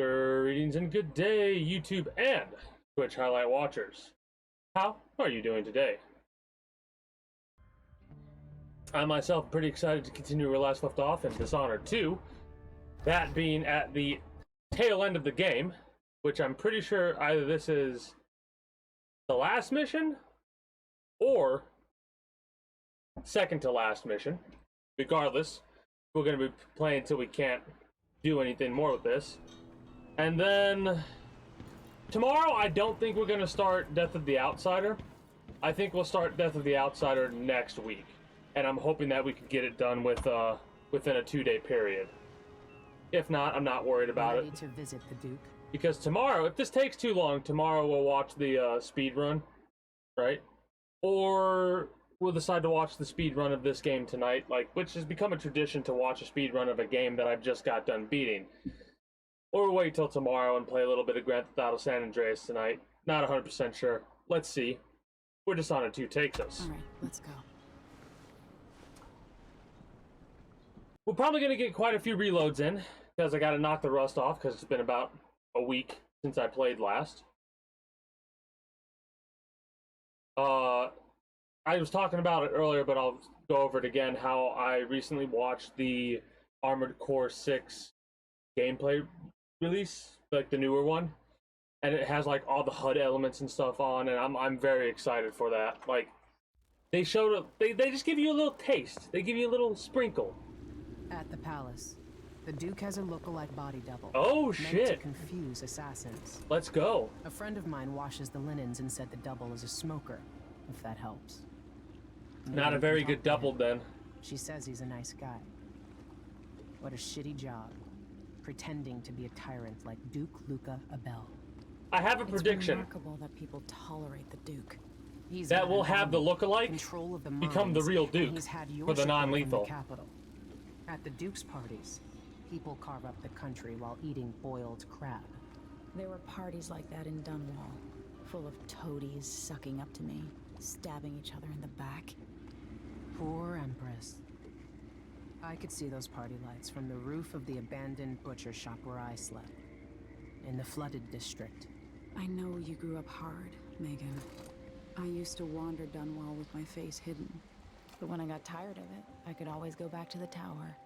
Greetings and good day, YouTube and Twitch highlight watchers. How are you doing today? I myself am pretty excited to continue where last left off in Dishonored 2. That being at the tail end of the game, which I'm pretty sure either this is the last mission or second to last mission. Regardless, we're going to be playing until we can't do anything more with this. And then tomorrow, I don't think we're going to start Death of the Outsider. I think we'll start Death of the Outsider next week. And I'm hoping that we can get it done with within a 2-day period. If not, I'm not worried about it. To visit the Duke. Because tomorrow, if this takes too long, tomorrow we'll watch the speed run, right? Or we'll decide to watch the speed run of this game tonight, which has become a tradition to watch a speed run of a game that I've just got done beating. Or we'll wait till tomorrow and play a little bit of Grand Theft Auto San Andreas tonight. Not 100% sure. Let's see where Dishonored 2 takes us. All right, let's go. We're probably going to get quite a few reloads in, because I got to knock the rust off, because it's been about a week since I played last. I was talking about it earlier, but I'll go over it again, how I recently watched the Armored Core 6 gameplay release, like the newer one, and it has like all the HUD elements and stuff on, and I'm very excited for that. Like, they showed they just give you a little taste. They give you a little sprinkle. At the palace, the Duke has a look-alike body double. Oh meant shit! to confuse assassins. Let's go. A friend of mine washes the linens and said the double is a smoker, if that helps. Not a very good double then. She says he's a nice guy. What a shitty job, pretending to be a tyrant like Duke Luca Abel. I have a prediction. It's remarkable that people tolerate the Duke. He's that will have the look-alike control of the become the real Duke for the non-lethal. At the Duke's parties, people carve up the country while eating boiled crab. There were parties like that in Dunwall, full of toadies sucking up to me, stabbing each other in the back. Poor Empress. I could see those party lights from the roof of the abandoned butcher shop where I slept, in the flooded district. I know you grew up hard, Megan. I used to wander Dunwall with my face hidden. But when I got tired of it, I could always go back to the tower.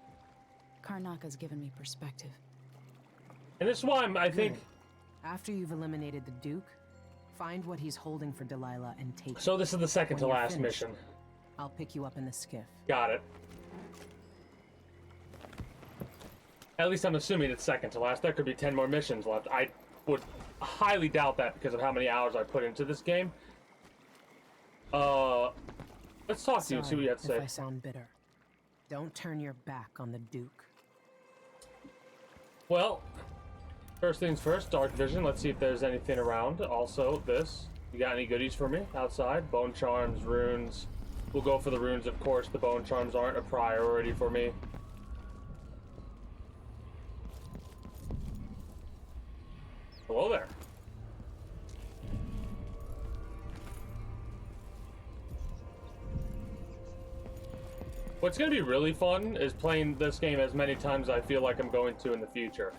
Karnaka's given me perspective. And this is why I think... After you've eliminated the Duke, find what he's holding for Delilah and take it. So this is the second to last mission. I'll pick you up in the skiff. Got it. At least I'm assuming it's second to last. There could be 10 more missions left. I would highly doubt that because of how many hours I put into this game. Let's talk to you and see what you have to say. If I sound bitter, don't turn your back on the Duke. Well, first things first, dark vision. Let's see if there's anything around. Also, this. You got any goodies for me outside? Bone charms, runes. We'll go for the runes, of course. The bone charms aren't a priority for me. Hello there. What's going to be really fun is playing this game as many times as I feel like I'm going to in the future.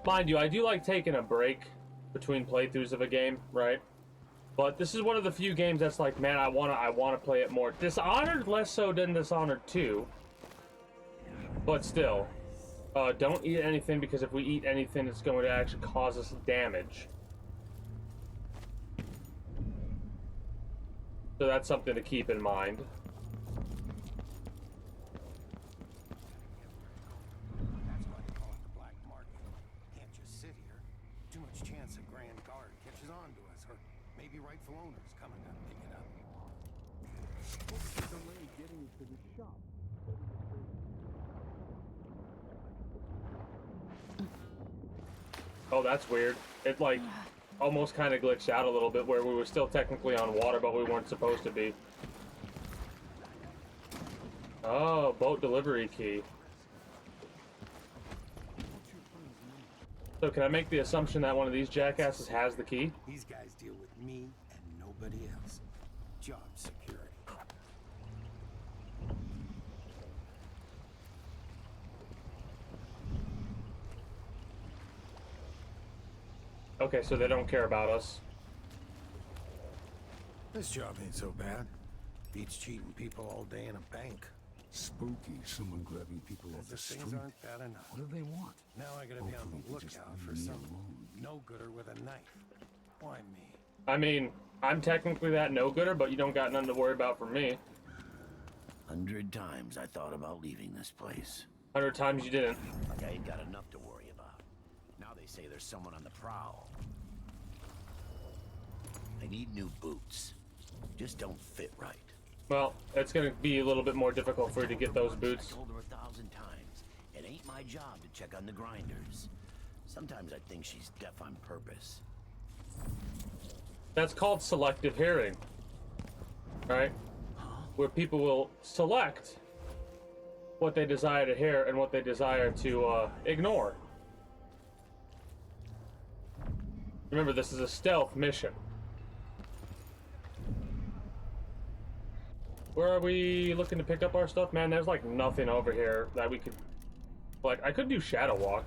Mind you, I do like taking a break between playthroughs of a game, right? But this is one of the few games that's like, man, I wanna play it more. Dishonored less so than Dishonored 2. But still, don't eat anything, because if we eat anything, it's going to actually cause us damage. So that's something to keep in mind. Oh, that's weird. It like almost kind of glitched out a little bit where we were still technically on water, but we weren't supposed to be. Oh, boat delivery key. So can I make the assumption that one of these jackasses has the key? These guys deal with me and nobody else. Job security. Okay, so they don't care about us. This job ain't so bad. Beats cheating people all day in a bank. Spooky, someone grabbing people off the The street. things aren't bad enough. What do they want? Now I gotta be on Hopefully the they just lookout leave for me some alone. no-gooder with a knife. Why me? I mean, I'm technically that no-gooder, but you don't got nothing to worry about from me. 100 times I thought about leaving this place. 100 times you didn't. Like I ain't got enough to worry about. Now they say there's someone on the prowl. I need new boots. Just don't fit right. Well, it's gonna be a little bit more difficult for you to get those boots. I told her 1,000 times. It ain't my job to check on the grinders. Sometimes I think she's deaf on purpose. That's called selective hearing. Right? Where people will select what they desire to hear and what they desire to ignore. Remember, this is a stealth mission. Where are we looking to pick up our stuff? Man, there's like nothing over here that we could... Like, I could do Shadow Walk.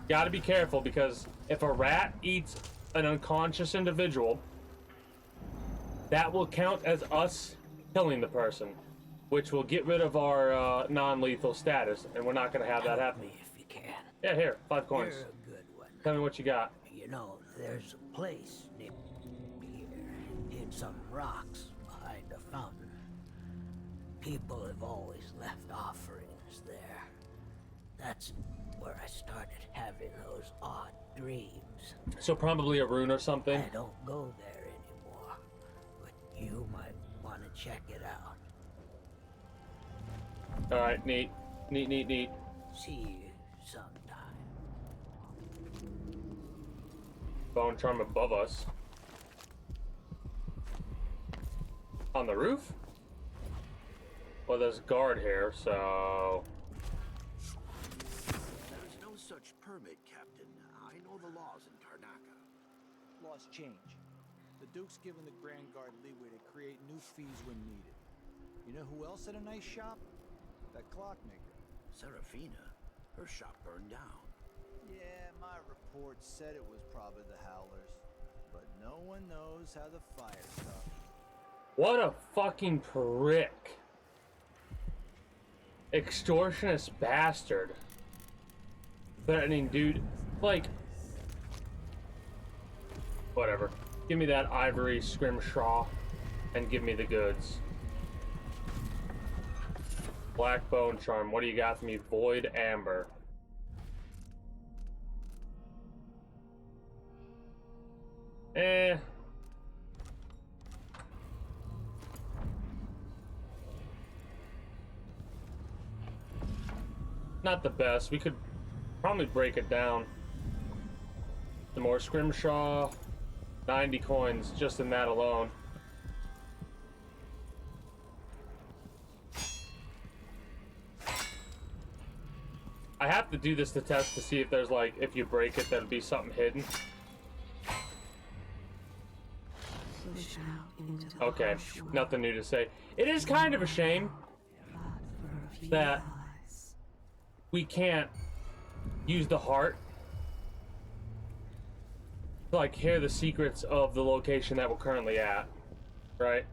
Gotta be careful, because if a rat eats an unconscious individual, that will count as us killing the person, which will get rid of our non-lethal status, and we're not gonna have that happen. Me if you can. Yeah, here, 5 coins. You're a good one. Tell me what you got. You know, there's a place near here, in some rocks behind a fountain. People have always left offerings there. That's where I started having those odd dreams. So probably a rune or something. I don't go there anymore, but you might want to check it out. Alright, neat. Neat, neat, neat. See you sometime. Bone charm above us. On the roof? Well, there's a guard here, so... There's no such permit, Captain. I know the laws in Karnaka. Laws change. The Duke's given the Grand Guard leeway to create new fees when needed. You know who else had a nice shop? That clockmaker. Serafina, her shop burned down. Yeah, my report said it was probably the Howlers. But no one knows how the fire started. What a fucking prick. Extortionist bastard. Threatening dude. Like... Whatever. Give me that ivory scrimshaw and give me the goods. Black bone charm. What do you got for me? Void amber. Eh. Not the best. We could probably break it down. Some more scrimshaw. 90 coins just in that alone. I have to do this to test to see if there's like, if you break it, there'll be something hidden. Okay, nothing new to say. It is kind of a shame that we can't use the heart to like hear the secrets of the location that we're currently at, right?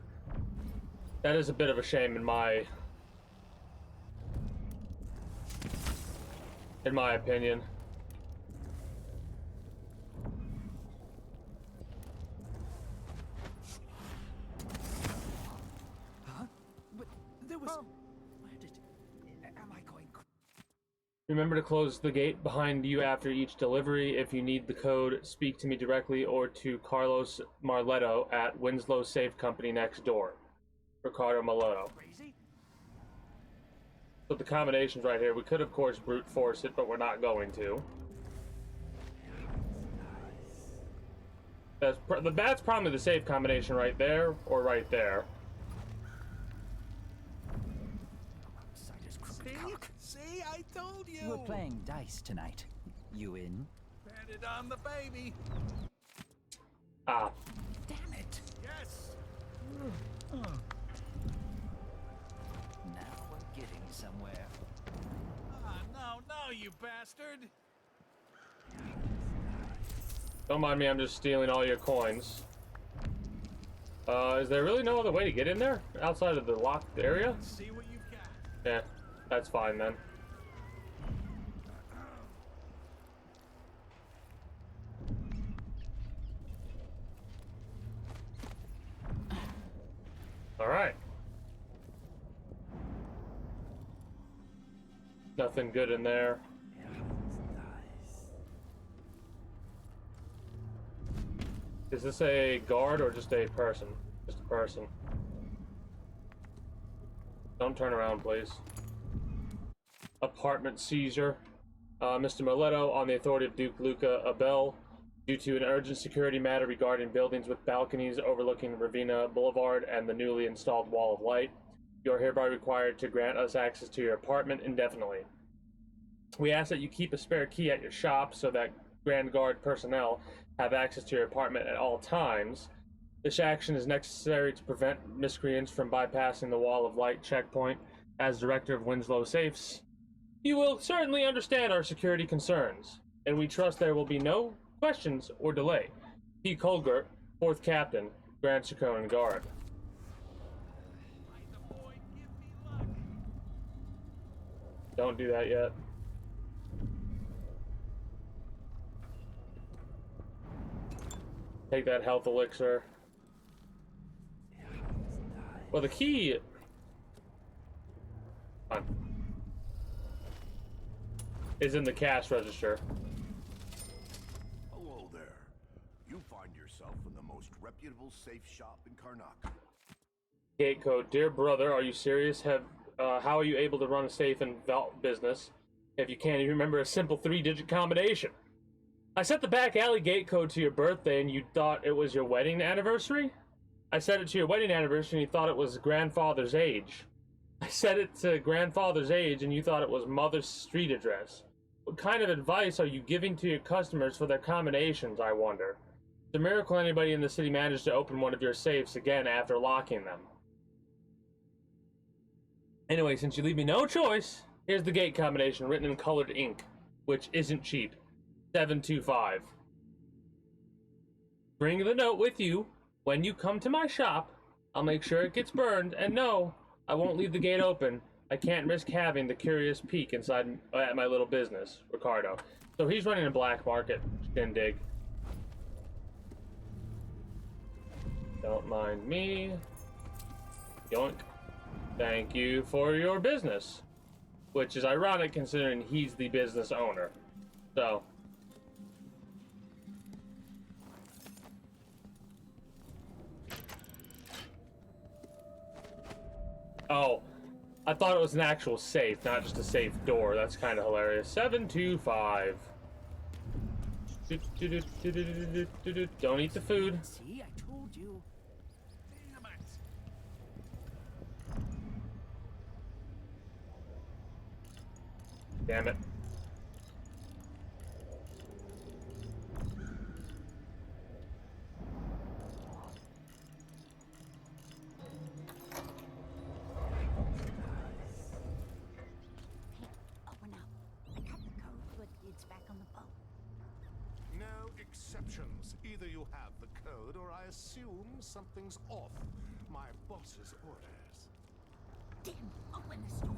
That is a bit of a shame in my opinion. Huh? But there was... Where did... Am I going... Remember to close the gate behind you after each delivery. If you need the code, speak to me directly or to Carlos Marletto at Winslow Safe Company next door. Ricardo Marletto. Crazy? So the combinations right here, we could of course brute force it, but we're not going to. That's probably the safe combination right there or right there. See, I told you. We're playing dice tonight. You in? Bet it on the baby. Ah. Damn it! Yes. Now we're getting somewhere. Ah, you bastard! Don't mind me, I'm just stealing all your coins. Is there really no other way to get in there? Outside of the locked area? See what you've got. Yeah, that's fine then. Alright. Nothing good in there. Is this a guard or just a person? Just a person. Don't turn around, please. Apartment seizure. Mr. Mileto, on the authority of Duke Luca Abel, due to an urgent security matter regarding buildings with balconies overlooking Ravenna Boulevard and the newly installed Wall of Light, you are hereby required to grant us access to your apartment indefinitely. We ask that you keep a spare key at your shop so that Grand Guard personnel have access to your apartment at all times. This action is necessary to prevent miscreants from bypassing the Wall of Light checkpoint. As Director of Winslow Safes, you will certainly understand our security concerns, and we trust there will be no questions or delay. P. Colgert, 4th Captain, Grand Chacon Guard. Don't do that yet. Take that health elixir. Well, the key... is in the cash register. Hello there. You find yourself in the most reputable safe shop in Karnak. Gate code. Dear brother, are you serious? How are you able to run a safe and vault business if you can't even remember a simple 3-digit combination? I set the back alley gate code to your birthday and you thought it was your wedding anniversary? I set it to your wedding anniversary and you thought it was grandfather's age. I set it to grandfather's age and you thought it was mother's street address. What kind of advice are you giving to your customers for their combinations, I wonder? It's a miracle anybody in the city managed to open one of your safes again after locking them. Anyway, since you leave me no choice, here's the gate combination written in colored ink, which isn't cheap. 725. Bring the note with you. When you come to my shop, I'll make sure it gets burned, and no, I won't leave the gate open. I can't risk having the curious peek inside at my little business, Ricardo. So he's running a black market shindig. Don't mind me. Yoink. Thank you for your business. Which is ironic considering he's the business owner. So. Oh. I thought it was an actual safe, not just a safe door. That's kind of hilarious. 725. Don't eat the food. See, I told you. Damn it. Exceptions. Either you have the code, or I assume something's off. My boss's orders. Damn, open this door.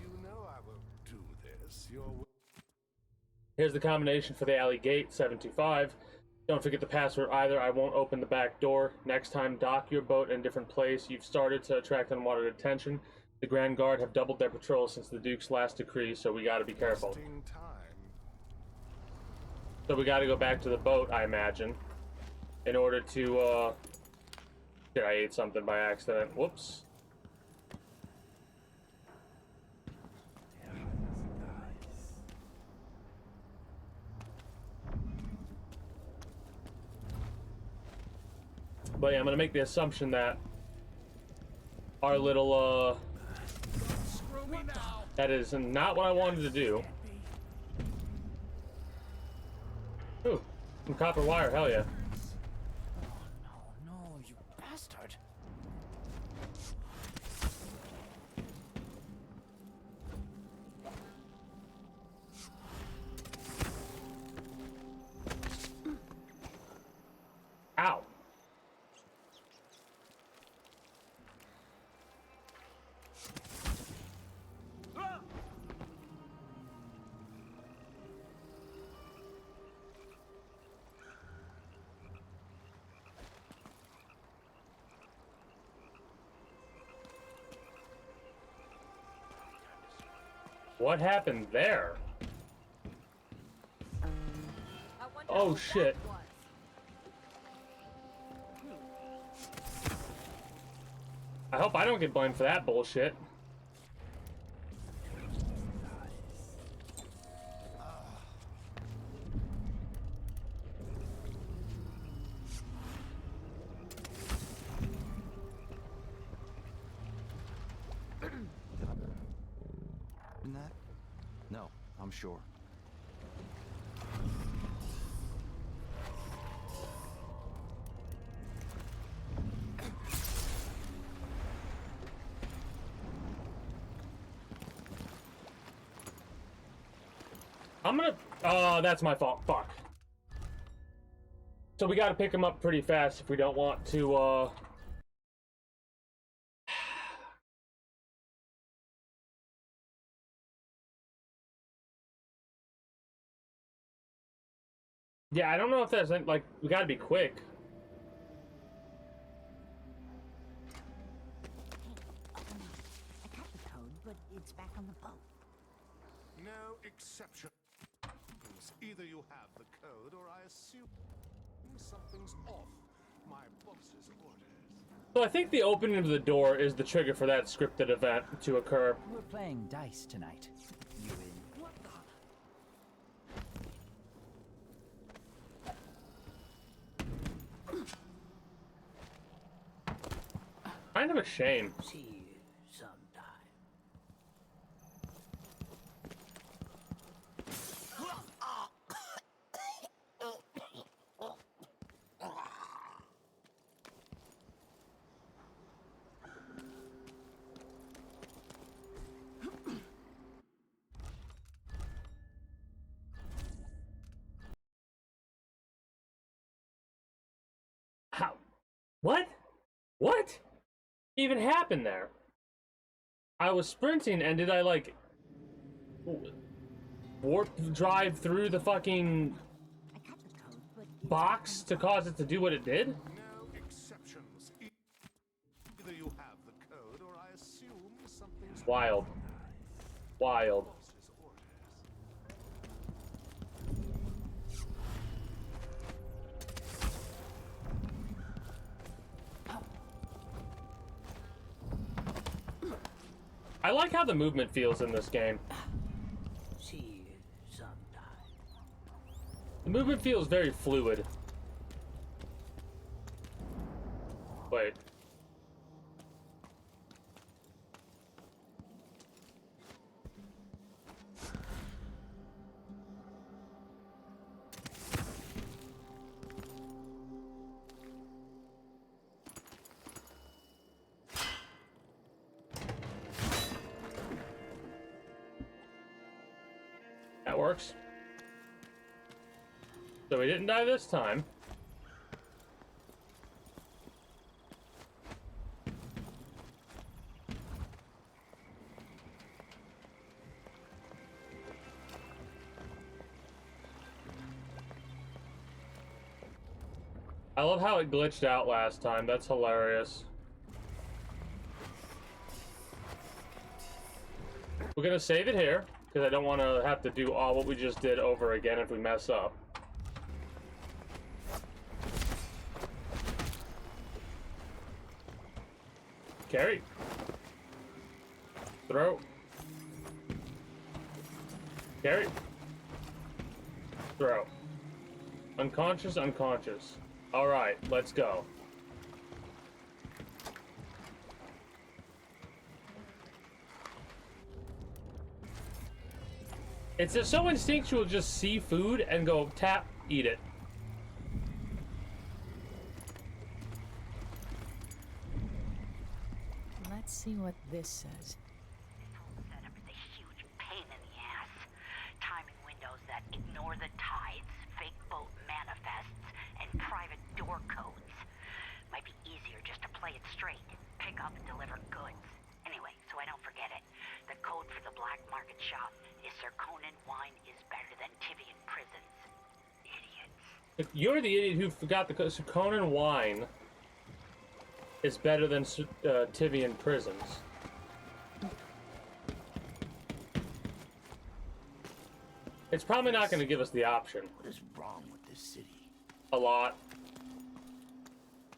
You know I will do this. Here's the combination for the alley gate, 725. Don't forget the password either. I won't open the back door. Next time, dock your boat in a different place. You've started to attract unwanted attention. The Grand Guard have doubled their patrol since the Duke's last decree, so we gotta be careful. So we gotta go back to the boat, I imagine, in order to, Shit, I ate something by accident. Whoops. But yeah, I'm gonna make the assumption that our little, that is not what I wanted to do. Ooh, some copper wire, hell yeah. No, you bastard. What happened there? Oh shit. I hope I don't get blamed for that bullshit. Isn't that? No, I'm sure. I'm gonna... Oh, that's my fault. Fuck. So we gotta pick him up pretty fast if we don't want to, Yeah, I don't know if that's, like, we gotta be quick. I got the code, but it's back on the boat. No exceptions. Either you have the code, or I assume something's off. My boss's orders. So I think the opening of the door is the trigger for that scripted event to occur. We're playing dice tonight. You in? What the? Kind of a shame. See you sometime. How? What? What even happened there? I was sprinting and did I like warp drive through the fucking I got the code, but it's box to cause it to do what it did? No exceptions. Either you have the code, or I assume something's Wild. Wild. boss's orders. I like how the movement feels in this game. see you sometime. The movement feels very fluid. Wait. That works. So we didn't die this time. I love how it glitched out last time. That's hilarious. We're gonna save it here, because I don't want to have to do all what we just did over again if we mess up. Carry. Throw. Carry. Throw. Unconscious, unconscious. Alright, let's go. It's just so instinctual to just see food and go tap, eat it. Let's see what this says. This whole setup is a huge pain in the ass. Timing windows that ignore the tides, fake boat manifests, and private door codes. Might be easier just to play it straight. Pick up and deliver goods. Anyway, so I don't forget it. The code for the black market shop is Zirconin wine is better than Tivian prisons. Idiots. You're the idiot who forgot the Conan wine is better than Tivian prisons. It's probably not going to give us the option. What is wrong with this city? A lot.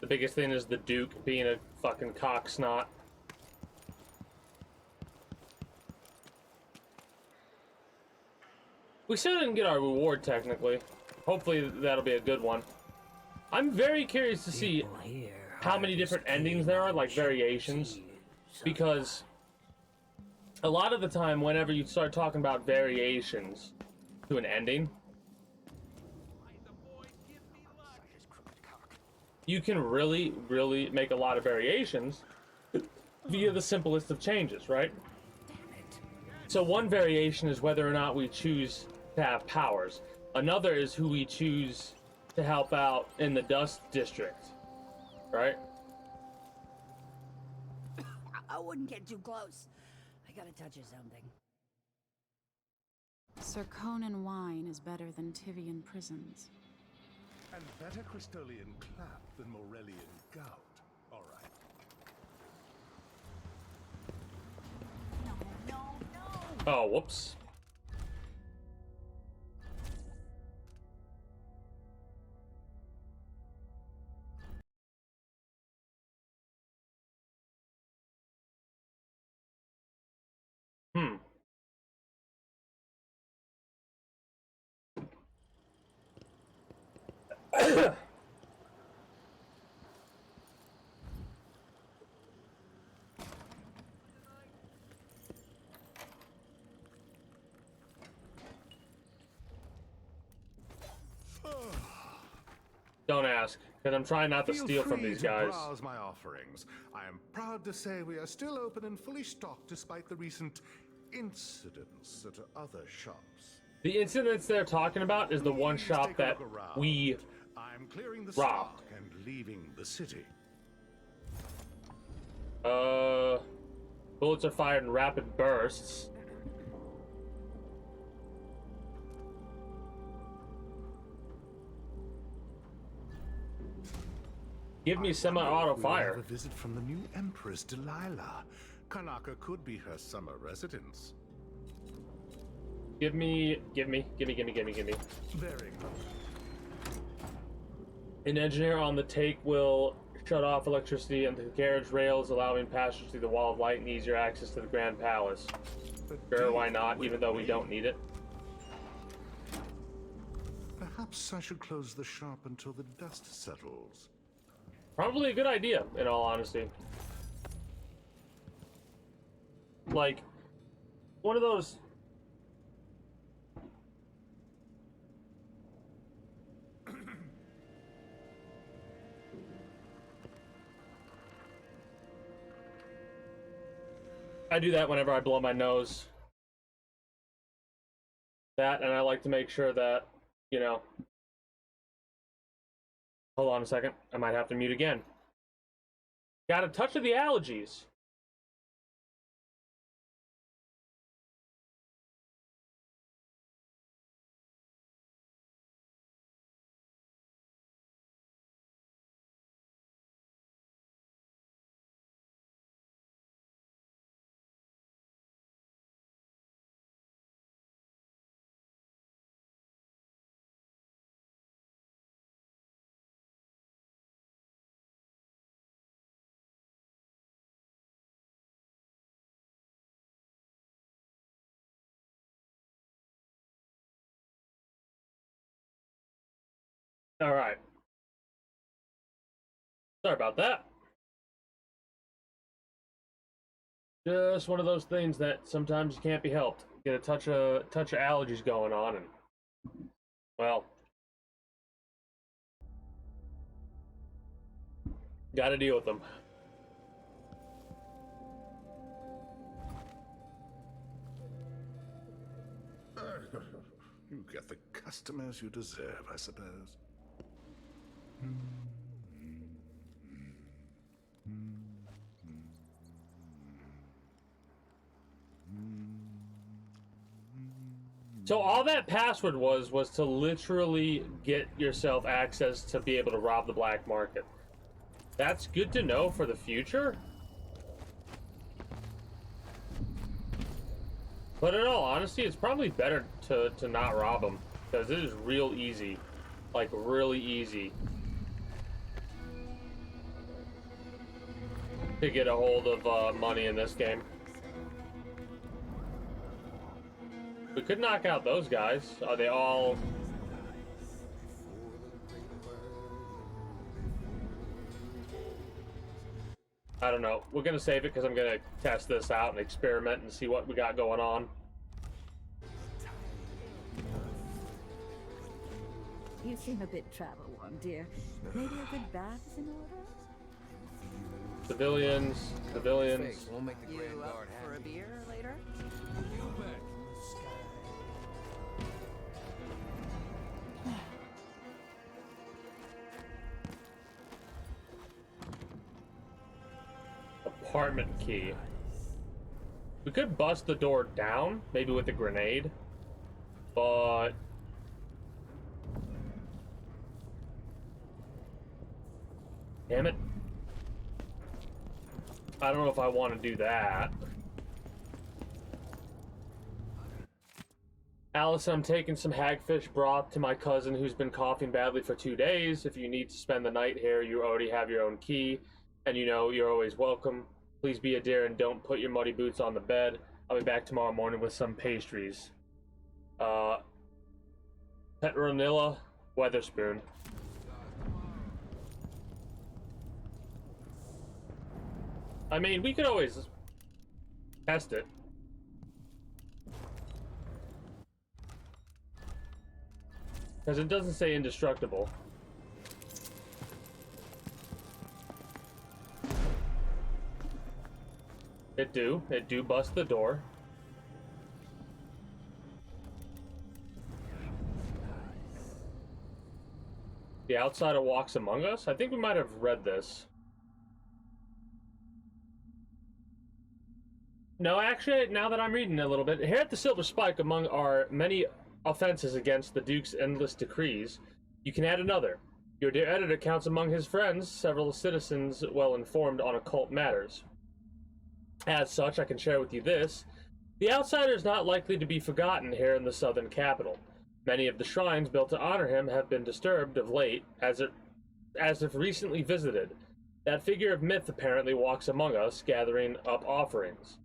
The biggest thing is the Duke being a fucking cock snot. We still didn't get our reward, technically. Hopefully that'll be a good one. I'm very curious to see how many different endings there are, like variations. Because a lot of the time, whenever you start talking about variations to an ending, you can really, really make a lot of variations via the simplest of changes, right? So one variation is whether or not we choose to have powers. Another is who we choose to help out in the Dust District, right? I wouldn't get too close. I gotta touch you something. Zirconan wine is better than Tivian prisons. And better Crystolian clap than Morellian gout. All right. Oh, whoops. Hmm. Don't ask, because I'm trying not to steal from these guys. Browse my offerings. I am proud to say we are still open and fully stocked despite the recent incidents at other shops. The incidents they're talking about is the one shop that we I'm clearing the robbed. stock and leaving the city. Bullets are fired in rapid bursts. Give me semi-auto We fire. have a visit from the new Empress Delilah. Kanaka could be her summer residence. Give me. Very good. An engineer on the take will shut off electricity and the carriage rails, allowing passage through the wall of light and easier access to the Grand Palace. Sure, why not, even though we don't need it. Perhaps I should close the shop until the dust settles. Probably a good idea, in all honesty. Like, one of those... I do that whenever I blow my nose. That, and I like to make sure that, you know... Hold on a second. I might have to mute again. Got a touch of the allergies. All right. Sorry about that. Just one of those things that sometimes can't be helped. Get a touch of allergies going on, and well, got to deal with them. You get the customers you deserve, I suppose. So all that password was to literally get yourself access to be able to rob the black market. That's good to know for the future. But in all honesty, it's probably better to not rob them, because it is real easy. Like, really easy to get a hold of money in this game. We could knock out those guys. Are they all... I don't know. We're gonna save it because I'm gonna test this out and experiment and see what we got going on. You seem a bit travel-worn, dear. Maybe a good bath is in order? Civilians. Won't make the Grand Guard For a beer later? Apartment key. We could bust the door down, maybe with a grenade, but damn it. I don't know if I want to do that. Alice, I'm taking some hagfish broth to my cousin who's been coughing badly for 2 days. If you need to spend the night here, you already have your own key, and you know you're always welcome. Please be a dear and don't put your muddy boots on the bed. I'll be back tomorrow morning with some pastries. Petronilla Weatherspoon. I mean, we could always test it. Because it doesn't say indestructible. It do bust the door. The outsider walks among us? I think we might have read this. No, actually, now that I'm reading a little bit, here at the Silver Spike, among our many offenses against the Duke's endless decrees, you can add another. Your dear editor counts among his friends several citizens well informed on occult matters. As such, I can share with you this. The outsider is not likely to be forgotten here in the southern capital. Many of the shrines built to honor him have been disturbed of late, as if recently visited. That figure of myth apparently walks among us, gathering up offerings.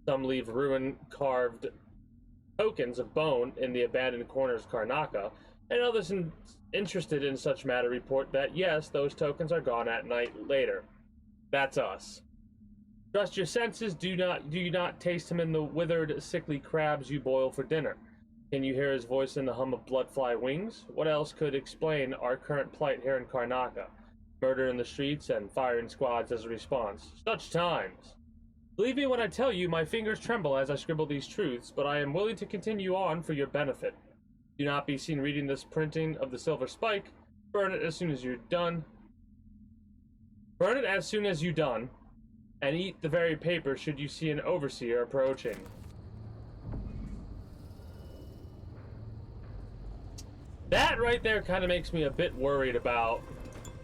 Some leave ruin-carved tokens of bone in the abandoned corners of Karnaca, and others interested in such matter report that, yes, those tokens are gone at night later. That's us. Trust your senses. Do you not taste him in the withered, sickly crabs you boil for dinner? Can you hear his voice in the hum of blood-fly wings? What else could explain our current plight here in Karnaca? Murder in the streets and firing squads as a response. Such times. Believe me when I tell you, my fingers tremble as I scribble these truths, but I am willing to continue on for your benefit. Do not be seen reading this printing of the Silver Spike. Burn it as soon as you're done. Burn it as soon as you're done. And eat the very paper should you see an overseer approaching. That right there kind of makes me a bit worried about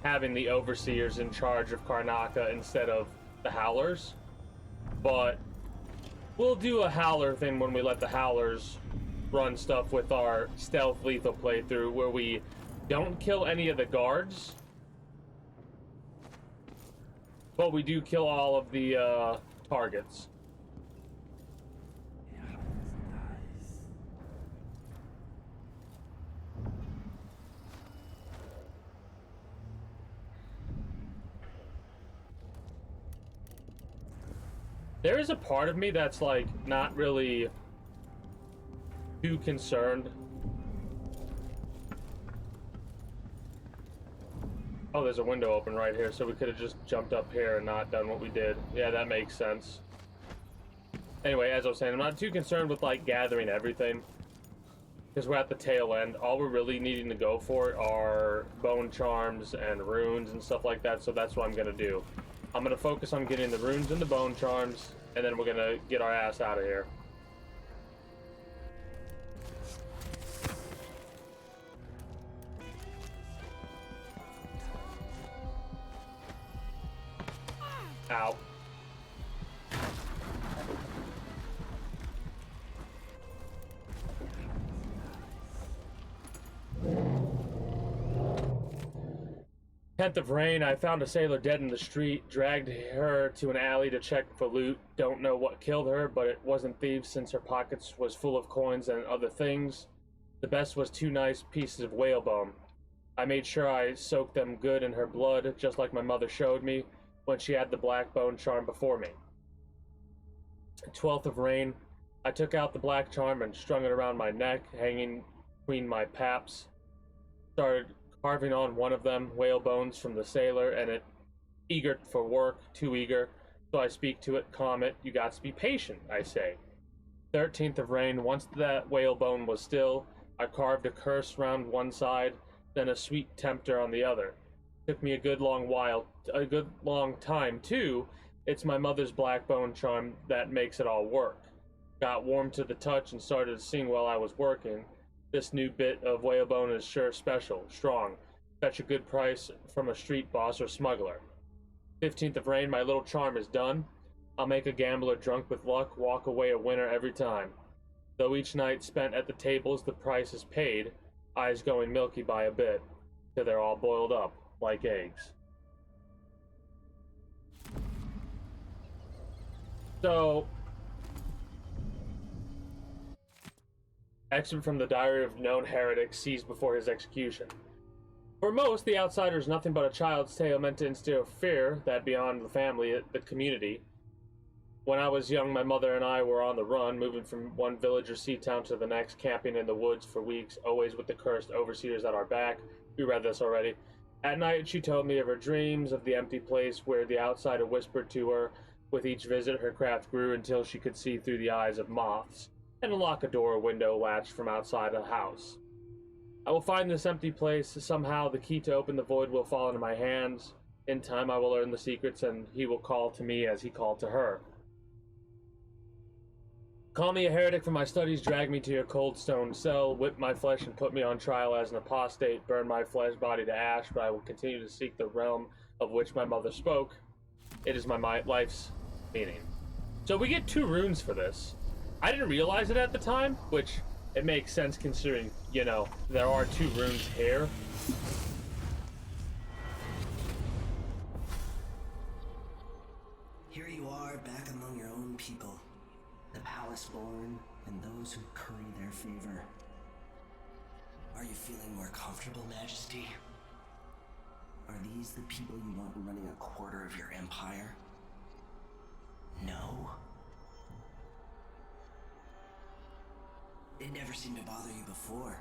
having the overseers in charge of Karnaca instead of the Howlers. But we'll do a Howler thing when we let the Howlers run stuff with our stealth lethal playthrough where we don't kill any of the guards. But we do kill all of the targets. There is a part of me that's like not really too concerned. Oh, there's a window open right here, so we could have just jumped up here and not done what we did. Yeah, that makes sense. Anyway, as I was saying, I'm not too concerned with, like, gathering everything. Because we're at the tail end. All we're really needing to go for are bone charms and runes and stuff like that, so that's what I'm going to do. I'm going to focus on getting the runes and the bone charms, and then we're going to get our ass out of here. Ow. 10th of rain, I found a sailor dead in the street, dragged her to an alley to check for loot. Don't know what killed her, but it wasn't thieves since her pockets was full of coins and other things. The best was 2 nice pieces of whalebone. I made sure I soaked them good in her blood, just like my mother showed me when she had the black bone charm before me. 12th of rain, I took out the black charm and strung it around my neck, hanging between my paps. Started carving on one of them, whale bones from the sailor, and it eager for work, too eager. So I speak to it, calm it, you got to be patient, I say. 13th of rain, once that whale bone was still, I carved a curse round one side, then a sweet tempter on the other. Took me a good long time too. It's my mother's black bone charm that makes it all work. Got warm to the touch and started to sing while I was working. This new bit of whalebone is sure special, strong. Fetch a good price from a street boss or smuggler. 15th of rain, my little charm is done. I'll make a gambler drunk with luck, walk away a winner every time. Though each night spent at the tables the price is paid, eyes going milky by a bit, till they're all boiled up like eggs. So, excerpt from the diary of known heretic seized before his execution. For most, the outsider is nothing but a child's tale meant to instill fear that beyond the family, the community. When I was young, my mother and I were on the run, moving from one village or sea town to the next, camping in the woods for weeks, always with the cursed overseers at our back. We read this already. At night, she told me of her dreams, of the empty place where the outsider whispered to her. With each visit, her craft grew until she could see through the eyes of moths and unlock a door or window latched from outside the house. I will find this empty place. Somehow the key to open the void will fall into my hands. In time I will learn the secrets, and he will call to me as he called to her. Call me a heretic for my studies, drag me to your cold stone cell, whip my flesh and put me on trial as an apostate, burn my flesh body to ash, but I will continue to seek the realm of which my mother spoke. It is my life's meaning. So we get 2 runes for this. I didn't realize it at the time, which it makes sense considering, you know, there are 2 runes here. Here you are, back among your own people. The palace-born and those who curry their favor. Are you feeling more comfortable, Majesty? Are these the people you want running a quarter of your empire? No? It never seemed to bother you before.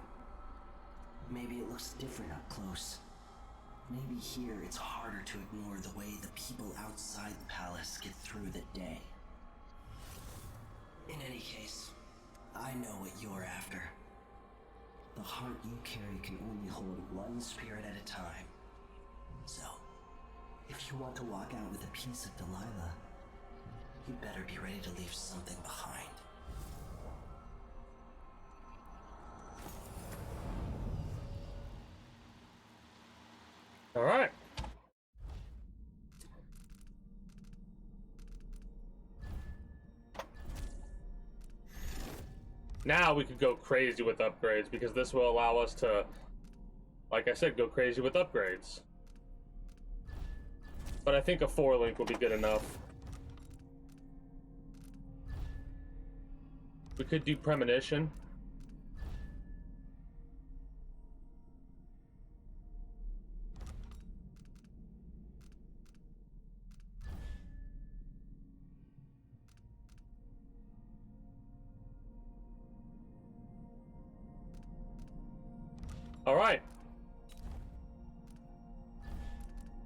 Maybe it looks different up close. Maybe here it's harder to ignore the way the people outside the palace get through the day. In any case, I know what you're after. The heart you carry can only hold one spirit at a time. So, if you want to walk out with a piece of Delilah, you better be ready to leave something behind. All right. Now we could go crazy with upgrades, because this will allow us to, like I said, go crazy with upgrades. But I think a 4-link will be good enough. We could do Premonition. All right.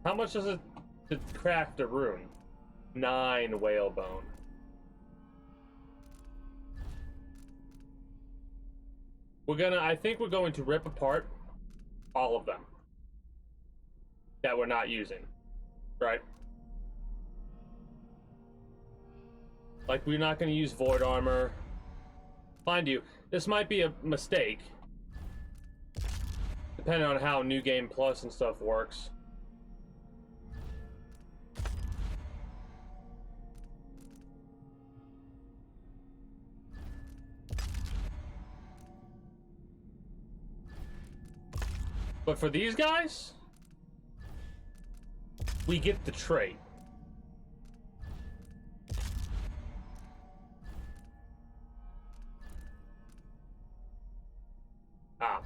How much does it to craft a rune? 9 whalebone. I think we're going to rip apart all of them that we're not using, right? Like, we're not going to use Void Armor. Mind you, this might be a mistake, depending on how New Game Plus and stuff works. But for these guys, we get the trait. Ah.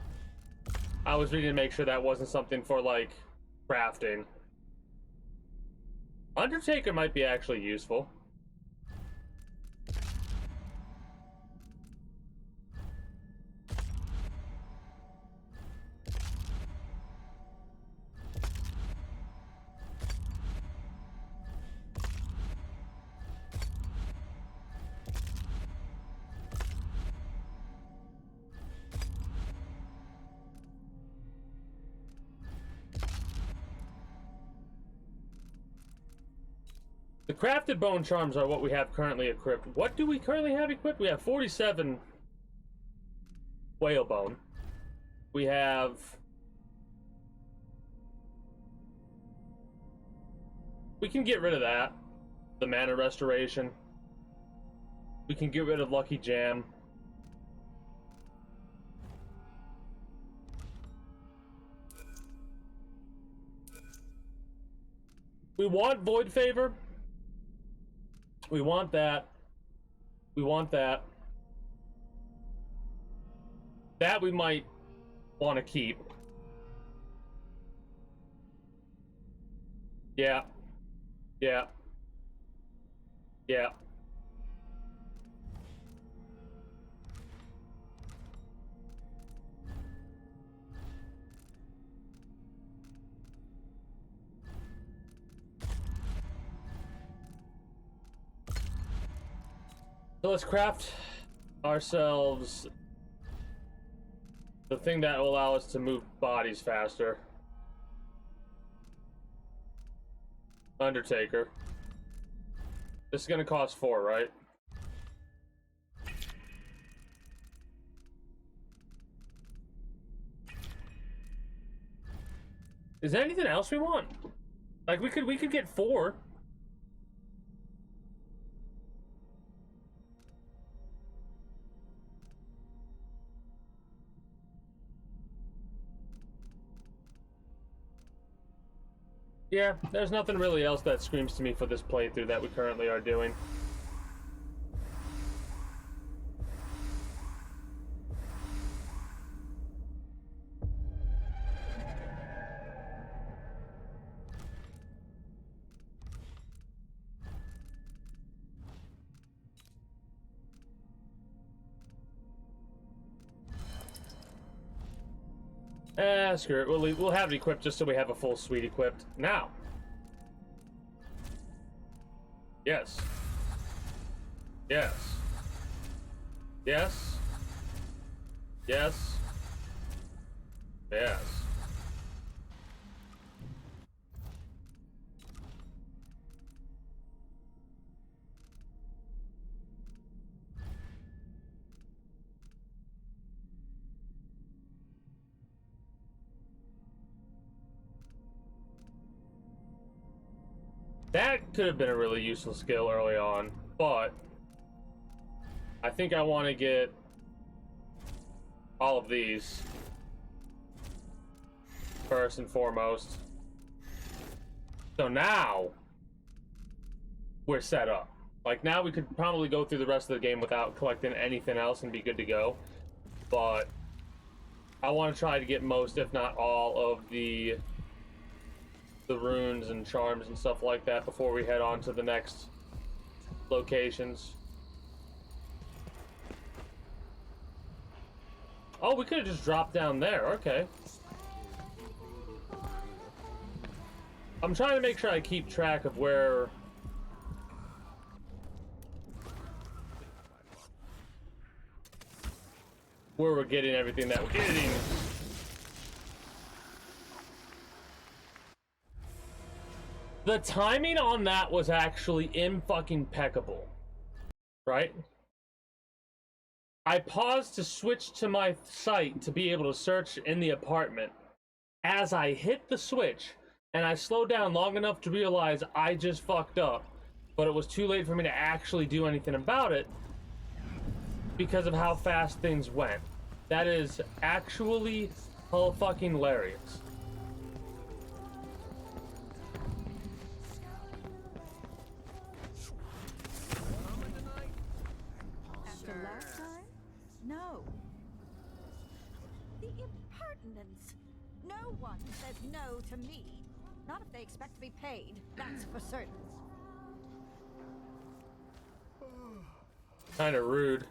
I was reading to make sure that wasn't something for, like, crafting. Undertaker might be actually useful. The crafted bone charms are what we have currently equipped. What do we currently have equipped? We have 47 whalebone. We have... We can get rid of that. The mana restoration. We can get rid of Lucky Jam. We want Void Favor. We want that. We want that. That we might want to keep. Yeah. Yeah. Yeah. So let's craft ourselves the thing that will allow us to move bodies faster. Undertaker. This is gonna cost 4, right? Is there anything else we want? Like we could get 4. Yeah, there's nothing really else that screams to me for this playthrough that we currently are doing. Screw it. We'll have it equipped just so we have a full suite equipped. Now. Yes. Yes. Yes. Yes. Yes. That could have been a really useful skill early on, but I think I want to get all of these first and foremost. So now we're set up. Like now we could probably go through the rest of the game without collecting anything else and be good to go. But I want to try to get most, if not all, of the runes and charms and stuff like that before we head on to the next locations. Oh, we could have just dropped down there. Okay. I'm trying to make sure I keep track of where we're getting everything that we're getting. The timing on that was actually impeccable, right? I paused to switch to my sight to be able to search in the apartment. As I hit the switch, and I slowed down long enough to realize I just fucked up, but it was too late for me to actually do anything about it because of how fast things went. That is actually fucking hilarious. no. The impertinence. No one says no to me. Not if they expect to be paid, that's for certain. Kind of rude.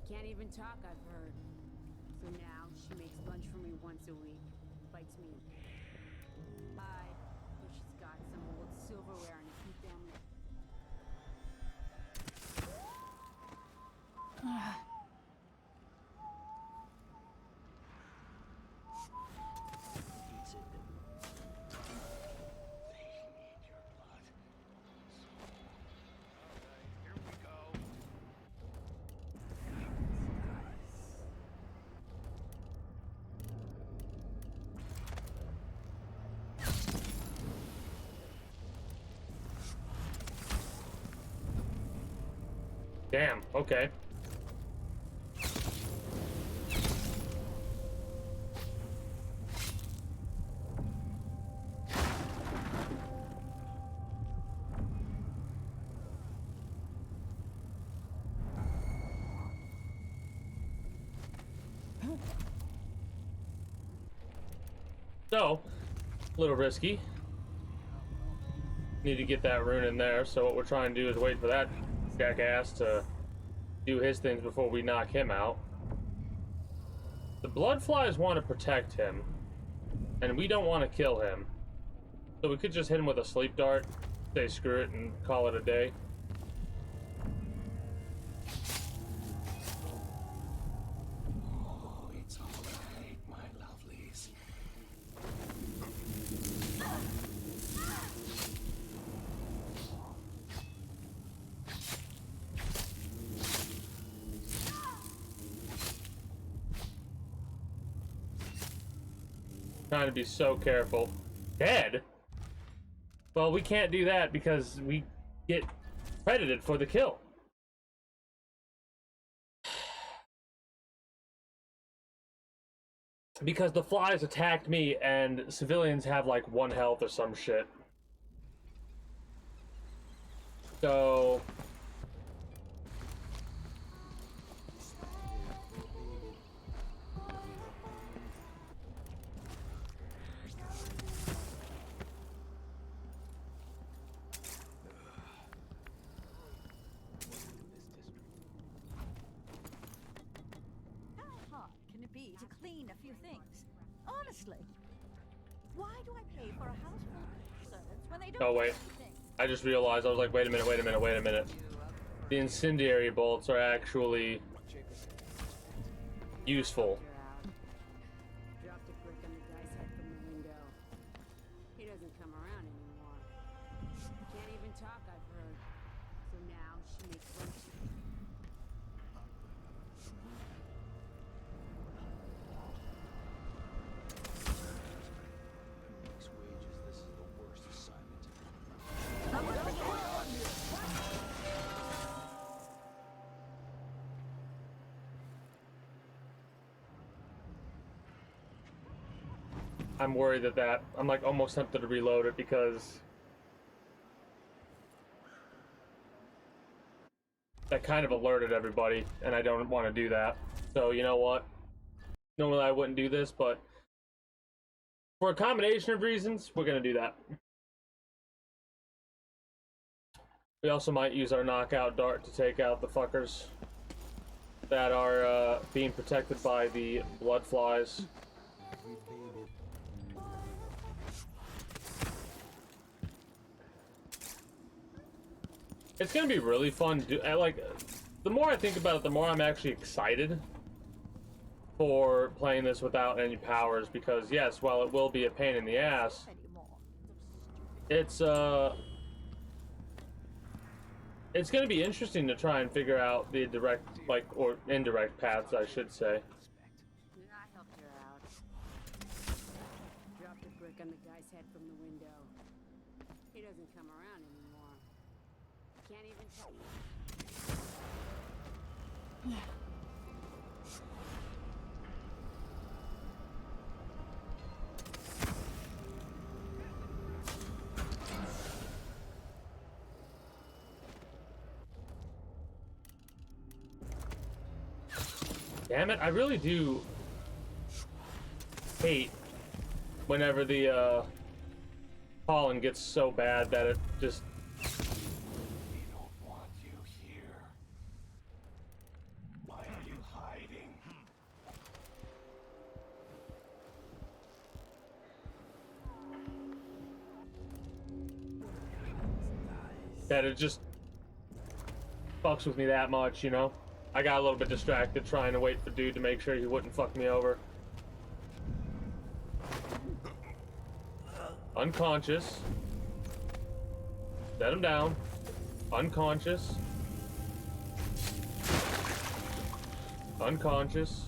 Can't even talk, I've heard. So now she makes lunch for me once a week. Bites me. But she's got some old silverware and a few family. Damn, okay. So, a little risky. Need to get that rune in there, so what we're trying to do is wait for that jackass to do his things before we knock him out. The bloodflies want to protect him, and we don't want to kill him. So we could just hit him with a sleep dart, say screw it, and call it a day. Oh, it's all right, my lovelies. Trying to be so careful. Dead? Well, we can't do that because we get credited for the kill. Because the flies attacked me and civilians have like 1 health or some shit. So... To clean a few things. Honestly. Why do I pay for a house full of servants when they don't Oh wait, do anything? I just realized, I was like, wait a minute. The incendiary bolts are actually useful. Dropped a brick on the guy's head from the window. He doesn't come around anymore. Can't even talk, I've heard. So now she makes lunch. I'm worried that I'm like almost tempted to reload it because that kind of alerted everybody, and I don't want to do that. So you know what? Normally I wouldn't do this, but for a combination of reasons, we're gonna do that. We also might use our knockout dart to take out the fuckers that are being protected by the blood flies. It's gonna be really fun. The more I think about it, the more I'm actually excited for playing this without any powers. Because yes, while it will be a pain in the ass, it's gonna be interesting to try and figure out the direct, or indirect paths, I should say. I helped her Dropped a brick on the guy's head from the window. He doesn't come around anymore. Can't even tell. Damn it, I really do hate whenever the pollen gets so bad that it just... We don't want you here. Why are you hiding? that it just fucks with me that much, you know? I got a little bit distracted trying to wait for dude to make sure he wouldn't fuck me over. Unconscious. Set him down. Unconscious. Unconscious.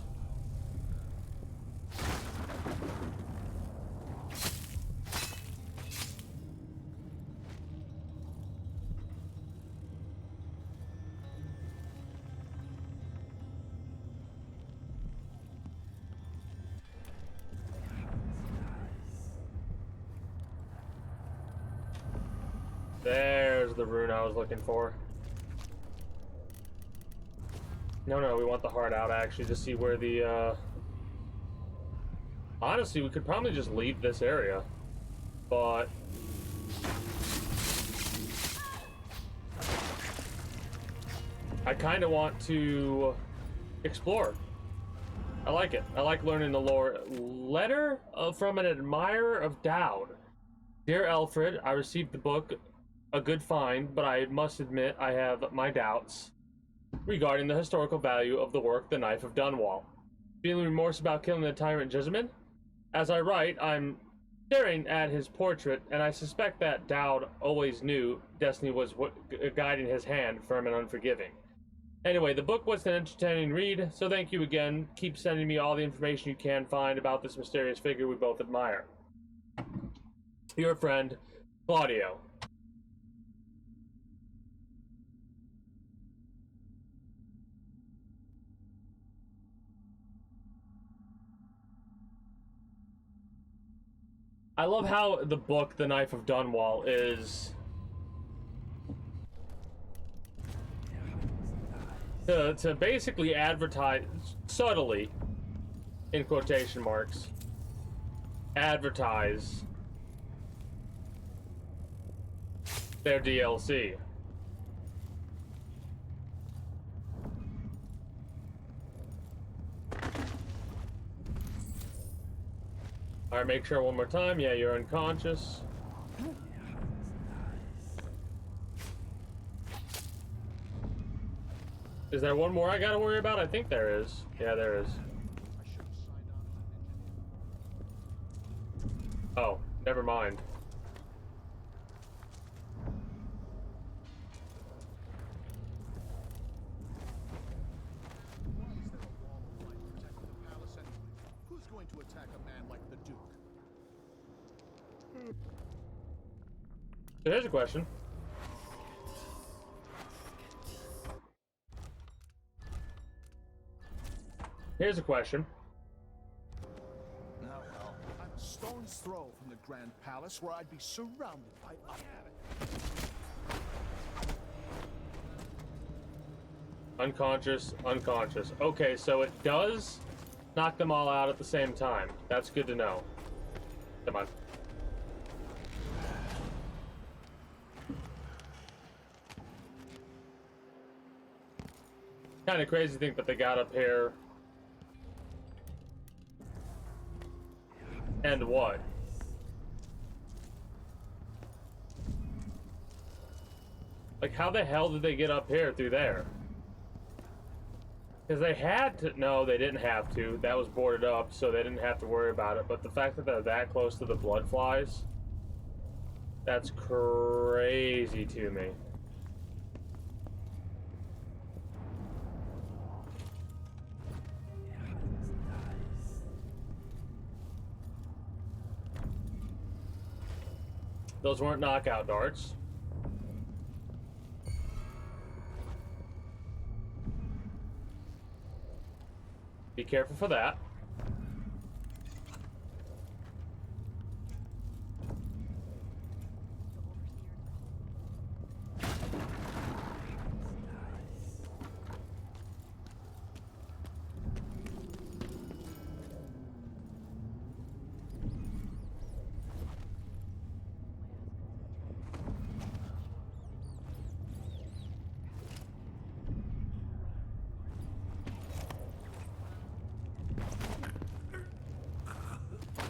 There's the rune I was looking for. No, we want the heart out actually to see where the, honestly, we could probably just leave this area, but I kind of want to explore. I like it. I like learning the lore. Letter from an admirer of Dowd. Dear Alfred, I received the book, a good find, but I must admit I have my doubts regarding the historical value of the work, The Knife of Dunwall. Feeling remorse about killing the tyrant Jessamine? As I write, I'm staring at his portrait, and I suspect that Dowd always knew destiny was guiding his hand, firm and unforgiving. Anyway, the book was an entertaining read, so thank you again. Keep sending me all the information you can find about this mysterious figure we both admire. Your friend, Claudio. I love how the book, The Knife of Dunwall, is to basically advertise, subtly, in quotation marks, advertise their DLC. Alright, make sure one more time. Yeah, you're unconscious. Is there one more I gotta worry about? I think there is. Yeah, there is. Oh, never mind. Who's going to attack a man like the Duke? So here's a question. Here's a question. Now, well, I'm a stone's throw from the Grand Palace where I'd be surrounded by Unconscious, unconscious. Okay, so it does knock them all out at the same time. That's good to know. Come on. Kind of crazy to think that they got up here. And what? Like, how the hell did they get up here through there? Because they had to... No, they didn't have to. That was boarded up, so they didn't have to worry about it. But the fact that they're that close to the blood flies... That's crazy to me. Those weren't knockout darts. Be careful for that.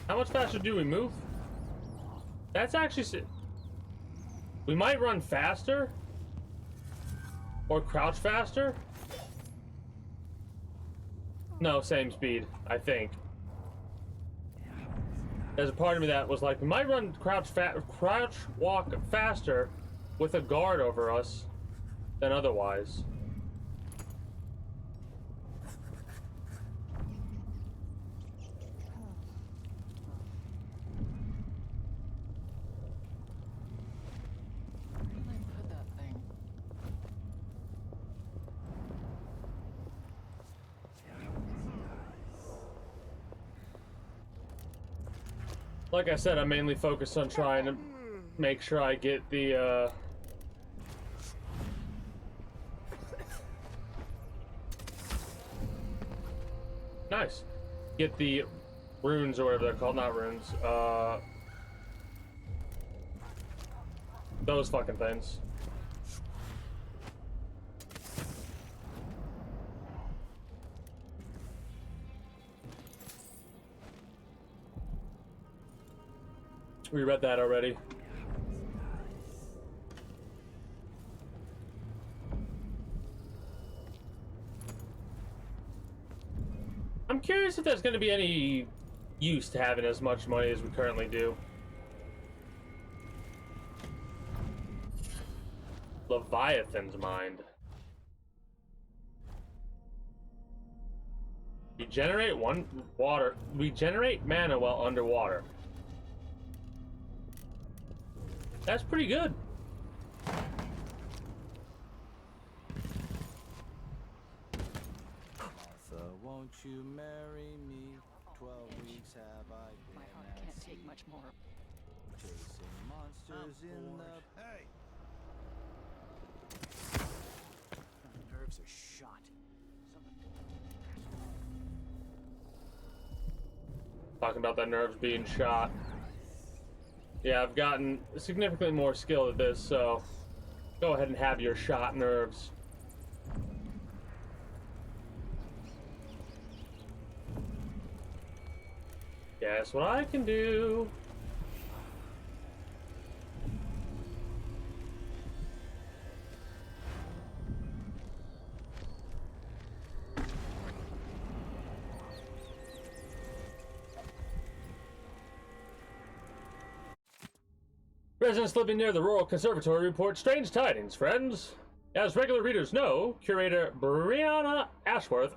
How much faster do we move? That's actually... We might run faster. Or crouch faster. No, same speed, I think. There's a part of me that was like, we might run crouch walk faster with a guard over us than otherwise. Like I said, I'm mainly focused on trying to make sure I get the, nice. Get the runes or whatever they're called, not runes, those fucking things. We read that already. I'm curious if there's going to be any use to having as much money as we currently do. Leviathan's Mind. Regenerate regenerate mana while underwater. That's pretty good. Martha, won't you marry me? 12 weeks have I been. My heart can't take much more. Chasing monsters in the... Hey! My nerves are shot. Talking about that nerves being shot. Yeah, I've gotten significantly more skill at this, so go ahead and have your shot, nerves. Guess what I can do? Residents living near the Royal Conservatory report strange tidings, friends. As regular readers know, curator Brianna Ashworth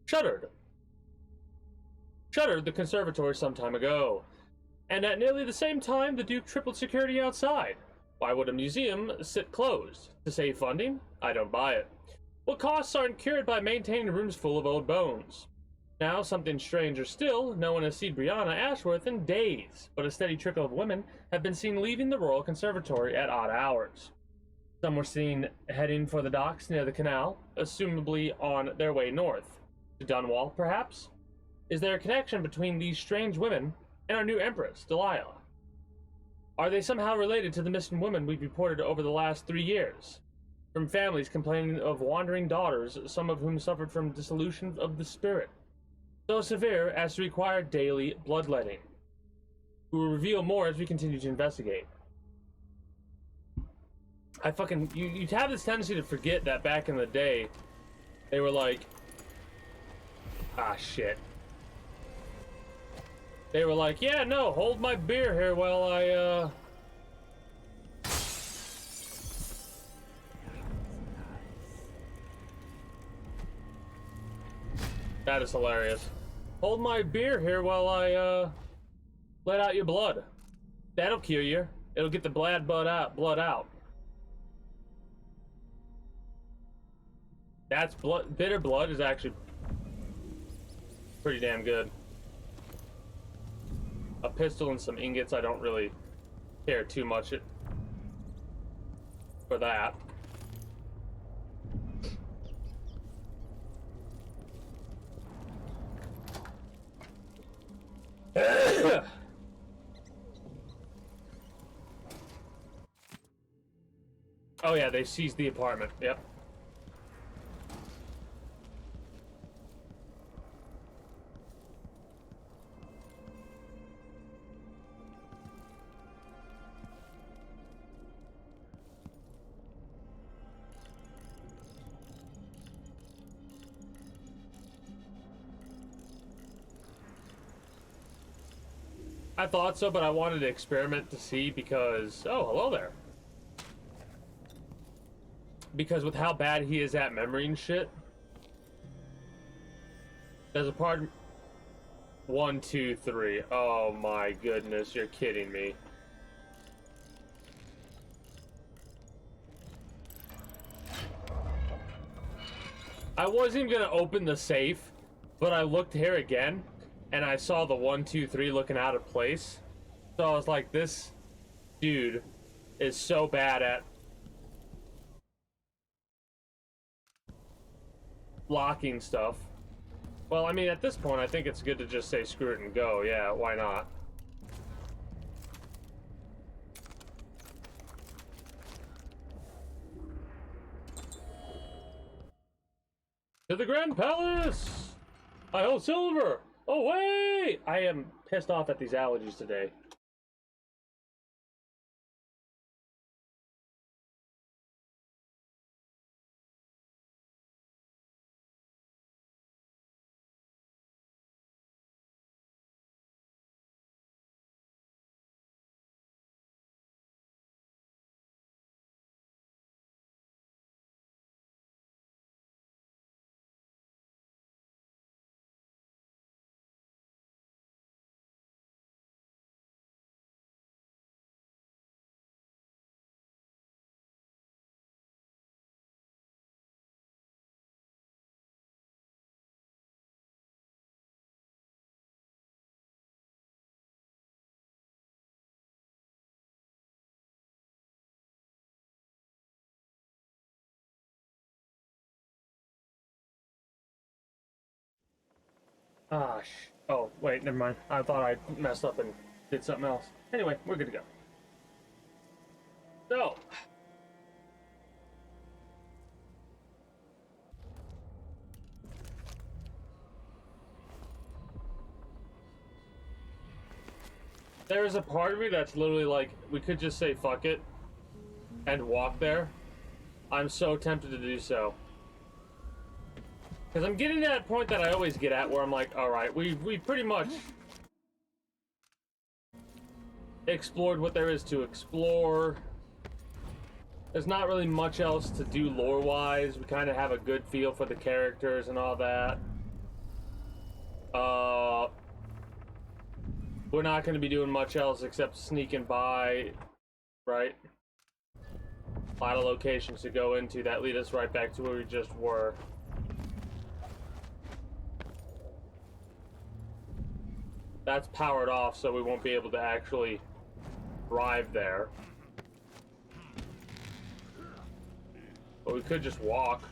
shuttered the conservatory some time ago. And at nearly the same time, the Duke tripled security outside. Why would a museum sit closed? To save funding? I don't buy it. Well, costs aren't cured by maintaining rooms full of old bones. Now, something stranger still, no one has seen Brianna Ashworth in days, but a steady trickle of women have been seen leaving the Royal Conservatory at odd hours. Some were seen heading for the docks near the canal, assumably on their way north. To Dunwall, perhaps? Is there a connection between these strange women and our new Empress, Delilah? Are they somehow related to the missing women we've reported over the last 3 years? From families complaining of wandering daughters, some of whom suffered from dissolution of the spirit, so severe as to require daily bloodletting. We will reveal more as we continue to investigate. You have this tendency to forget that back in the day, they were like, shit. They were like, yeah, no, hold my beer here while I, That is hilarious. Hold my beer here while I, let out your blood. That'll cure you. It'll get the blood out. That's blood. Bitter blood is actually pretty damn good. A pistol and some ingots, I don't really care too much for that. Oh yeah, they seized the apartment. Yep. I thought so, but I wanted to experiment to see because... Oh, hello there. Because with how bad he is at memory and shit, there's a part... 1, 2, 3. Oh my goodness, you're kidding me. I wasn't gonna open the safe, but I looked here again, and I saw the 1, 2, 3 looking out of place. So I was like, this dude is so bad at blocking stuff. Well, I mean, at this point, I think it's good to just say screw it and go. Yeah, why not? To the Grand Palace! I hold silver! Away! I am pissed off at these allergies today. Ah, oh, wait, never mind. I thought I messed up and did something else. Anyway, we're good to go. So. There is a part of me that's literally like, we could just say fuck it and walk there. I'm so tempted to do so. Because I'm getting to that point that I always get at where I'm like, alright, we pretty much explored what there is to explore. There's not really much else to do lore-wise. We kind of have a good feel for the characters and all that. We're not going to be doing much else except sneaking by, right? A lot of locations to go into that lead us right back to where we just were. That's powered off, so we won't be able to actually drive there. But we could just walk.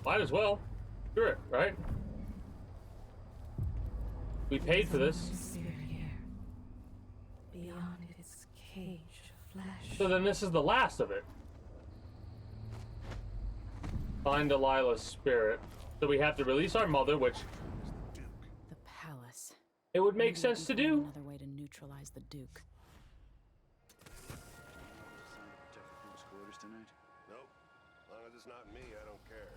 Might as well. Screw it, right? We paid for this. Beyond its cage of flesh. So then this is the last of it. Find Delilah's spirit. So we have to release our mother, which... The palace. It would make sense to do. Another way to neutralize the Duke. Tonight? Nope. As long as it's not me, I don't care.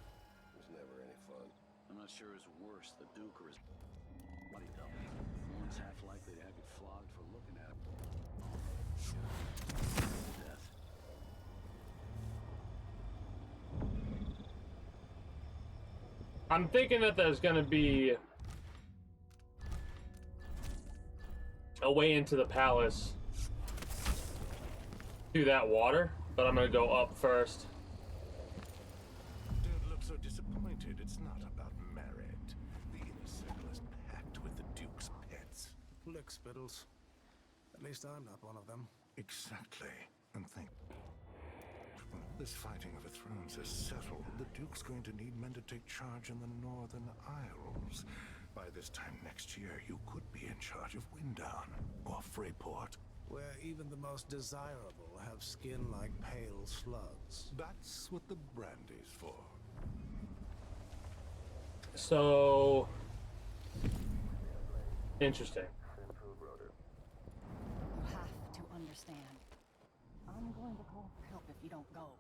It's never any fun. I'm not sure it's worse, the Duke or his body double. One's half likely to have you flogged for looking at him. Death. What I'm thinking that there's gonna be a way into the palace through that water, but I'm gonna go up first. Don't look so disappointed. It's not about merit. The inner circle is packed with the Duke's pets. Lick spittles. At least I'm not one of them. Exactly. And think. When this fighting over thrones is settled, the Duke's going to need men to take charge in the Northern Isles. By this time next year, you could be in charge of Windown or Freeport. Where even the most desirable have skin like pale slugs. That's what the brandy's for. So interesting. You have to understand. I'm going to call for help if you don't go.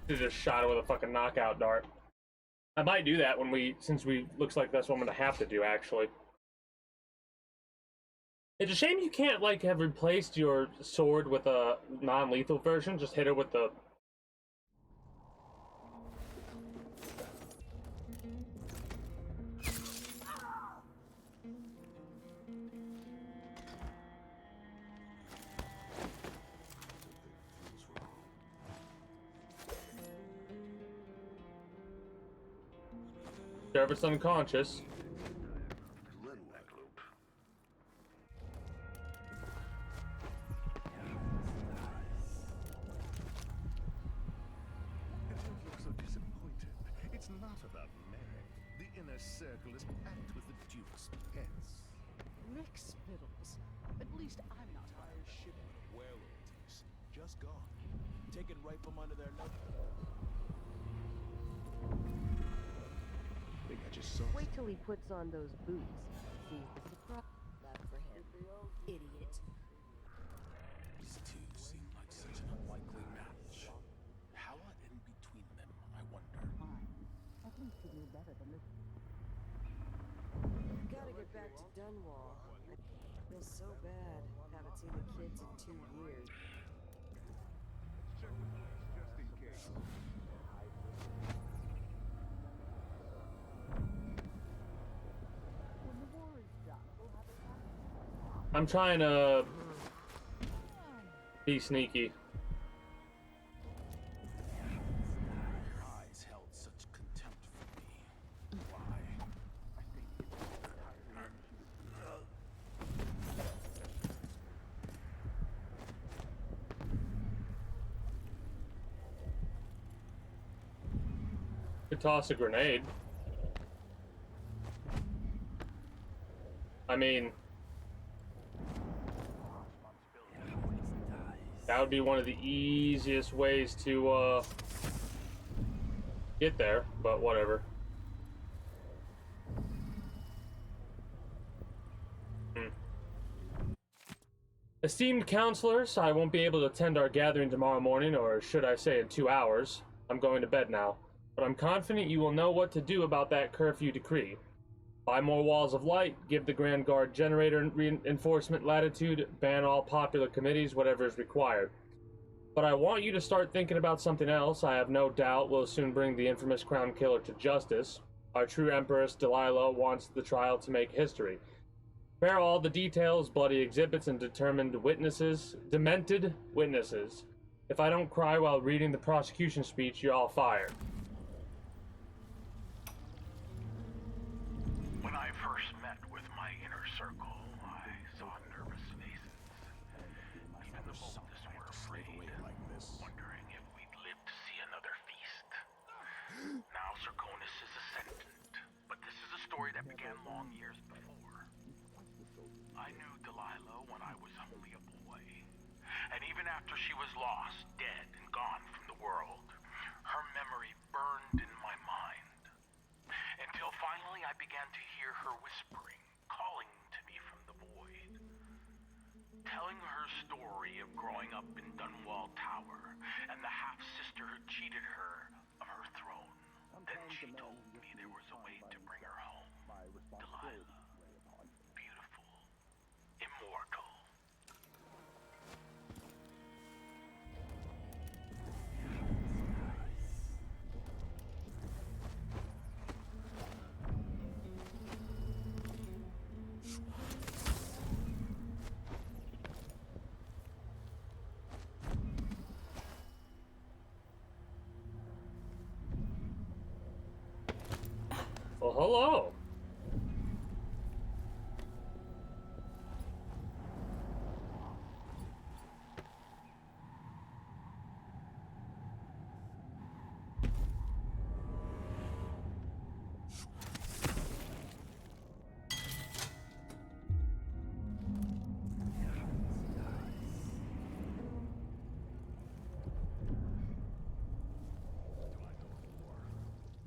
They just shot it with a fucking knockout dart. I might do that when since looks like that's what I'm gonna have to do, actually. It's a shame you can't, like, have replaced your sword with a non-lethal version. Just hit it with the... Service unconscious. Don't look so disappointed. It's not about merit. The inner circle is packed with the Duke's pets. Lick spittles. At least I'm not hired shit with royalties. Just gone. Taken right from under their nose. Think I just saw. Wait till he puts on those boots. See the surprise left for him. Idiot. These two seem like such an unlikely match. How are in between them, I wonder? At least you knew better than this. Gotta get back to Dunwall. I feel so bad. Haven't seen the kids in 2 years. Check the police just in case. I'm trying to be sneaky. Your eyes held such contempt for me. Why? I think Could toss a grenade. I mean, that would be one of the easiest ways to get there, but whatever. Esteemed counselors, I won't be able to attend our gathering tomorrow morning, or should I say in 2 hours. I'm going to bed now, but I'm confident you will know what to do about that curfew decree. Buy more walls of light, give the Grand Guard generator reinforcement latitude, ban all popular committees, whatever is required. But I want you to start thinking about something else. I have no doubt we'll soon bring the infamous Crown Killer to justice. Our true Empress, Delilah, wants the trial to make history. Prepare all the details, bloody exhibits, and demented witnesses. If I don't cry while reading the prosecution speech, you're all fired. When I first met with my inner circle, I saw nervous faces. Even the boldest were afraid, wondering if we'd live to see another feast. Now Serkonis is ascendant, but this is a story that began long years before. I knew Delilah when I was only a boy, and even after she was lost, dead, and gone from the world, her memory burned in my mind. Until finally I began to hear her whispering, calling to me from the void. Telling her story of growing up in Dunwall Tower and the half-sister who cheated her of her throne. Then she told me there was a way to bring her home. Delilah. Beautiful. Immortal. hello.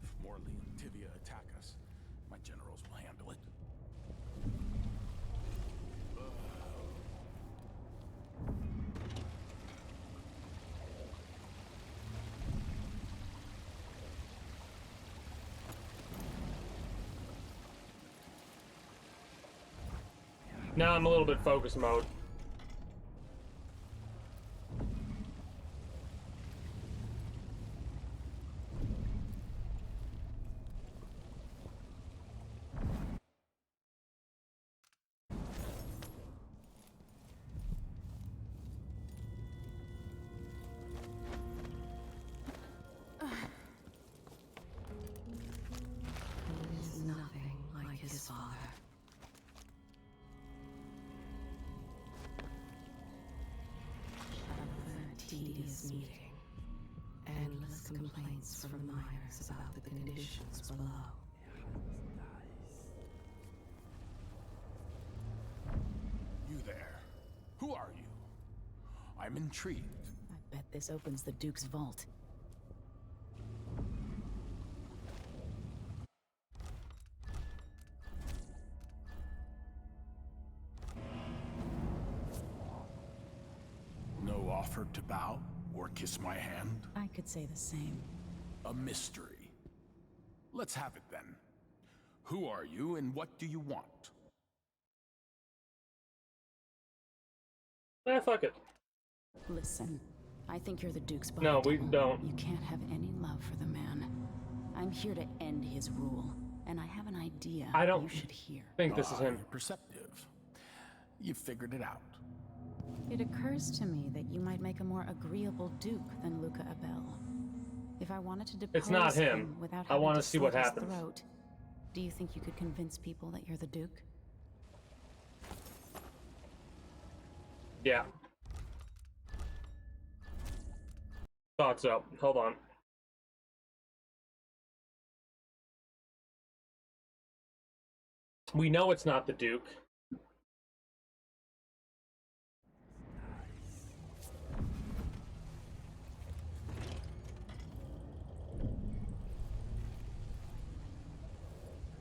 If Morley and Tivia attack us, my generals will handle it. Now I'm a little bit focus mode. He is nothing like his father. A tedious meeting. Endless complaints from the miners about the conditions below. You there. Who are you? I'm intrigued. I bet this opens the Duke's vault. No offer to bow or kiss my hand? I could say the same. A mystery. Let's have it then. Who are you and what do you want? Fuck it. Listen, I think you're the Duke's body No, we double. don't. You can't have any love for the man. I'm here to end his rule, and I have an idea I don't you should hear. think this is him. You're perceptive. You figured it out. It occurs to me that you might make a more agreeable Duke than Luca Abel. If I wanted to depose It's not him. without I having want to to see what slit his happens. throat, do you think you could convince people that you're the Duke? Yeah. Thought so. Hold on. We know it's not the Duke.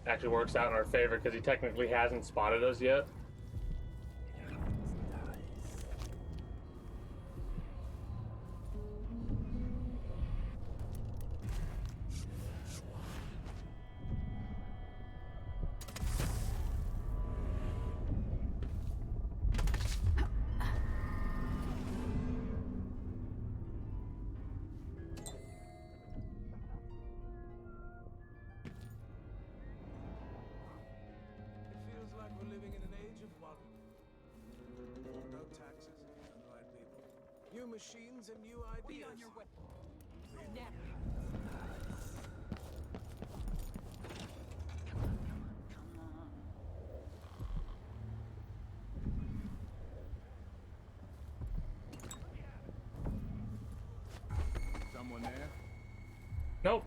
Actually works out in our favor because he technically hasn't spotted us yet. It feels like we're living in an age of wonder. No taxes, unright people. New machines and new ideas. Be on your way. Someone there? Nope.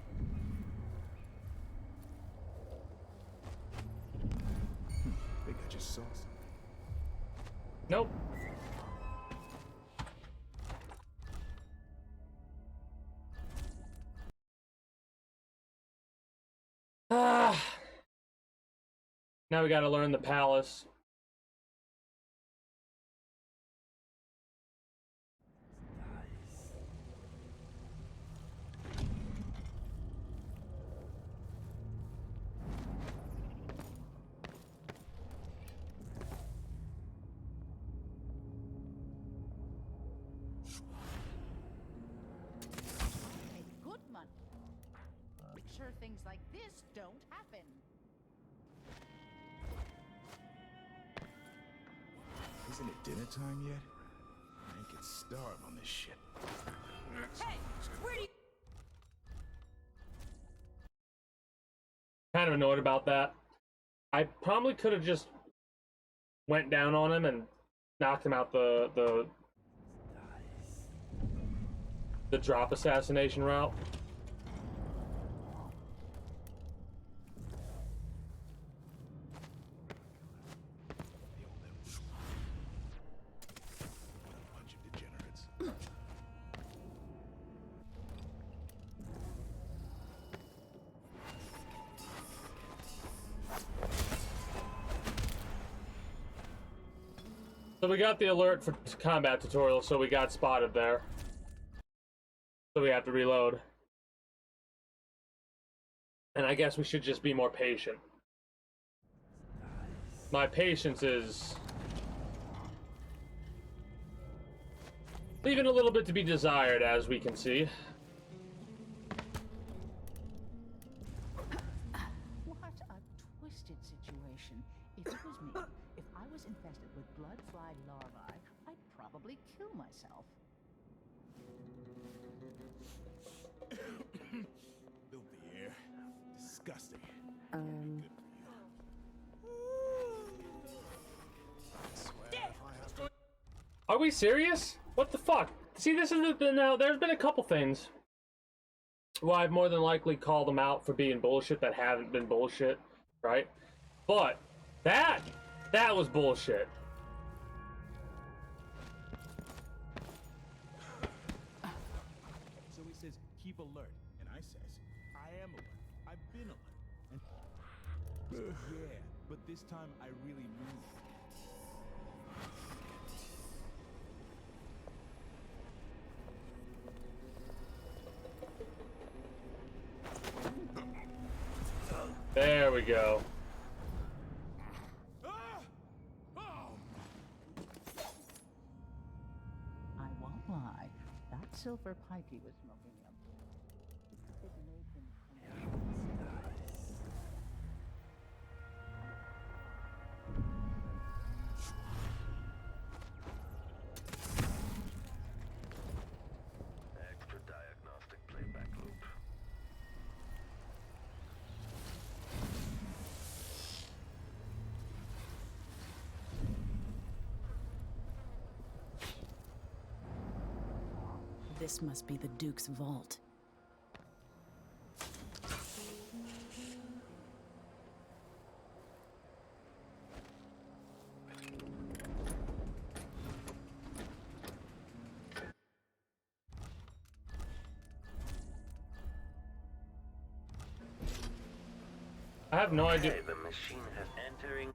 Think I just saw something. Nope. Ah. Now we gotta learn the palace. Make good money. Make sure things like this don't happen. Isn't it dinner time yet? I can starve on this shit. Hey, where do you... kind of annoyed about that. I probably could have just went down on him and knocked him out the drop assassination route. Bunch of degenerates. So we got the alert for combat tutorial, so we got spotted there. So we have to reload. And I guess we should just be more patient. My patience is leaving a little bit to be desired, as we can see. What a twisted situation. If it was me, if I was infested with blood fly larvae, I'd probably kill myself. Filthy air. Disgusting. Are we serious? What the fuck? See, this is now. There's been a couple things. Well, I've more than likely called them out for being bullshit that haven't been bullshit, right? But that was bullshit. So he says, keep alert. And I says, I am alert. I've been alert. And yeah, but this time I really mean it. There we go. I won't lie. That silver pipe he was smoking up. It made him Extra diagnostic playback loop. This must be the Duke's vault. I have no idea. Okay, the machine has entering.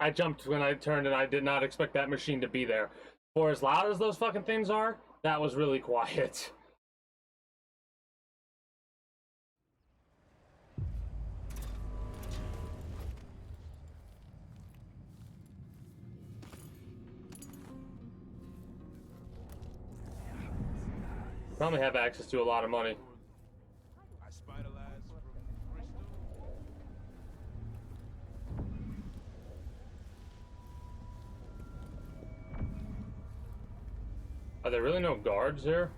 I jumped when I turned and I did not expect that machine to be there. For as loud as those fucking things are, that was really quiet. Probably have access to a lot of money. I spider lads from Bristol. Are there really no guards here?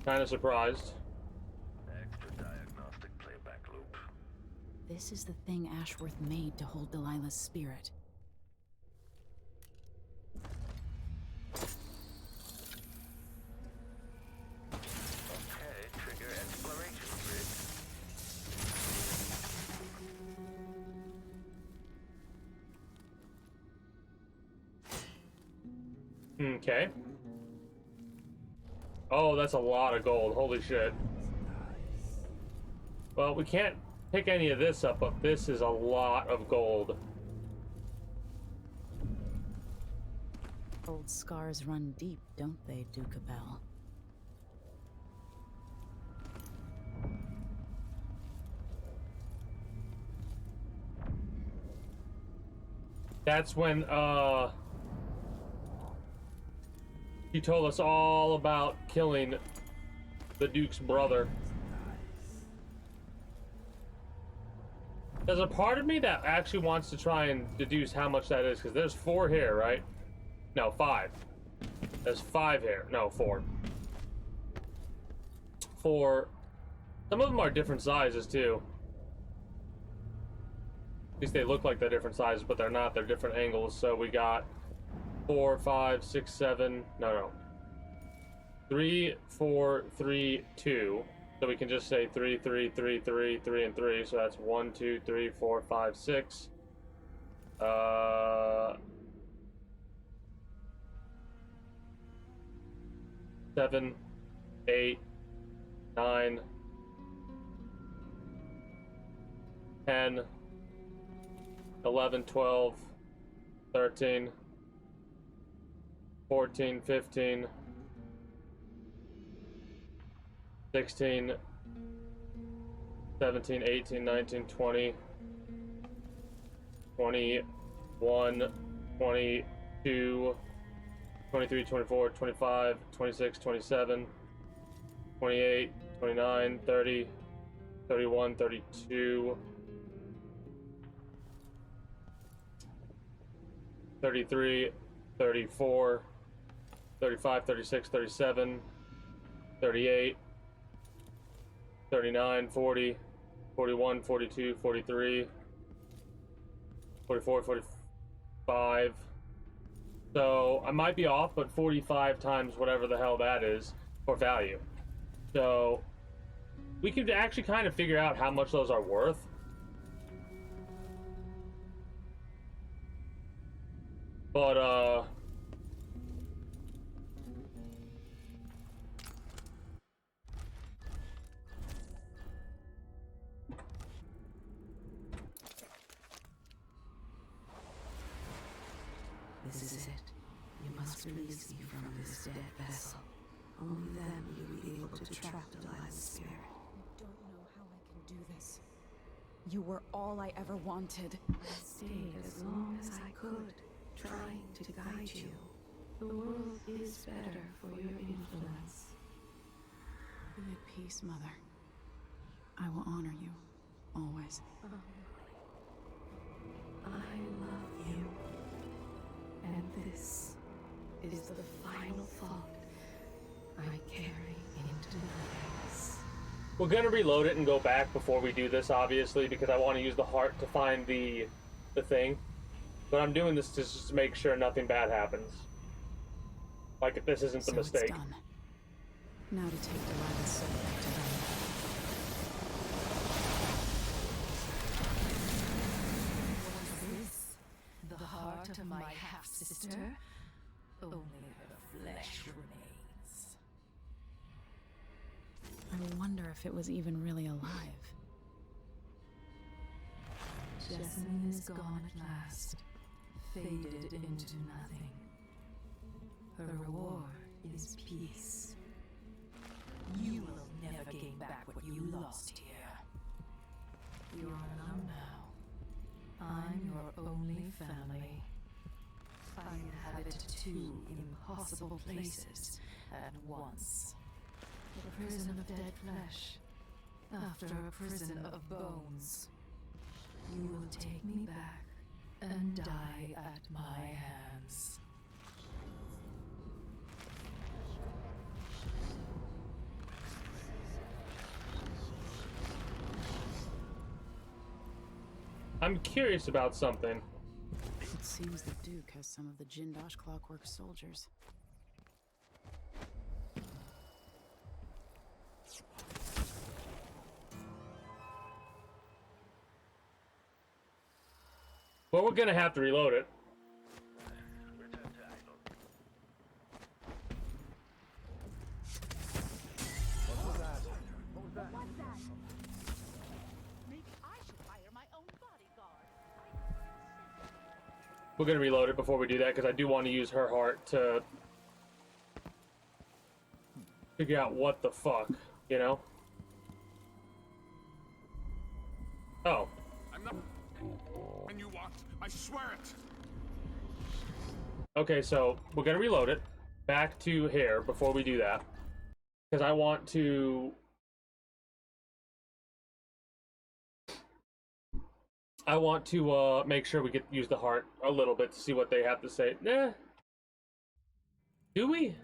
Kind of surprised. Extra diagnostic playback loop. This is the thing Ashworth made to hold Delilah's spirit. Okay, trigger exploration grid. Okay. Oh, that's a lot of gold. Holy shit. Well, we can't pick any of this up, but this is a lot of gold. Old scars run deep, don't they, Duke Abel? That's when, he told us all about killing the Duke's brother. There's a part of me that actually wants to try and deduce how much that is, because there's 4 here, right? No, 5. There's 5 here. No, 4. for... Some of them are different sizes, too. At least they look like they're different sizes, but they're not. They're different angles. So we got 4, 5, 6, 7... No. 3, 4, 3, 2. So we can just say 3, 3, 3, 3, 3, and 3. So that's 1, 2, 3, 4, 5, 6. 7, 8, 9, 10, 11, 12, 13, 14, 15, 16, 17, 18, 19, 20, 21, 22, 23, 24, 25, 26, 27, 28, 29, 30, 31, 32, 33, 34, 35, 36, 37, 38, 39, 40, 41, 42, 43, 44, 45. So I might be off, but 45 times whatever the hell that is for value. So we can actually kind of figure out how much those are worth. But This is it. You must release me from this dead vessel. Only then will you be able to trap Delilah's spirit. I don't know how I can do this. You were all I ever wanted. I stayed as long as I could, trying to guide you. The world is better for your influence. Be at peace, Mother. I will honor you, always. I love you. And this is the final thought I carry into my days. we're gonna reload it and go back before we do this, obviously, because I want to use the heart to find the thing. But I'm doing this just to make sure nothing bad happens. Like if this isn't the mistake. It's done. Now to take Delilah's soul back to them. The heart of my half-sister? Only her flesh remains. I wonder if it was even really alive. Jessamine is gone at last, faded into nothing. Her reward is peace. You will never gain back what you lost here. You're alone now. I'm your only family. I inhabit two impossible places at once. A prison of dead flesh, after a prison of bones. You will take me back and die at my hands. I'm curious about something. It seems the Duke has some of the Jindosh Clockwork soldiers. Well, we're gonna have to reload it. We're gonna reload it before we do that, because I do want to use her heart to figure out what the fuck, you know? Oh. I'm not when you want. I swear it. Okay, so we're gonna reload it back to here before we do that, because I want to make sure we use the heart a little bit to see what they have to say. Nah. Do we?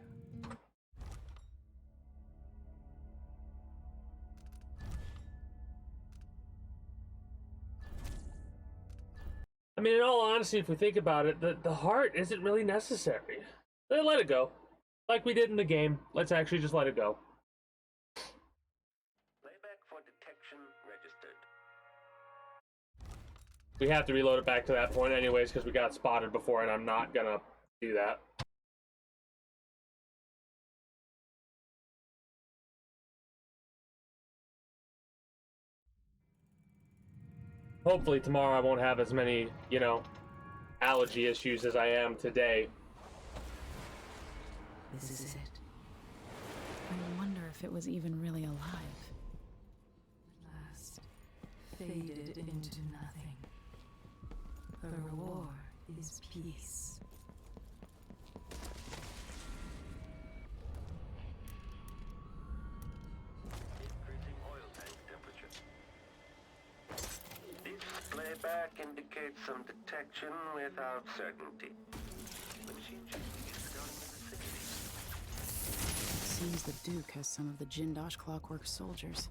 mean, in all honesty, if we think about it, the heart isn't really necessary. Let it go. Like we did in the game. Let's actually just let it go. Playback for detection registered. We have to reload it back to that point anyways, because we got spotted before, and I'm not gonna do that. Hopefully tomorrow I won't have as many, you know, allergy issues as I am today. This is it. I wonder if it was even really alive. Last, faded into nothing. The reward is peace. Increasing oil tank temperature. This playback indicates some detection without certainty. The machine should be starting in the 60s. Seems the Duke has some of the Jindosh Clockwork soldiers.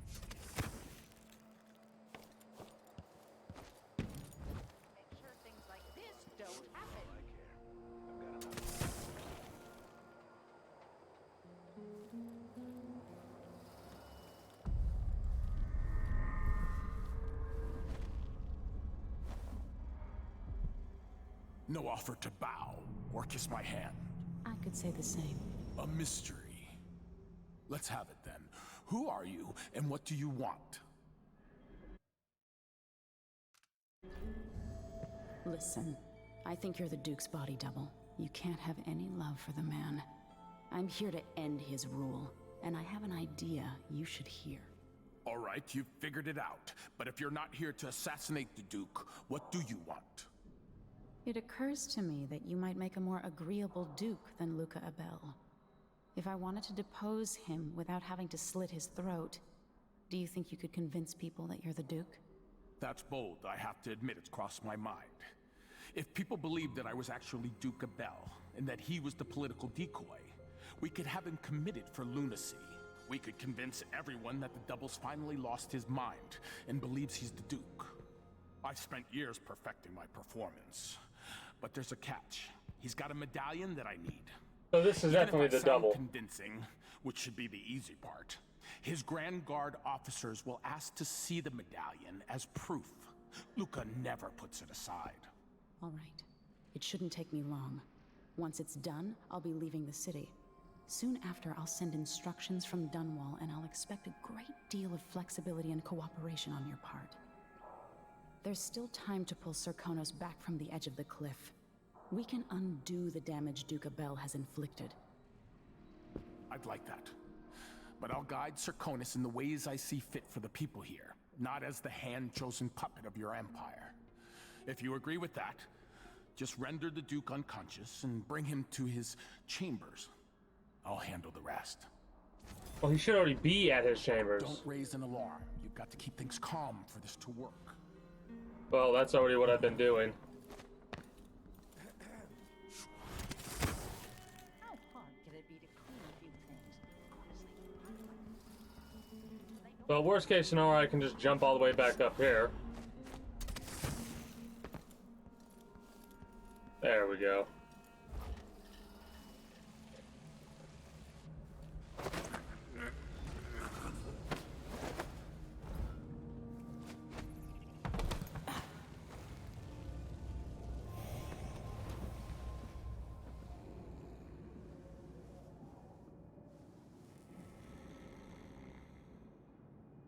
Make sure things like this don't happen. No offer to bow or kiss my hand. I could say the same. A mystery. Let's have it then. Who are you and what do you want? Listen, I think you're the Duke's body double. You can't have any love for the man. I'm here to end his rule, and I have an idea you should hear. All right, you've figured it out. But if you're not here to assassinate the Duke, what do you want? It occurs to me that you might make a more agreeable Duke than Luca Abel. If I wanted to depose him without having to slit his throat, do you think you could convince people that you're the Duke? That's bold, I have to admit it's crossed my mind. If people believed that I was actually Duke Abel, and that he was the political decoy, we could have him committed for lunacy. We could convince everyone that the Double's finally lost his mind, and believes he's the Duke. I've spent years perfecting my performance. But there's a catch. He's got a medallion that I need. So this is definitely the Double. Convincing, which should be the easy part. His Grand Guard officers will ask to see the medallion as proof. Luca never puts it aside. All right. It shouldn't take me long. Once it's done, I'll be leaving the city. Soon after, I'll send instructions from Dunwall, and I'll expect a great deal of flexibility and cooperation on your part. There's still time to pull Serkonos back from the edge of the cliff. We can undo the damage Duke Abel has inflicted. I'd like that. But I'll guide Serkonos in the ways I see fit for the people here, not as the hand-chosen puppet of your empire. If you agree with that, just render the Duke unconscious and bring him to his chambers. I'll handle the rest. Well, he should already be at his chambers. Don't raise an alarm. You've got to keep things calm for this to work. Well, that's already what I've been doing. How hard can it be to clean a few things? Honestly. Well, worst case scenario, I can just jump all the way back up here. There we go.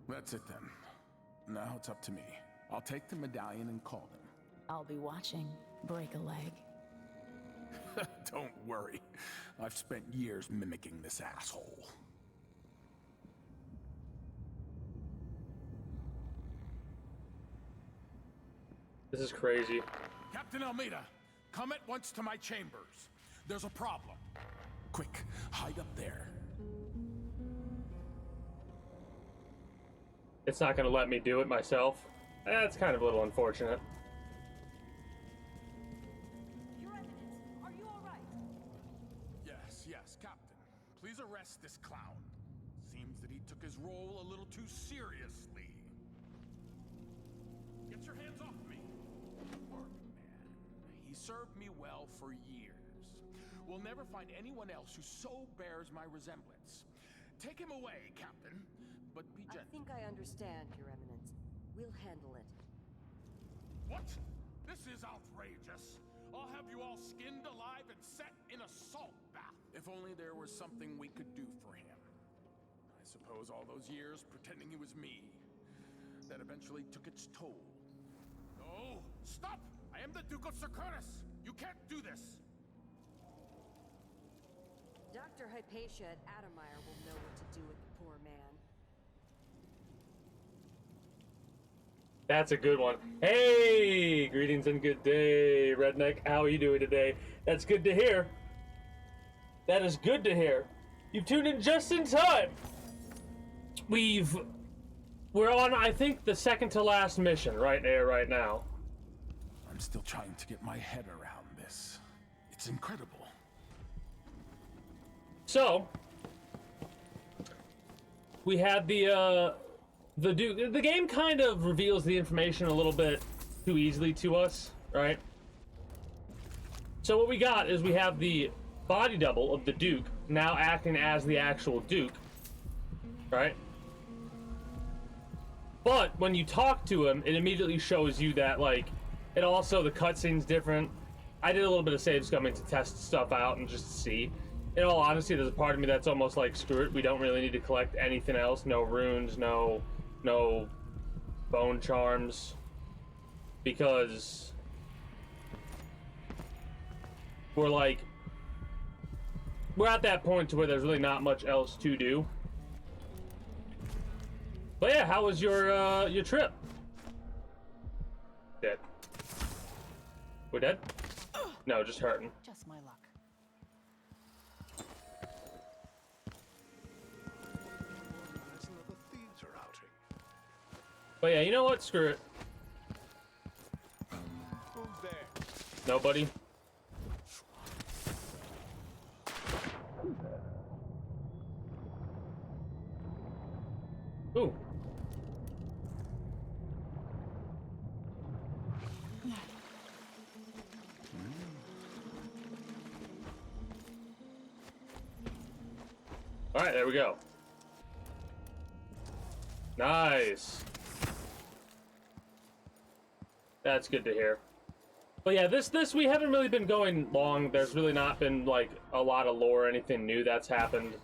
That's it then. Now it's up to me. I'll take the medallion and call them. I'll be watching. Break a leg. Don't worry. I've spent years mimicking this asshole. This is crazy. Captain Almeida, come at once to my chambers. There's a problem. Quick, hide up there. It's not going to let me do it myself. That's kind of a little unfortunate. Your Eminence, are you all right? Yes, Captain. Please arrest this clown. Seems that he took his role a little too seriously. Get your hands off me! Work, man. served me well for years. We'll never find anyone else who so bears my resemblance. Take him away, Captain, but be gentle. I think I understand, Your Eminence. We'll handle it. What? This is outrageous. I'll have you all skinned alive and set in a salt bath. If only there was something we could do for him. I suppose all those years pretending he was me, that eventually took its toll. No! Stop! I am the Duke of Circurus! You can't do this! Dr. Hypatia at Adamire will know what to do with the poor man. That's a good one. Hey! Greetings and good day, Redneck. How are you doing today? That's good to hear. That is good to hear. You've tuned in just in time. We're on, I think, the second to last mission right there, right now. I'm still trying to get my head around this. It's incredible. So, we had the Duke. The game kind of reveals the information a little bit too easily to us, right? So what we got is we have the body double of the Duke now acting as the actual Duke, right? But when you talk to him, it immediately shows you that, like, it also, the cutscene's different. I did a little bit of save scumming to test stuff out and just see. In all honesty, there's a part of me that's almost like, screw it, we don't really need to collect anything else. No runes, no bone charms. Because we're at that point to where there's really not much else to do. But yeah, how was your trip? Dead. We're dead? No, just hurting. Just my luck. But yeah, you know what? Screw it. Who's there? Nobody. Ooh. All right, there we go. Nice. That's good to hear. But yeah, this we haven't really been going long. There's really not been like a lot of lore or anything new that's happened.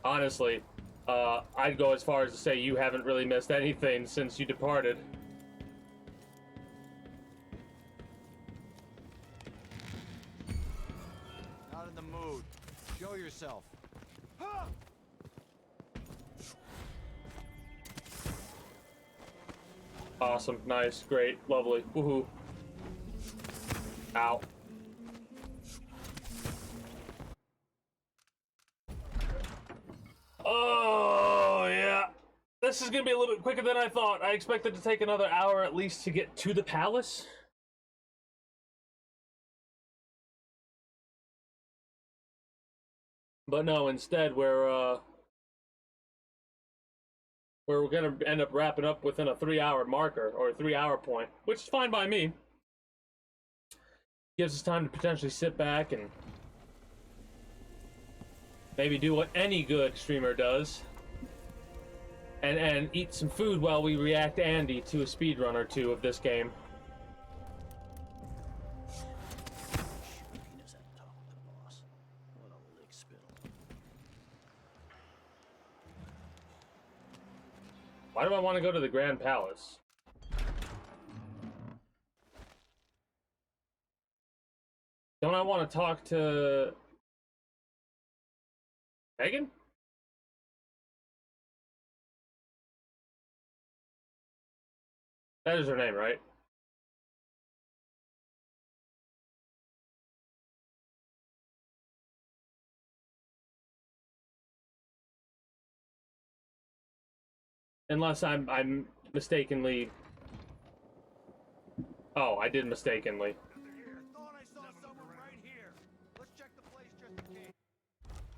Honestly, I'd go as far as to say you haven't really missed anything since you departed. Not in the mood. Show yourself. Awesome, nice, great, lovely, woohoo. Ow. Oh, yeah. This is gonna be a little bit quicker than I thought. I expected to take another hour at least to get to the palace. But no, instead we're gonna end up wrapping up within a 3-hour marker, or a 3-hour point, which is fine by me. Gives us time to potentially sit back and maybe do what any good streamer does, and eat some food while we react Andy to a speedrun or two of this game. Why do I want to go to the Grand Palace? Don't I want to talk to Megan? That is her name, right? Unless I'm mistakenly. Oh, I did mistakenly.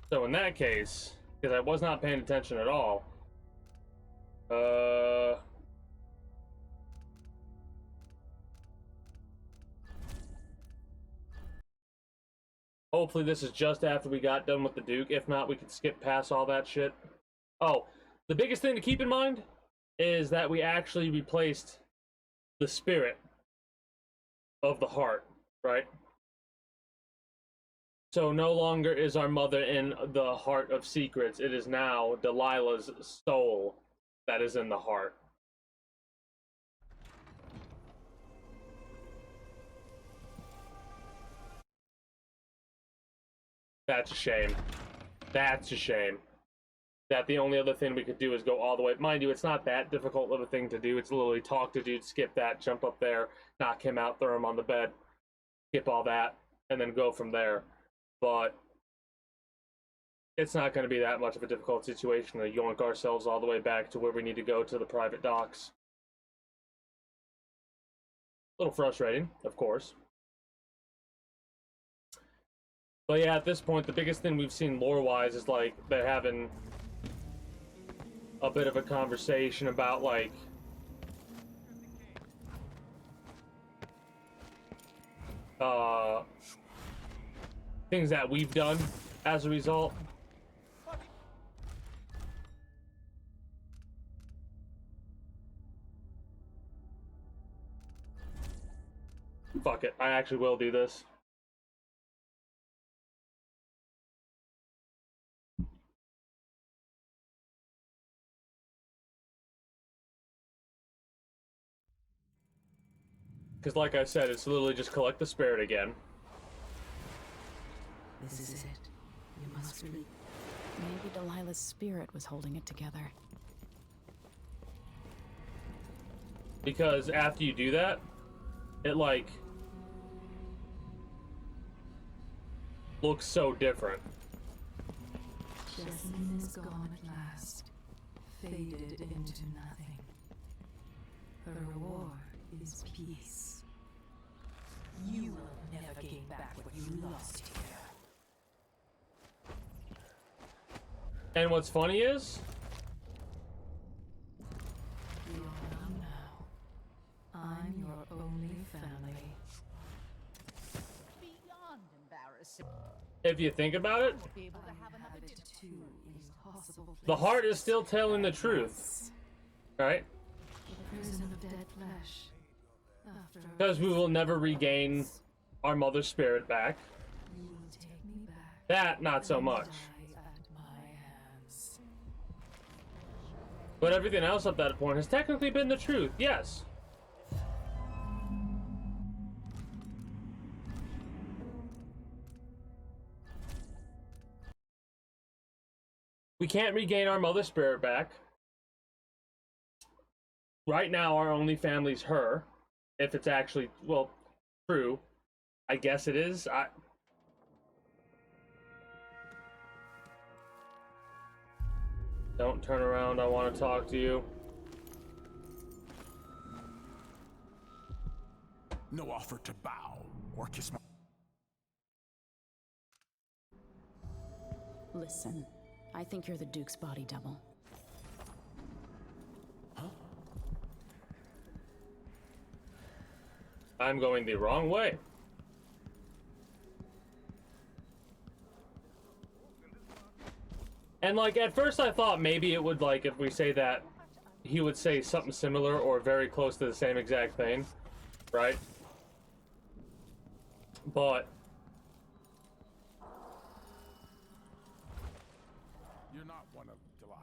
So in that case, because I was not paying attention at all. hopefully this is just after we got done with the Duke. If not, we could skip past all that shit. Oh, the biggest thing to keep in mind is that we actually replaced the spirit of the heart, right? So no longer is our mother in the heart of secrets. It is now Delilah's soul that is in the heart. That's a shame. That's a shame. That the only other thing we could do is go all the way. Mind you, it's not that difficult of a thing to do. It's literally talk to dude, skip that, jump up there, knock him out, throw him on the bed, skip all that, and then go from there. But it's not going to be that much of a difficult situation to yoink ourselves all the way back to where we need to go to the private docks. A little frustrating, of course. But yeah, at this point, the biggest thing we've seen lore-wise is, like, they're having a bit of a conversation about, like, things that we've done as a result. Fuck it, I actually will do this. Because like I said, it's literally just collect the spirit again. This is it. You must believe. Maybe Delilah's spirit was holding it together. Because after you do that, it, like, looks so different. Jessamine is gone at last, faded into nothing. Her reward is peace. You will never gain back what you lost here. And what's funny is, You are now. I'm your only family. Beyond embarrassing. if you think about it, Be able to have another the heart is still telling the truth, right? The prison of dead flesh. Because we will never regain our mother's spirit back. You will take me back. That, not so much. Die at my hands. But everything else up that point has technically been the truth, yes. We can't regain our mother's spirit back. Right now, our only family's her. If it's actually, well, true. I guess it is. Don't turn around, I want to talk to you. No offer to bow or kiss my... Listen, I think you're the Duke's body double. I'm going the wrong way. And, like, at first I thought maybe it would, like, if we say that, he would say something similar or very close to the same exact thing, right? But You're not one of Delilah's.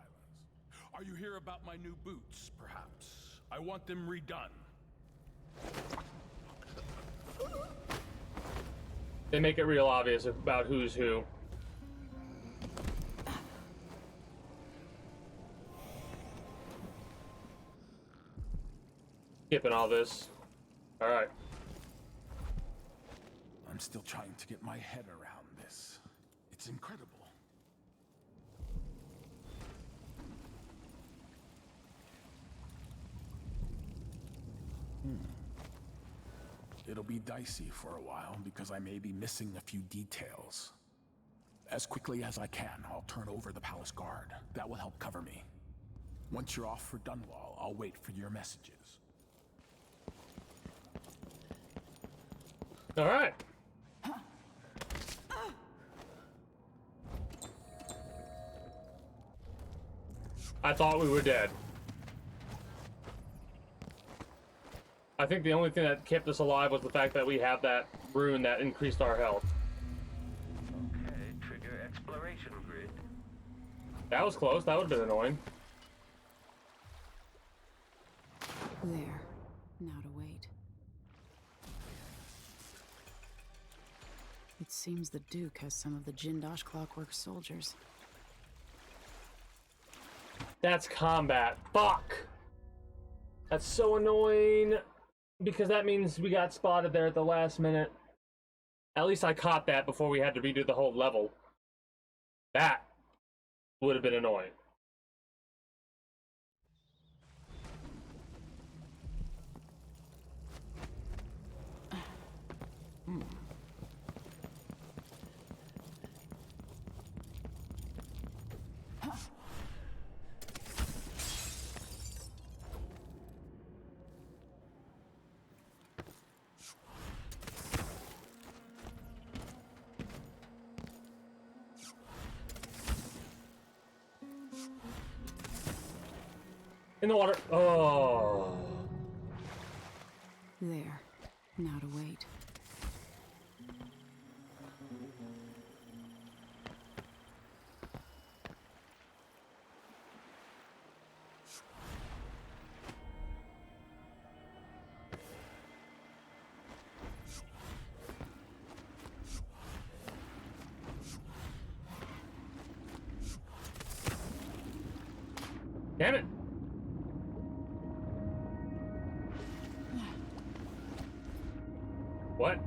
Are you here about my new boots, perhaps? I want them redone. they make it real obvious about who's who. Skipping all this. Alright. I'm still trying to get my head around this. It's incredible. It'll be dicey for a while because I may be missing a few details. As quickly as I can, I'll turn over the palace guard. That will help cover me. Once you're off for Dunwall, I'll wait for your messages. Alright. I thought we were dead. I think the only thing that kept us alive was the fact that we have that rune that increased our health. Okay, trigger exploration grid. That was close. That would have been annoying. There. Now to wait. It seems the Duke has some of the Jindosh Clockwork soldiers. That's combat. Fuck! That's so annoying. Because that means we got spotted there at the last minute. At least I caught that before we had to redo the whole level. That would have been annoying. In the water. Oh. There. Now to wait. Damn it. What?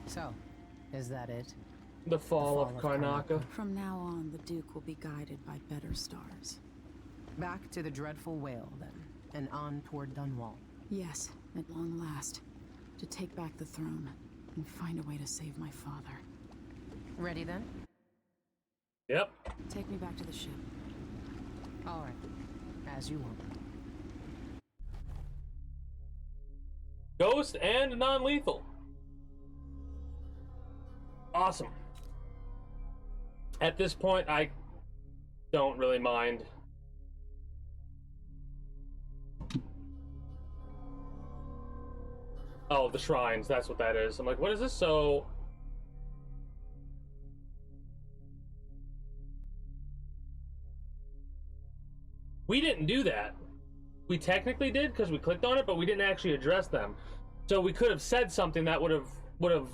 So, is that it? The fall of Karnaca. From now on, the Duke will be guided by better stars. Back to the dreadful whale, then, and on toward Dunwall. Yes, at long last. To take back the throne, and find a way to save my father. Ready, then? Yep. Take me back to the ship. All right. As you want. Ghost and non-lethal. Awesome. At this point, I don't really mind. Oh, the shrines, that's what that is. I'm like, what is this? So... we didn't do that. We technically did because we clicked on it, but we didn't actually address them. So we could have said something that would have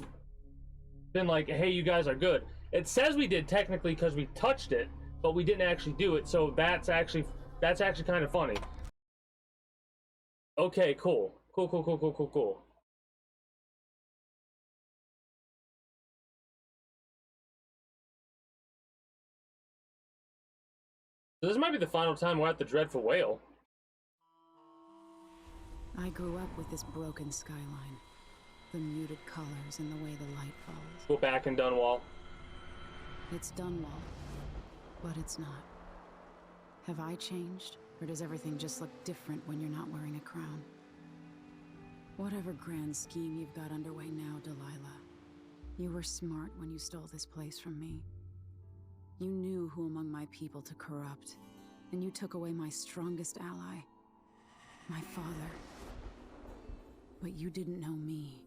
been like, hey, you guys are good. It says we did technically because we touched it, but we didn't actually do it. So that's actually kind of funny. Okay, cool. Cool. So this might be the final time we're at the dreadful whale. I grew up with this broken skyline. The muted colors and the way the light falls. Go back in Dunwall. It's Dunwall, but it's not. Have I changed, or does everything just look different when you're not wearing a crown? Whatever grand scheme you've got underway now, Delilah, you were smart when you stole this place from me. You knew who among my people to corrupt, and you took away my strongest ally, my father. But you didn't know me.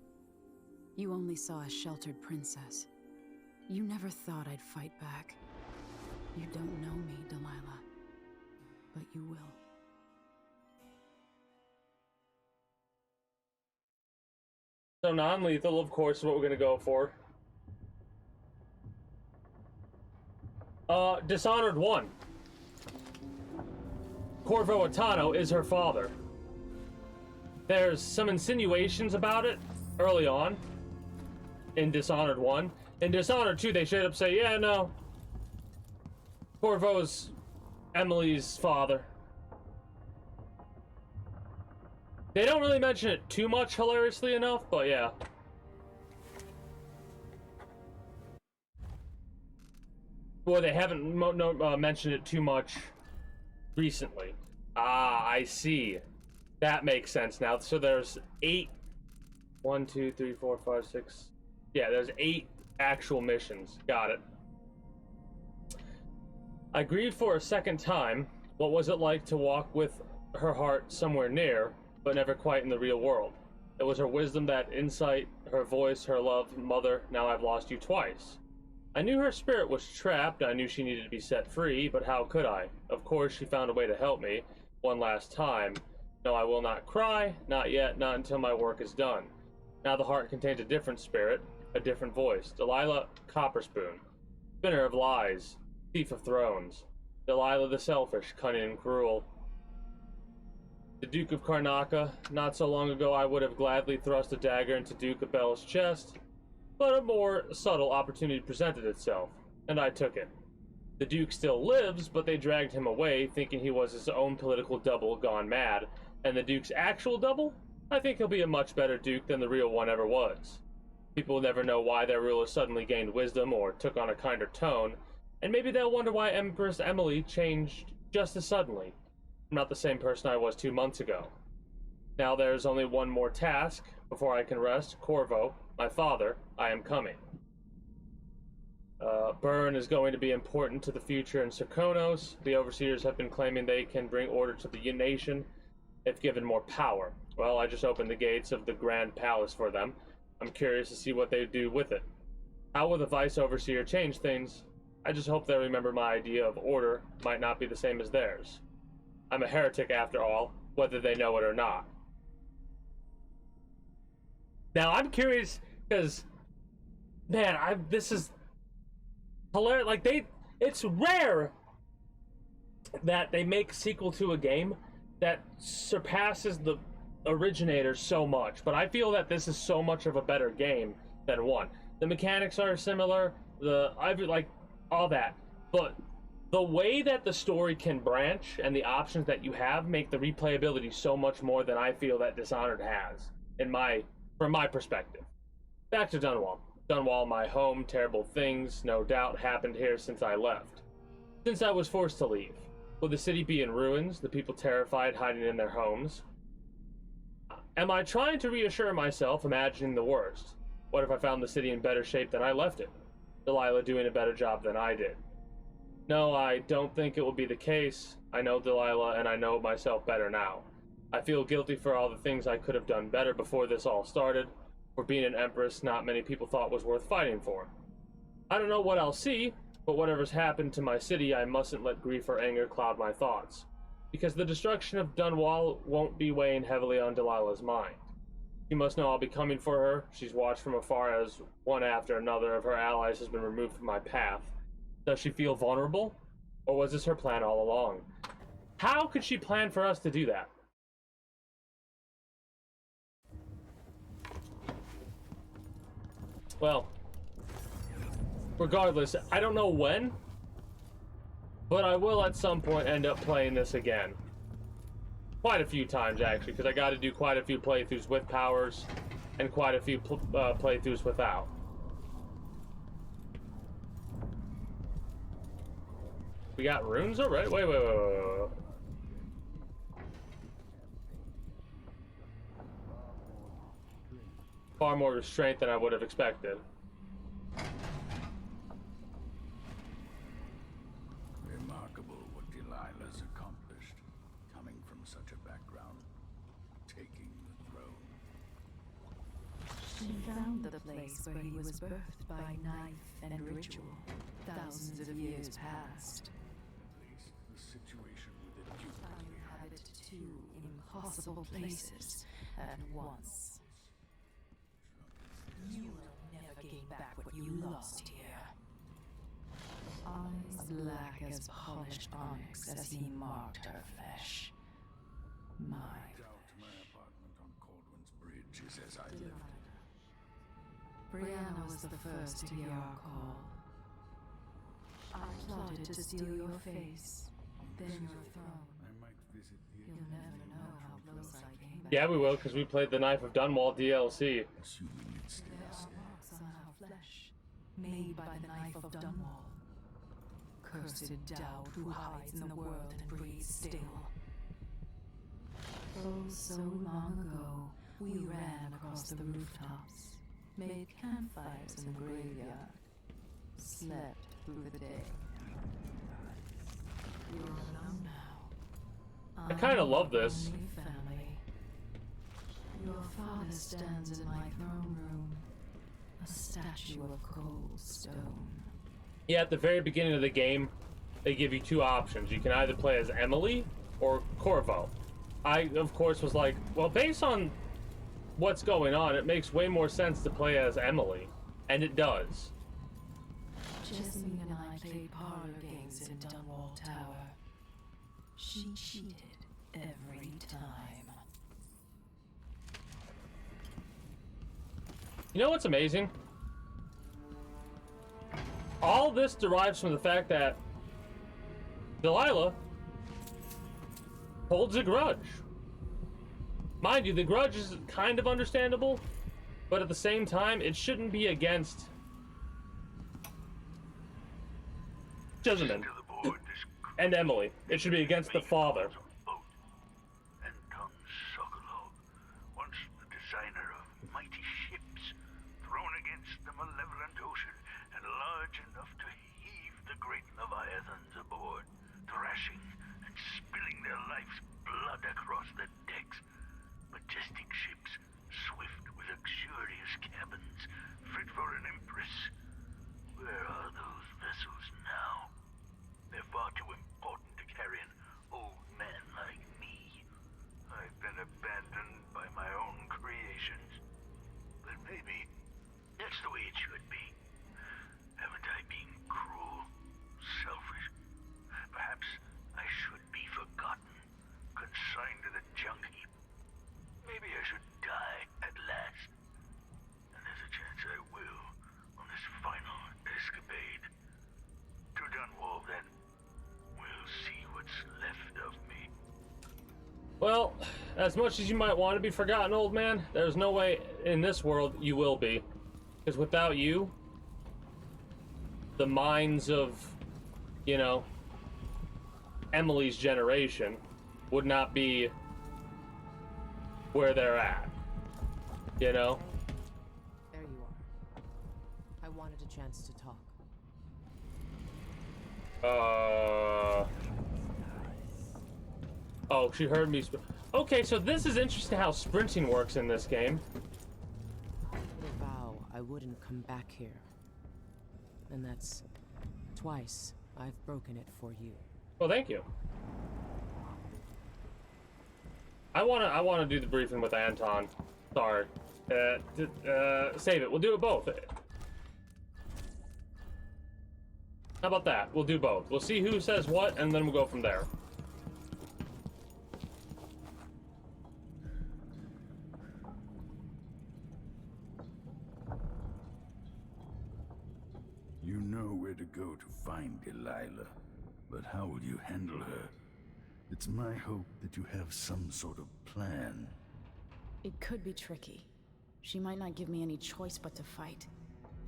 You only saw a sheltered princess. You never thought I'd fight back. You don't know me, Delilah, but you will. So non-lethal, of course, is what we're gonna go for. Dishonored 1. Corvo Atano is her father. There's some insinuations about it early on in Dishonored 1. In Dishonored 2, they straight up say, yeah, no. Corvo's Emily's father. They don't really mention it too much, hilariously enough, but yeah. Well, they haven't mentioned it too much recently. Ah, I see. That makes sense now. So there's 8. 1, 2, 3, 4, 5, 6. Yeah, there's 8 actual missions. Got it. I grieved for a second time. What was it like to walk with her heart somewhere near, but never quite in the real world? It was her wisdom, that insight, her voice, her love. Mother, now I've lost you twice. I knew her spirit was trapped. I knew she needed to be set free, but how could I? Of course, she found a way to help me. One last time. No, I will not cry. Not yet. Not until my work is done. Now the heart contains a different spirit, a different voice. Delilah Copperspoon, spinner of lies, thief of thrones. Delilah the selfish, cunning and cruel. The Duke of Karnaca. Not so long ago I would have gladly thrust a dagger into Duke of Bell's chest, but a more subtle opportunity presented itself, and I took it. The Duke still lives, but they dragged him away, thinking he was his own political double gone mad. And the Duke's actual double? I think he'll be a much better Duke than the real one ever was. People will never know why their ruler suddenly gained wisdom or took on a kinder tone, and maybe they'll wonder why Empress Emily changed just as suddenly. I'm not the same person I was 2 months ago. Now there's only one more task before I can rest. Corvo, my father, I am coming. Burn is going to be important to the future in Serkonos. The overseers have been claiming they can bring order to the nation if given more power. Well, I just opened the gates of the Grand Palace for them. I'm curious to see what they do with it. How will the Vice Overseer change things? I just hope they remember my idea of order might not be the same as theirs. I'm a heretic after all, whether they know it or not. Now, I'm curious, because, man, this is hilarious. Like, it's rare that they make a sequel to a game that surpasses the originator so much, but I feel that this is so much of a better game than one. The mechanics are similar, like all that, but the way that the story can branch and the options that you have make the replayability so much more than I feel that Dishonored has, from my perspective. Back to Dunwall. Dunwall, my home. Terrible things, no doubt, happened here since I left. Since I was forced to leave. Will the city be in ruins, the people terrified, hiding in their homes? Am I trying to reassure myself, imagining the worst? What if I found the city in better shape than I left it? Delilah doing a better job than I did? No, I don't think it will be the case. I know Delilah, and I know myself better now. I feel guilty for all the things I could have done better before this all started. For being an empress not many people thought was worth fighting for. I don't know what I'll see, but whatever's happened to my city, I mustn't let grief or anger cloud my thoughts. Because the destruction of Dunwall won't be weighing heavily on Delilah's mind. She must know I'll be coming for her. She's watched from afar as one after another of her allies has been removed from my path. Does she feel vulnerable? Or was this her plan all along? How could she plan for us to do that? Well, regardless, I don't know when, but I will at some point end up playing this again. Quite a few times, actually, because I got to do quite a few playthroughs with powers and quite a few playthroughs without. We got runes already? Wait. Far more restraint than I would have expected. Remarkable what Delilah's accomplished, coming from such a background, taking the throne. She found the place where he was birthed by knife and ritual, thousands of years past. At least the situation with the Duke. I inhabit two impossible places at once. You will never gain back what you lost here. Eyes black as polished onyx as he marked her flesh. My Doubt my apartment on Caldwell's Bridge is as I left it. Brianna was the first to hear our call. I plotted to steal your face, then your throne. I might visit the You'll never know how close I came. Yeah, we will, because we played the Knife of Dunwall DLC. Assuming it's There are marks on our flesh, made by the knife of Dunwall. Cursed Dowd who hides in the world and breathes still. Oh, so long ago, we ran across the rooftops, made campfires in the graveyard, slept through the day. You're alone now. I kind of love this. Only family. Your father stands in my throne room, a statue of cold stone. Yeah, at the very beginning of the game, they give you two options. You can either play as Emily or Corvo. I, of course, was like, well, based on what's going on, it makes way more sense to play as Emily. And it does. Jessamine and I played parlor games in Dunwall Tower. She cheated every time. You know what's amazing? All this derives from the fact that Delilah holds a grudge. Mind you, the grudge is kind of understandable, but at the same time, it shouldn't be against Jessamine and Emily. It should be against the father. Anton Sokolov, once the designer of mighty ships, thrown against the malevolent ocean and large enough to heave the great leviathans aboard, thrashing and spilling their life's blood across the decks. Majestic ships, swift with luxurious cabins, fit for an empress. Where are those vessels now? They're far too important to carry an old man like me. I've been abandoned by my own creations. But maybe that's the way it should be. Haven't I been cruel, selfish? Perhaps I should be forgotten, consigned to the junk heap. Maybe I should die at last. And there's a chance I will on this final escapade. To Dunwall, then. We'll see what's left of me. Well, as much as you might want to be forgotten, old man, there's no way in this world you will be. Because without you, the minds of, you know, Emily's generation would not be where they're at. You know? There you are. I wanted a chance to talk. Oh, she heard me. Okay, so this is interesting how sprinting works in this game. I made a vow I wouldn't come back here. And that's twice I've broken it for you. Well, thank you. I wanna do the briefing with Anton. Sorry. Save it. We'll do it both. How about that? We'll do both. We'll see who says what, and then we'll go from there. You know where to go to find Delilah, but how will you handle her? It's my hope that you have some sort of plan. It could be tricky. She might not give me any choice but to fight.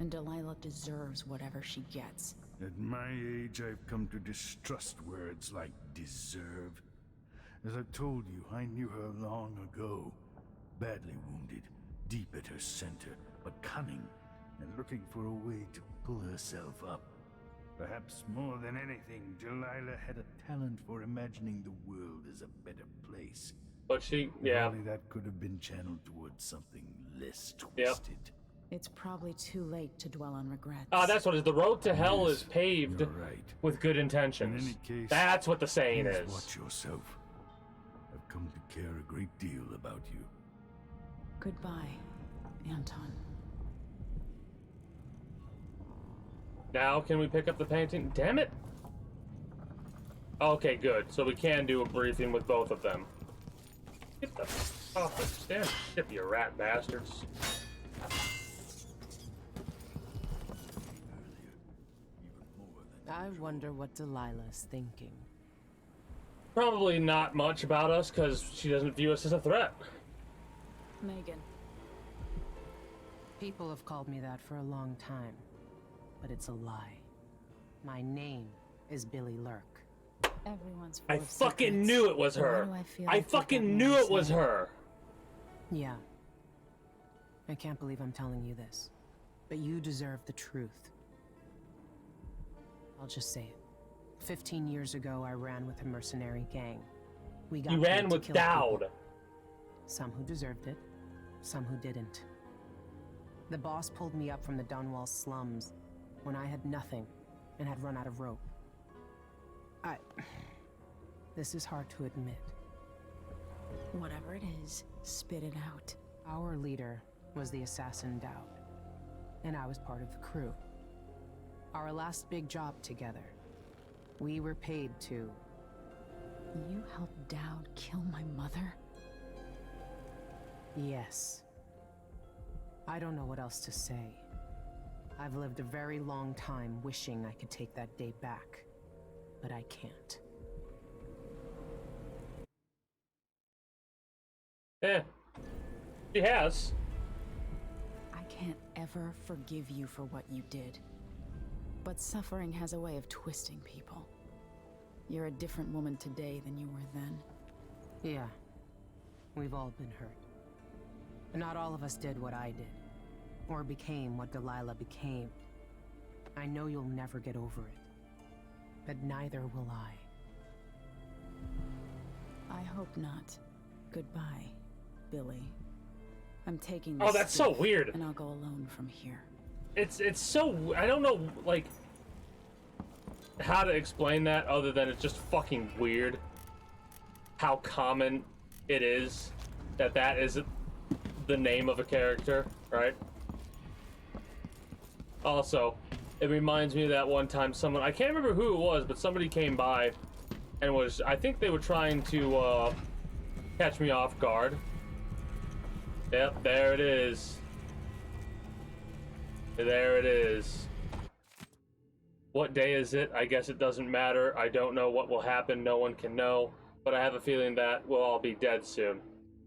And Delilah deserves whatever she gets. At my age, I've come to distrust words like deserve. As I've told you, I knew her long ago. Badly wounded, deep at her center, but cunning, and looking for a way to pull herself up. Perhaps more than anything, Delilah had a talent for imagining the world as a better place. But she, If only that could have been channeled towards something less twisted. It's probably too late to dwell on regrets. That's what it is. The road to hell is paved right. with good intentions. In any case, that's what the saying please is. Watch yourself. I've come to care a great deal about you. Goodbye, Anton. Now, can we pick up the painting? Damn it! Okay, good. So we can do a briefing with both of them. Get the off the damn ship, you rat bastards. I wonder what Delilah's thinking. Probably not much about us, because she doesn't view us as a threat. Megan. People have called me that for a long time, but it's a lie. My name is Billy Lurk. Everyone's I fucking knew it was her. I fucking knew it was her. Yeah. I can't believe I'm telling you this, but you deserve the truth. I'll just say it. 15 years ago, I ran with a mercenary gang. We got You paid ran to with kill Dowd. people. Some who deserved it, some who didn't. The boss pulled me up from the Dunwall slums when I had nothing and had run out of rope. This is hard to admit. Whatever it is, spit it out. Our leader was the assassin Dowd, and I was part of the crew. Our last big job together, we were paid to... You helped Dowd kill my mother? Yes. I don't know what else to say. I've lived a very long time wishing I could take that day back, but I can't. She has. I can't ever forgive you for what you did. But suffering has a way of twisting people. You're a different woman today than you were then. Yeah. We've all been hurt. But not all of us did what I did. Or became what Delilah became. I know you'll never get over it. But neither will I. I hope not. Goodbye, Billy. I'm taking this. Oh, that's so weird. And I'll go alone from here. It's so... I don't know, like, how to explain that other than it's just fucking weird. How common it is that that is the name of a character, right? Also, it reminds me of that one time someone... I can't remember who it was, but somebody came by and was... I think they were trying to, catch me off guard. Yep, there it is. There it is. What day is it? I guess it doesn't matter. I don't know what will happen. No one can know. But I have a feeling that we'll all be dead soon.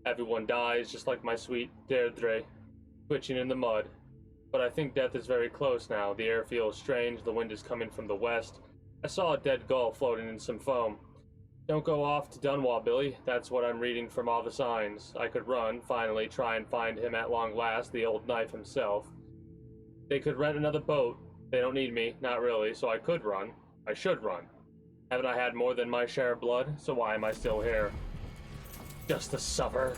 Everyone dies, just like my sweet Deirdre, twitching in the mud. But I think death is very close now. The air feels strange. The wind is coming from the west. I saw a dead gull floating in some foam. Don't go off to Dunwall, Billy. That's what I'm reading from all the signs. I could run, finally, try and find him at long last, the old knife himself. They could rent another boat. They don't need me, not really, so I could run. I should run. Haven't I had more than my share of blood? So why am I still here? Just to suffer.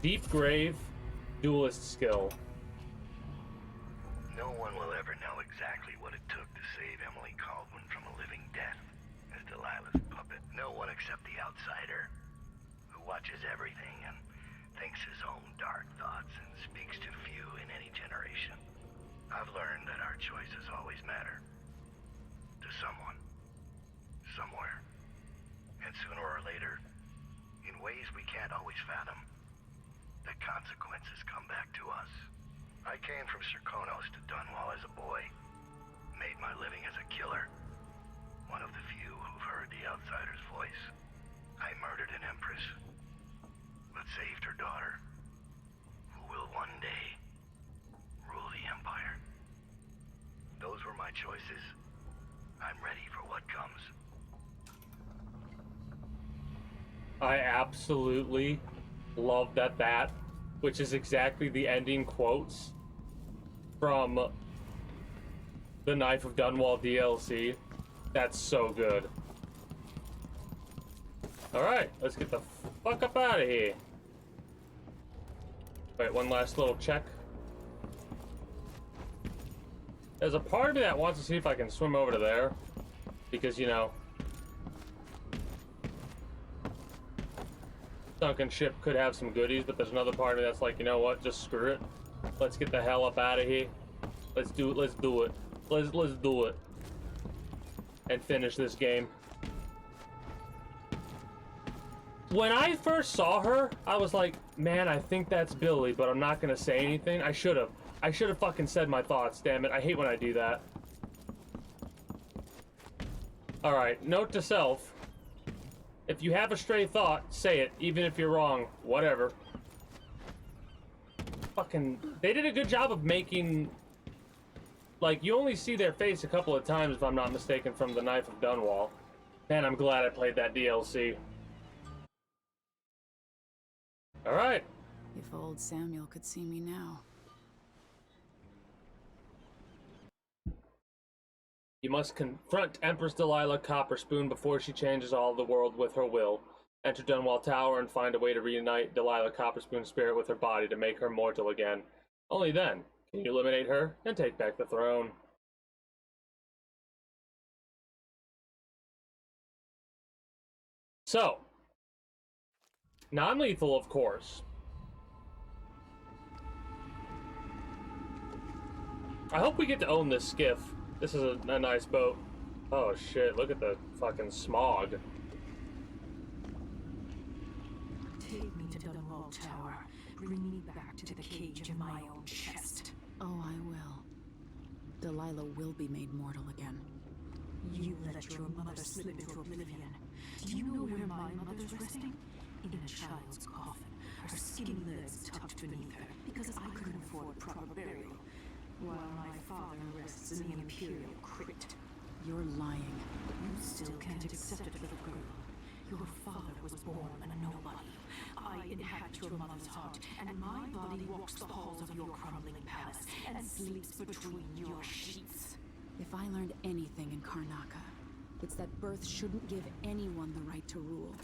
Deep grave, duelist skill. No one will ever know exactly what it took to save Emily Caldwin from a living death as Delilah's puppet. No one except the outsider, who watches everything and thinks his own dark thoughts and speaks to few in any generation. I've learned that our choices always matter. To someone. Somewhere. And sooner or later, in ways we can't always fathom, the consequences come back to us. I came from Serkonos to Dunwall as a boy. Made my living as a killer. One of the few who've heard the outsider's voice. I murdered an empress, but saved her daughter, who will one day rule the empire. Those were my choices. I'm ready for what comes. I absolutely love that, which is exactly the ending quotes from the Knife of Dunwall DLC. That's so good. Alright, let's get the fuck up out of here. Wait, one last little check. There's a part of me that wants to see if I can swim over to there. Because, you know, sunken ship could have some goodies, but there's another part of me that's like, you know what, just screw it. Let's get the hell up out of here. Let's do it, let's do it. Let's do it. And finish this game. When I first saw her, I was like, man, I think that's Billy, but I'm not gonna say anything. I should have fucking said my thoughts, damn it. I hate when I do that. Alright, note to self. If you have a stray thought, say it, even if you're wrong. Whatever. Fucking... They did a good job of making... Like, you only see their face a couple of times, if I'm not mistaken, from the Knife of Dunwall. Man, I'm glad I played that DLC. Alright. If old Samuel could see me now. You must confront Empress Delilah Copperspoon before she changes all the world with her will. Enter Dunwall Tower and find a way to reunite Delilah Copperspoon's spirit with her body to make her mortal again. Only then can you eliminate her and take back the throne. So, non-lethal, of course. I hope we get to own this skiff. This is a nice boat. Oh shit, look at the fucking smog. Take me to Dunwall Tower. Bring me back to the cage in my own chest. Oh, I will. Delilah will be made mortal again. You let your mother slip into oblivion. Do you know where my mother's resting? In a child's coffin, her skinny legs tucked beneath her, because I couldn't afford proper burial, while my father rests in the Imperial crypt. You're lying. You still can't accept it, little girl. Your father was born a nobody. I inhabit your mother's heart, and my body walks the halls of your crumbling palace and sleeps between your sheets. If I learned anything in Karnaca, it's that birth shouldn't give anyone the right to rule.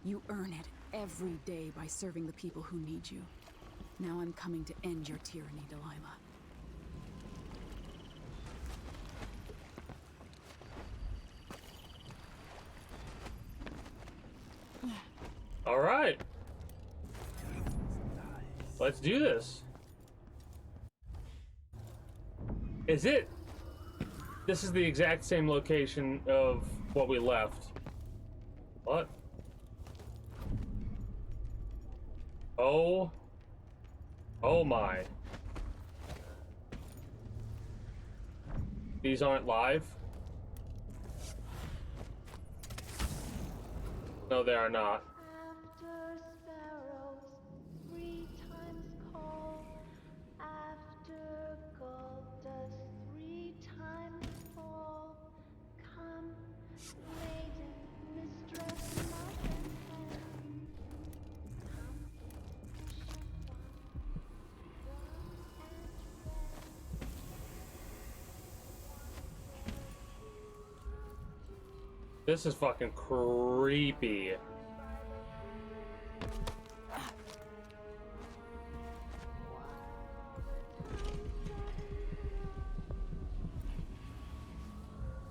You earn it every day by serving the people who need you. Now I'm coming to end your tyranny, Delilah. All right. Let's do this. Is it? This is the exact same location of what we left. What? Oh. Oh my. These aren't live? No, they are not. After sparrows 3 times call, after gold dust 3 times fall, come, maiden, mistress, mother, hen, come, shepherd, brown and red. This is fucking creepy.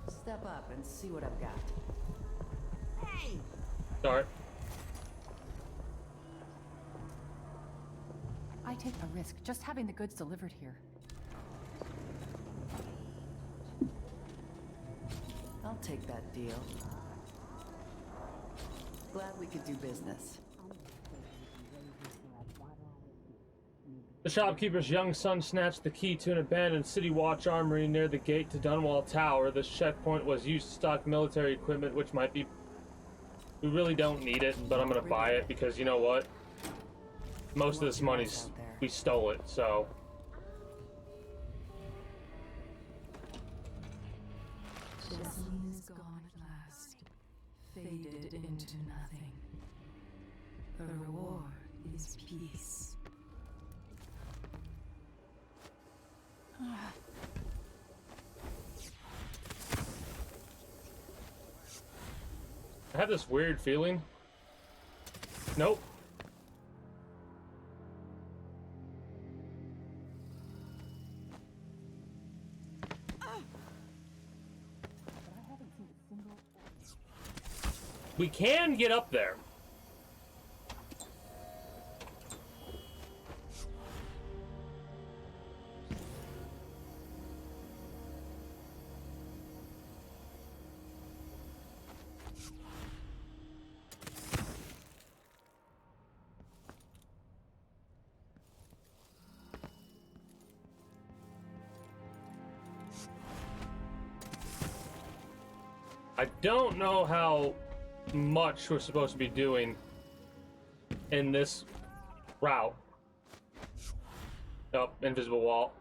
Step up and see what I've got. Hey! Start. I take a risk just having the goods delivered here. I'll take that deal. Glad we could do business. The shopkeeper's young son snatched the key to an abandoned City Watch armory near the gate to Dunwall Tower. This checkpoint was used to stock military equipment, which might be... We really don't need it, but I'm gonna buy it because you know what? Most of this money's... We stole it, so... Destiny is gone at last, faded into nothing. Her reward is peace. I have this weird feeling. Nope. We can get up there. I don't know how much we're supposed to be doing in this route. Oh, invisible wall.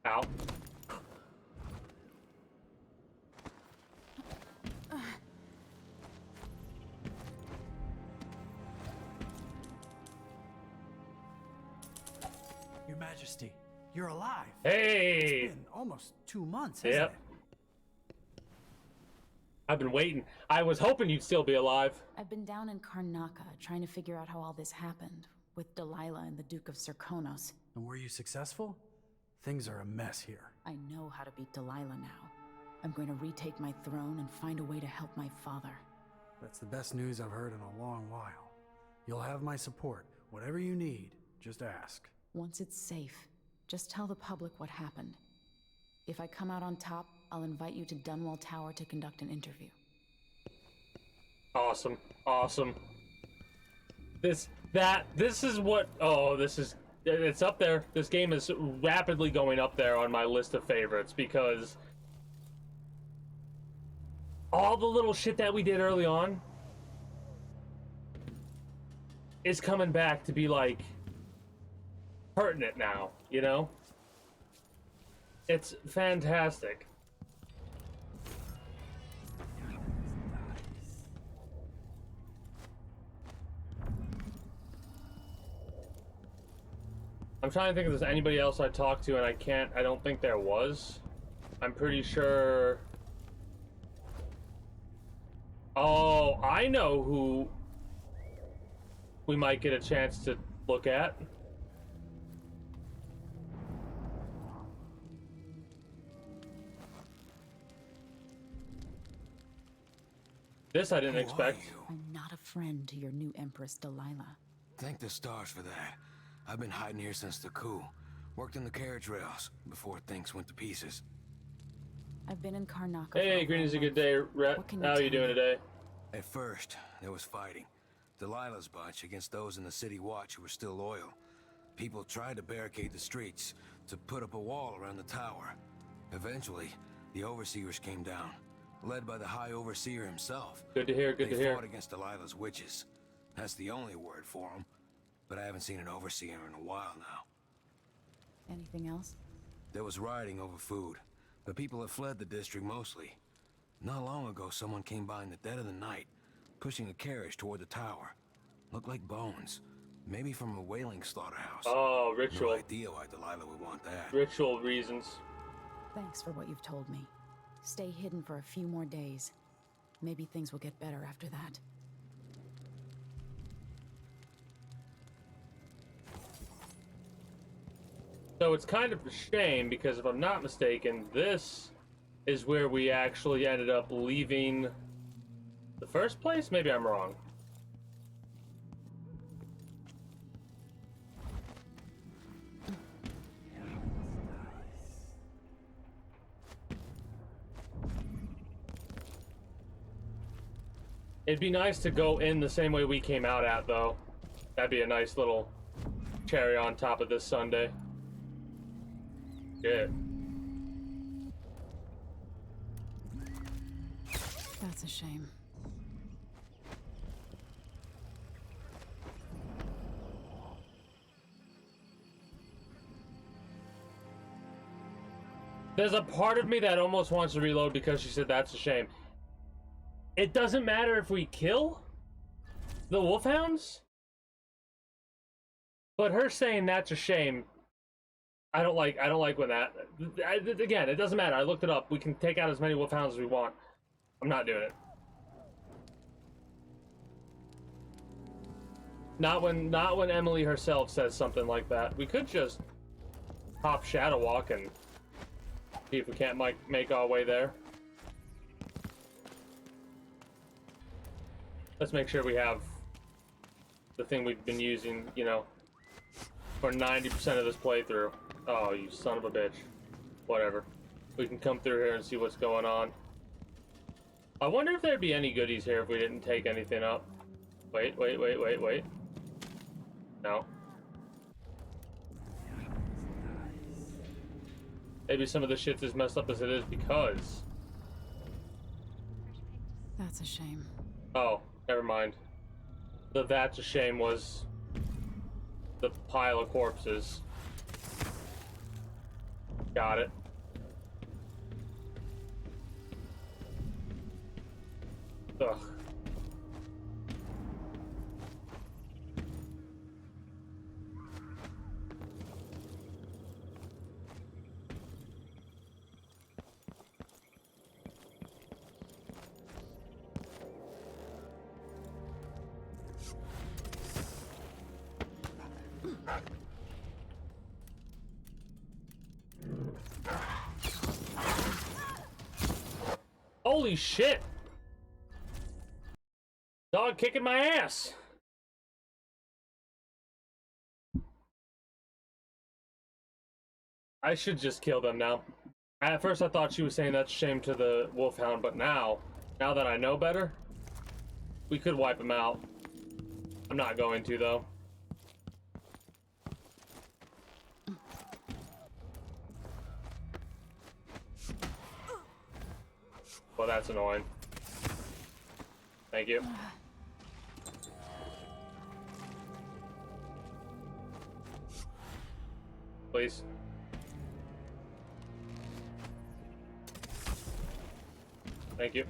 Ow. Your Majesty, You're alive. Hey! It's been almost 2 months, hasn't Yep. it? I've been waiting. I was hoping you'd still be alive. I've been down in Karnaca trying to figure out how all this happened with Delilah and the Duke of Serkonos. And were you successful? Things are a mess here. I know how to beat Delilah now. I'm going to retake my throne and find a way to help my father. That's the best news I've heard in a long while. You'll have my support. Whatever you need, just ask. Once it's safe, just tell the public what happened. If I come out on top, I'll invite you to Dunwall Tower to conduct an interview. Awesome. Awesome. This is what, it's up there. This game is rapidly going up there on my list of favorites because all the little shit that we did early on is coming back to be like pertinent now, you know? It's fantastic. I'm trying to think if there's anybody else I talked to, and I don't think there was. I'm pretty sure. Oh, I know who we might get a chance to look at. This I didn't expect. I'm not a friend to your new Empress Delilah. Thank the stars for that. I've been hiding here since the coup. Worked in the carriage rails before things went to pieces. I've been in Karnaca. Hey, Green, is a good day, Rhett. How are you doing today? At first, there was fighting. Delilah's bunch against those in the city watch who were still loyal. People tried to barricade the streets, to put up a wall around the tower. Eventually, the overseers came down, led by the High Overseer himself. Good to hear, good to hear. They fought against Delilah's witches. That's the only word for them. But I haven't seen an overseer in a while now. Anything else? There was rioting over food, but people have fled the district mostly. Not long ago, someone came by in the dead of the night, pushing a carriage toward the tower. Looked like bones, maybe from a whaling slaughterhouse. Oh, ritual. No idea why Delilah would want that. Ritual reasons. Thanks for what you've told me. Stay hidden for a few more days. Maybe things will get better after that. So it's kind of a shame because if I'm not mistaken, this is where we actually ended up leaving the first place? Maybe I'm wrong. It'd be nice to go in the same way we came out at, though. That'd be a nice little cherry on top of this Sunday. Good. That's a shame. There's a part of me that almost wants to reload because she said that's a shame. It doesn't matter if we kill the wolfhounds, but her saying that's a shame, I don't like when that. Again, it doesn't matter. I looked it up. We can take out as many wolfhounds as we want. I'm not doing it. Not when Emily herself says something like that. We could just hop Shadow Walk and see if we can't make our way there. Let's make sure we have the thing we've been using, you know, for 90% of this playthrough. Oh, you son of a bitch. Whatever. We can come through here and see what's going on. I wonder if there'd be any goodies here if we didn't take anything up. Wait. No. Maybe some of the shit's as messed up as it is because... That's a shame. Oh, never mind. The that's a shame was the pile of corpses. Got it. Ugh. Holy shit! Dog kicking my ass! I should just kill them now. At first I thought she was saying that's a shame to the wolfhound, but now that I know better, we could wipe him out. I'm not going to, though. Well, that's annoying. Thank you. Please. Thank you.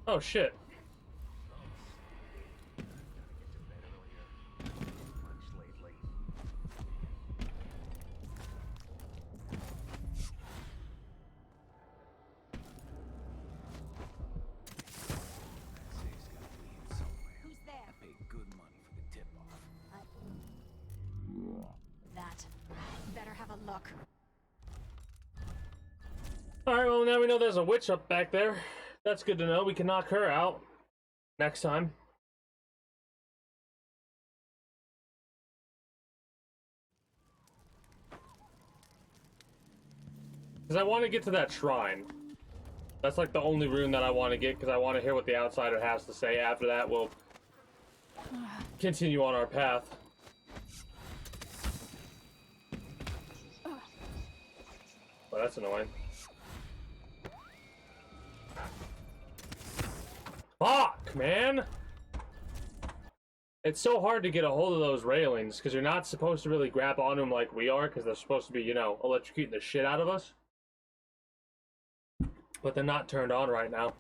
Oh, shit. That. Better have a look. Alright, well, now we know there's a witch up back there. That's good to know. We can knock her out next time. Because I want to get to that shrine. That's like the only rune that I want to get, because I want to hear what the outsider has to say. After that, we'll continue on our path. Well, that's annoying. Fuck, man! It's so hard to get a hold of those railings, because you're not supposed to really grab onto them like we are, because they're supposed to be, you know, electrocuting the shit out of us. But they're not turned on right now.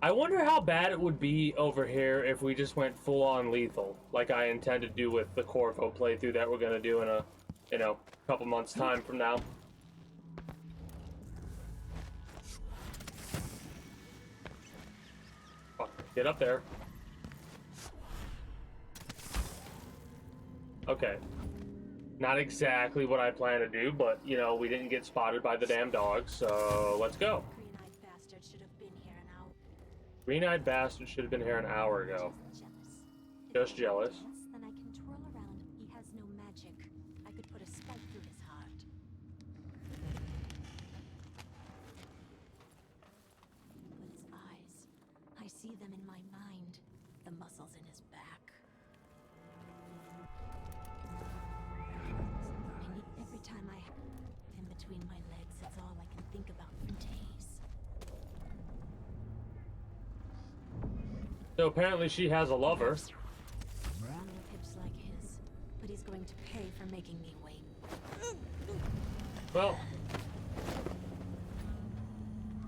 I wonder how bad it would be over here if we just went full-on lethal, like I intend to do with the Corvo playthrough that we're going to do in a, you know, couple months' time from now. Fuck, get up there. Okay. Not exactly what I plan to do, but, you know, we didn't get spotted by the damn dogs, so let's go. Green-eyed bastard should have been here an hour ago. Just jealous. Then I can twirl around. He has no magic. I could put a spike through his heart. But his eyes, I see them in my mind. The muscles in his back. Every time I have him between my legs, it's all I can think about for days. So apparently she has a lover. No hips like his, but he's going to pay for making me wait. Well,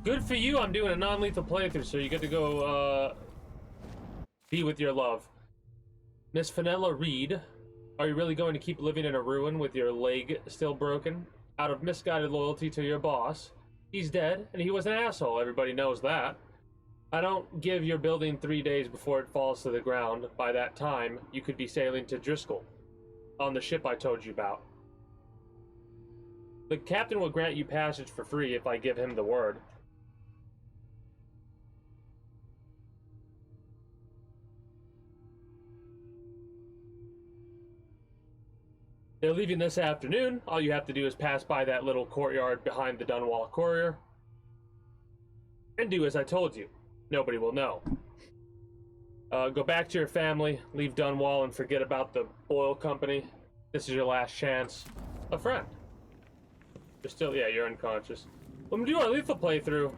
good for you. I'm doing a non-lethal playthrough, so you get to go be with your love. Miss Fenella Reed, are you really going to keep living in a ruin with your leg still broken? Out of misguided loyalty to your boss. He's dead, and he was an asshole. Everybody knows that. I don't give your building 3 days before it falls to the ground. By that time, you could be sailing to Driscoll on the ship I told you about. The captain will grant you passage for free if I give him the word. They're leaving this afternoon. All you have to do is pass by that little courtyard behind the Dunwall Courier and do as I told you. Nobody will know. Go back to your family, leave Dunwall, and forget about the oil company. This is your last chance. A friend. You're still, yeah, you're unconscious. When we do our lethal playthrough,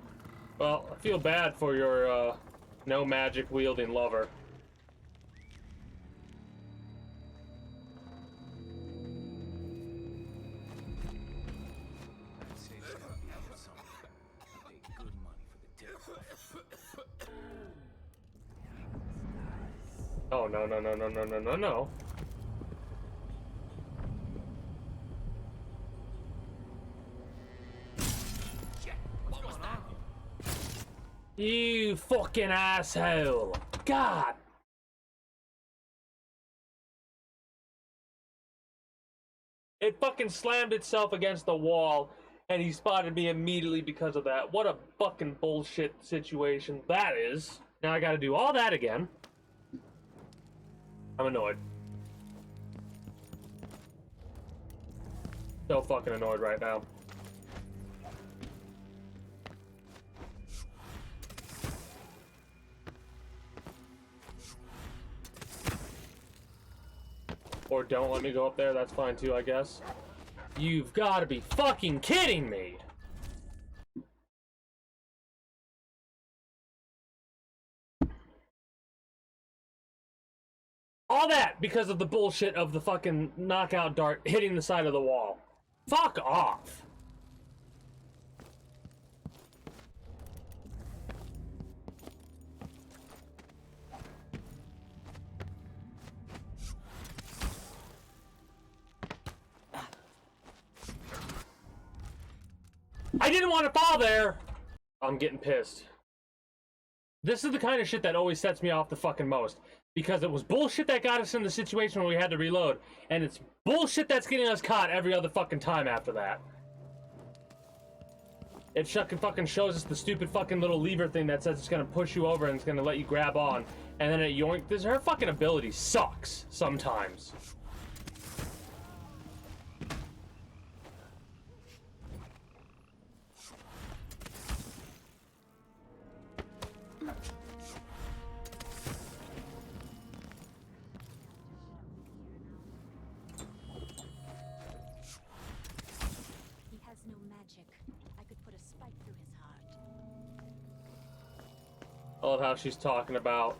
well, I feel bad for your, no magic wielding lover. Oh, no, no, no, no, no, no, no, no. You fucking asshole! God! It fucking slammed itself against the wall, and he spotted me immediately because of that. What a fucking bullshit situation that is. Now I gotta do all that again. I'm annoyed. So fucking annoyed right now. Or don't let me go up there, that's fine too, I guess. You've got to be fucking kidding me! All that because of the bullshit of the fucking knockout dart hitting the side of the wall. Fuck off! I didn't want to fall there! I'm getting pissed. This is the kind of shit that always sets me off the fucking most. Because it was bullshit that got us in the situation where we had to reload. And it's bullshit that's getting us caught every other fucking time after that. It fucking shows us the stupid fucking little lever thing that says it's gonna push you over and it's gonna let you grab on. And then it yoink. Her fucking ability sucks sometimes. I love how she's talking about.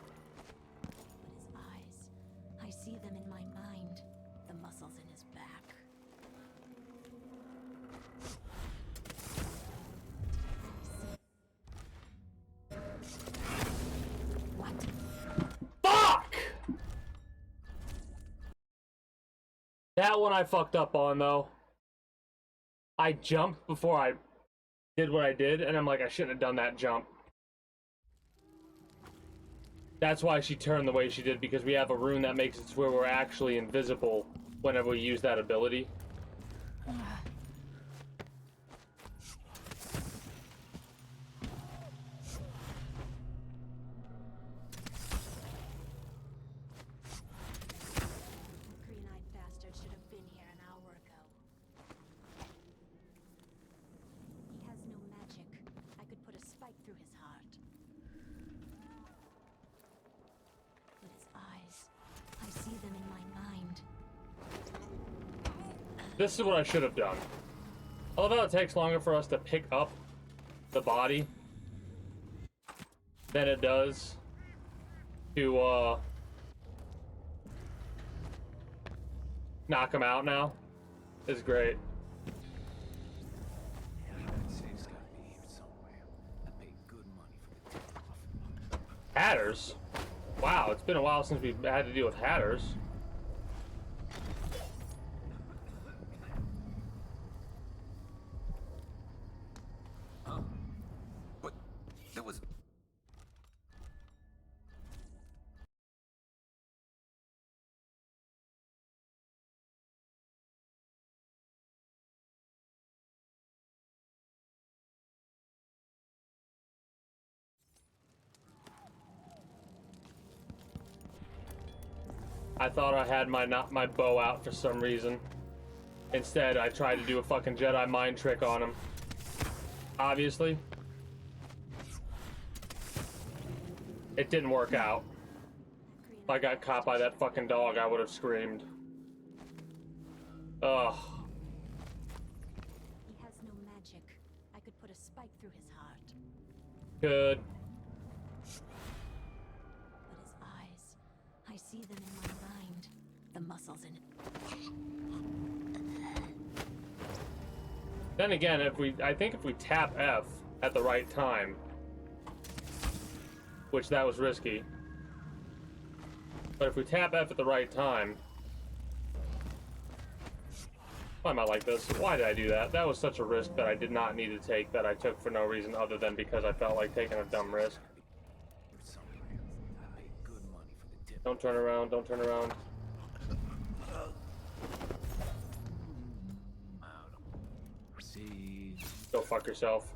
His eyes. I see them in my mind. The muscles in his back. What? Fuck! That one I fucked up on, though. I jumped before I did what I did, and I'm like, I shouldn't have done that jump. That's why she turned the way she did, because we have a rune that makes it to where we're actually invisible whenever we use that ability. Green-eyed bastard should have been here an hour ago. He has no magic. I could put a spike through his heart. But his eyes, I see them in my mind. This is what I should have done. I love how it takes longer for us to pick up the body than it does to, knock him out now. It's great. Hatters? Wow, it's been a while since we've had to deal with hatters. But there was... I thought I had my bow out for some reason. Instead, I tried to do a fucking Jedi mind trick on him. Obviously. It didn't work out. If I got caught by that fucking dog, I would have screamed. Ugh. He has no magic. I could put a spike through his heart. Good. But his eyes, I see them in my mind. The muscles in it. Then again, I think if we tap F at the right time, which that was risky, but if we tap F at the right time, why am I like this? Why did I do that? That was such a risk that I did not need to take, that I took for no reason other than because I felt like taking a dumb risk. Don't turn around, don't turn around. Oopsies. Go fuck yourself.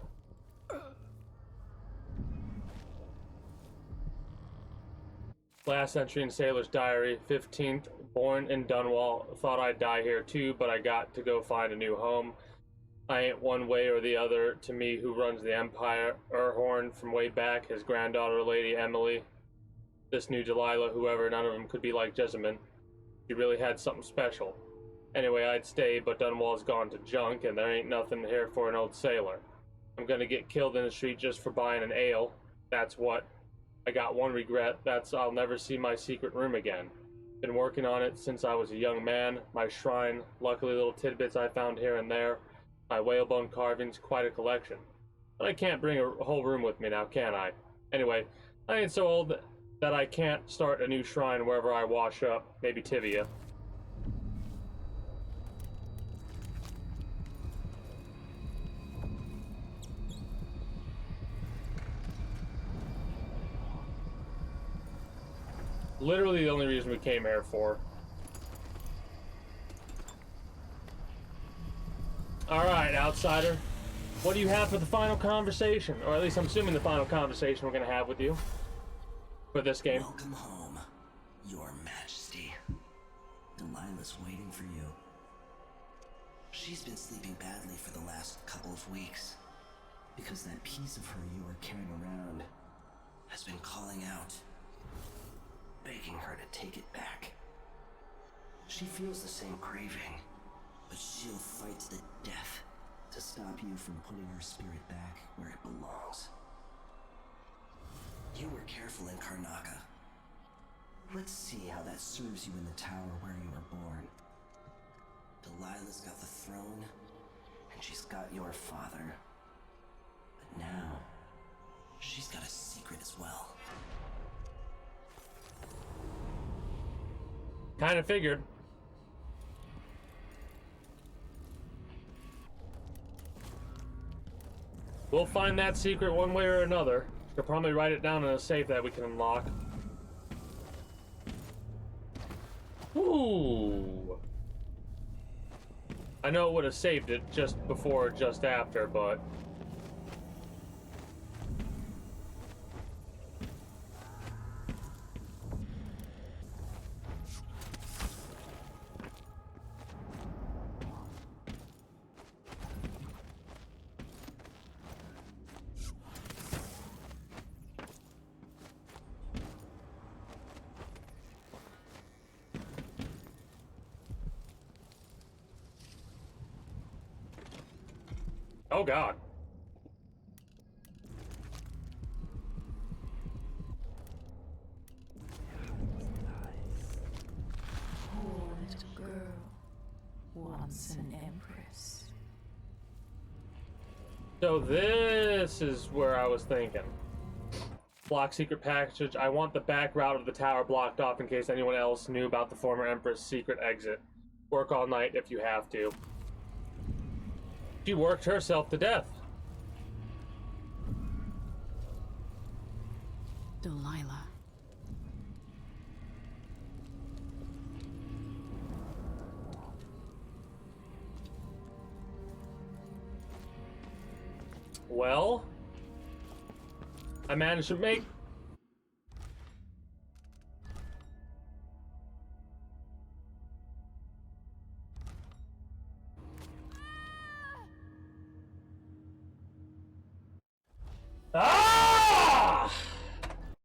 Last entry in Sailor's Diary, 15th, born in Dunwall. Thought I'd die here too, but I got to go find a new home. I ain't one way or the other to me who runs the Empire. Erhorn from way back, his granddaughter, Lady Emily. This new Delilah, whoever, none of them could be like Jessamine. She really had something special. Anyway, I'd stay, but Dunwall's gone to junk, and there ain't nothing here for an old sailor. I'm gonna get killed in the street just for buying an ale. That's what. I got one regret, that's I'll never see my secret room again. Been working on it since I was a young man. My shrine, luckily little tidbits I found here and there. My whalebone carvings, quite a collection. But I can't bring a whole room with me now, can I? Anyway, I ain't so old that I can't start a new shrine wherever I wash up. Maybe Tivia. Literally the only reason we came here for. Alright, outsider. What do you have for the final conversation? Or at least I'm assuming the final conversation we're gonna have with you. For this game. Welcome home, Your Majesty. Delilah's waiting for you. She's been sleeping badly for the last couple of weeks. Because that piece of her you were carrying around has been calling out, begging her to take it back. She feels the same craving, but she'll fight to the death to stop you from putting her spirit back where it belongs. You were careful in Karnaca. Let's see how that serves you in the tower where you were born. Delilah's got the throne, and she's got your father. But now, she's got a secret as well. Kind of figured. We'll find that secret one way or another. She'll probably write it down in a safe that we can unlock. Ooh. I know it would have saved it just before or just after, but... Oh God. Poor little girl, once an empress. So this is where I was thinking. Block secret package. I want the back route of the tower blocked off in case anyone else knew about the former Empress' secret exit. Work all night if you have to. She worked herself to death. Delilah. Well, I managed to make... Ah!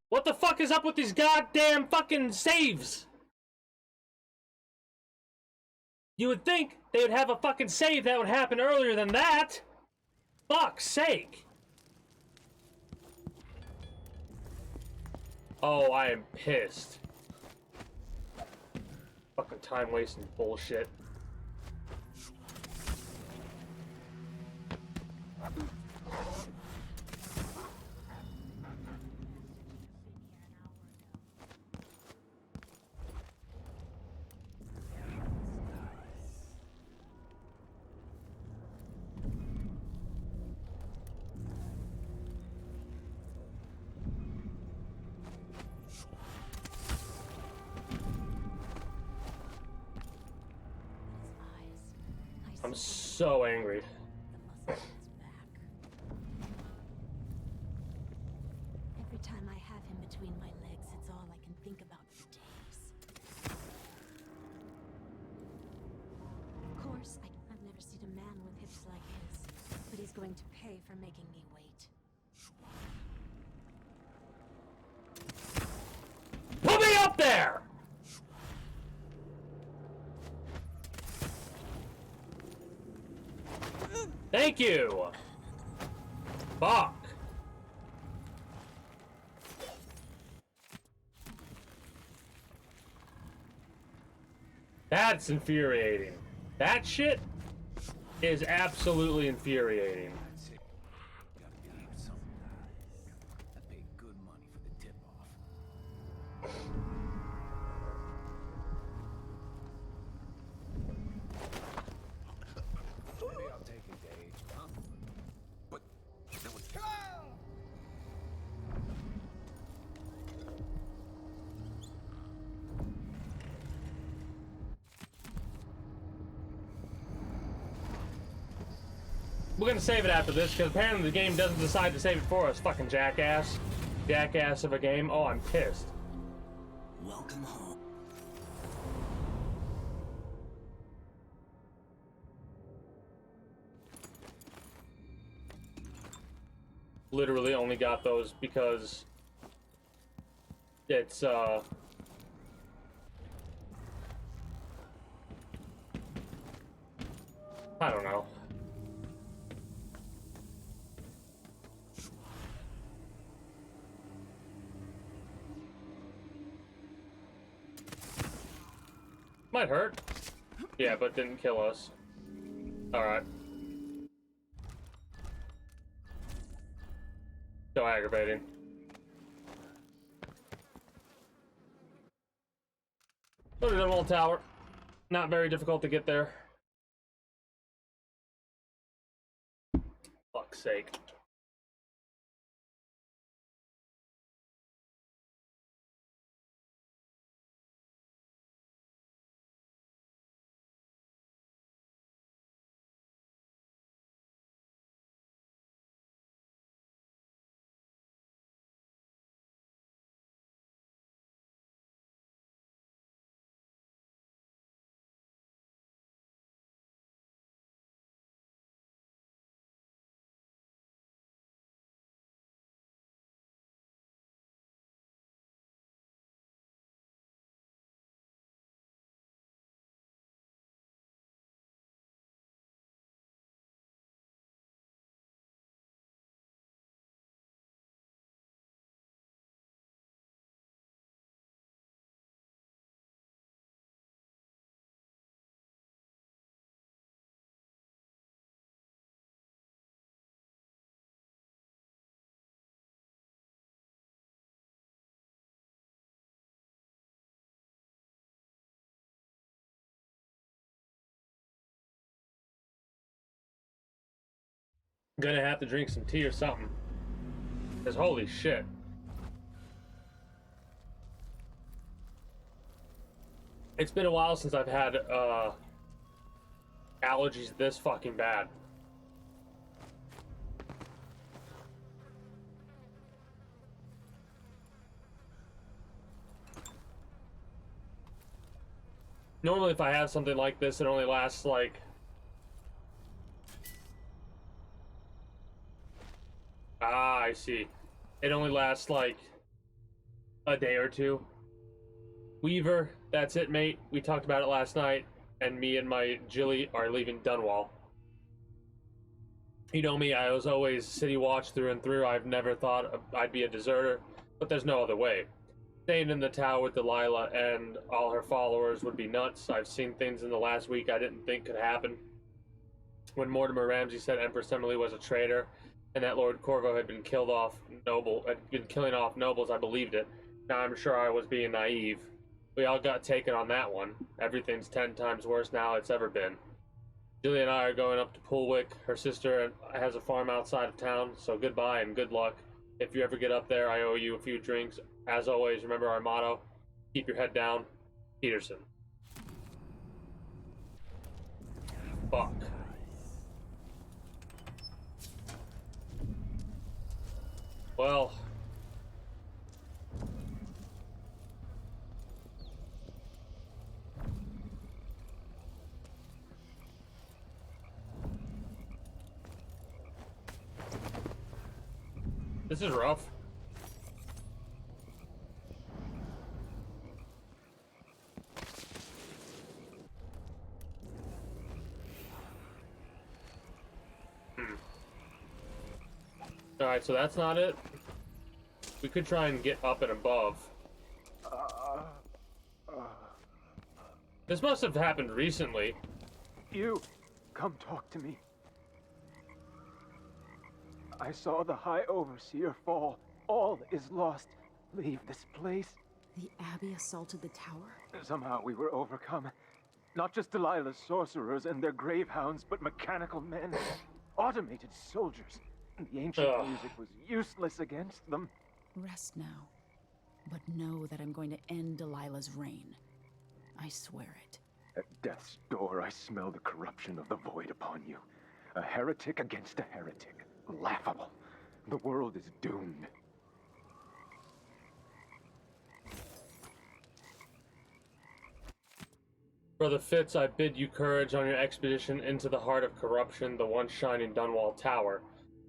What the fuck is up with these goddamn fucking saves? You would think they would have a fucking save that would happen earlier than that. Fuck's sake. Oh, I am pissed. Fucking time wasting bullshit. I'm so angry. Every time I have him between my legs, it's all I can think about for days. Of course, I've never seen a man with hips like his, but he's going to pay for making me wait. Put me up there! Thank you! Fuck. That's infuriating. That shit is absolutely infuriating. I paid good money for the tip-off. Maybe I'll take a gauge, huh? But that was... We're gonna save it after this, because apparently the game doesn't decide to save it for us. Fucking jackass. Jackass of a game. Oh, I'm pissed. Welcome home. Literally only got those because it's, I don't know. Might hurt. Yeah, but didn't kill us. Alright. So aggravating. Go to the wall tower. Not very difficult to get there. Fuck's sake. Gonna have to drink some tea or something. Cause holy shit. It's been a while since I've had allergies this fucking bad. Normally if I have something like this, it only lasts like I see. It only lasts like a day or two. Weaver, that's it, mate. We talked about it last night, and me and my Jilly are leaving Dunwall. You know me, I was always City Watch through and through. I've never thought I'd be a deserter, but there's no other way. Staying in the tower with Delilah and all her followers would be nuts. I've seen things in the last week I didn't think could happen. When Mortimer Ramsey said Empress Emily was a traitor, and that Lord Corvo had been killing off nobles, I believed it. Now I'm sure I was being naive. We all got taken on that one. Everything's 10 times worse now it's ever been. Julie and I are going up to Poolwick. Her sister has a farm outside of town, so goodbye and good luck. If you ever get up there, I owe you a few drinks. As always, remember our motto, keep your head down. Peterson. Fuck. Well, this is rough. Alright, so that's not it. We could try and get up and above. This must have happened recently. You, come talk to me. I saw the High Overseer fall. All is lost. Leave this place. The Abbey assaulted the tower? Somehow we were overcome. Not just Delilah's sorcerers and their gravehounds, but mechanical men. Automated soldiers. The ancient music was useless against them. Rest now. But know that I'm going to end Delilah's reign. I swear it. At death's door, I smell the corruption of the void upon you. A heretic against a heretic. Laughable. The world is doomed. Brother Fitz, I bid you courage on your expedition into the heart of corruption, the once shining Dunwall Tower.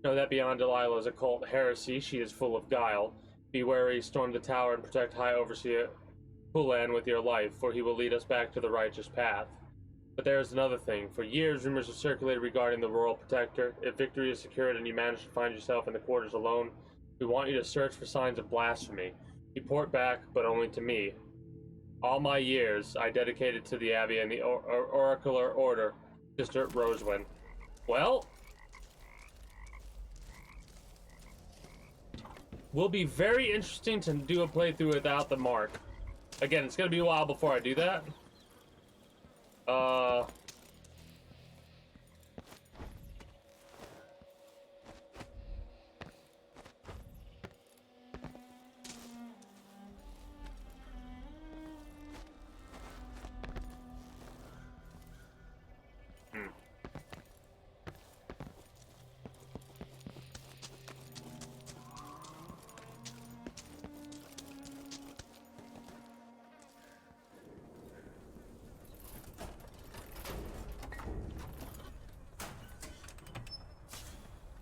Know that beyond Delilah's occult heresy, she is full of guile. Be wary, storm the tower, and protect High Overseer Hulan with your life, for he will lead us back to the righteous path. But there is another thing. For years, rumors have circulated regarding the Royal Protector. If victory is secured and you manage to find yourself in the quarters alone, we want you to search for signs of blasphemy. Report back, but only to me. All my years, I dedicated to the Abbey and the Oracular Order, Sister Rosewyn. Well, will be very interesting to do a playthrough without the mark. Again, it's gonna be a while before I do that.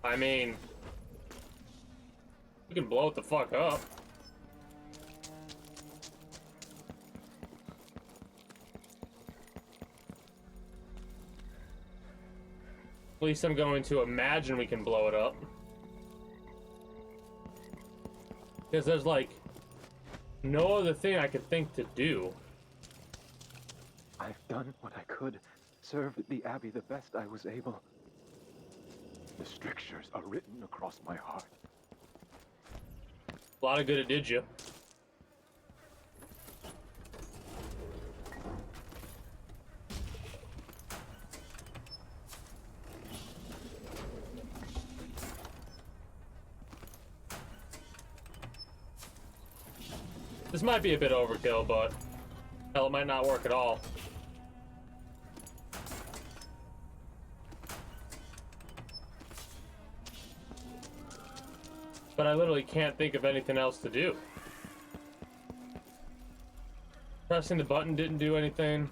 I mean, we can blow it the fuck up. At least I'm going to imagine we can blow it up. Because there's like no other thing I could think to do. I've done what I could. Served the Abbey the best I was able. The strictures are written across my heart. A lot of good it did you. This might be a bit overkill, but hell, it might not work at all. But I literally can't think of anything else to do. Pressing the button didn't do anything.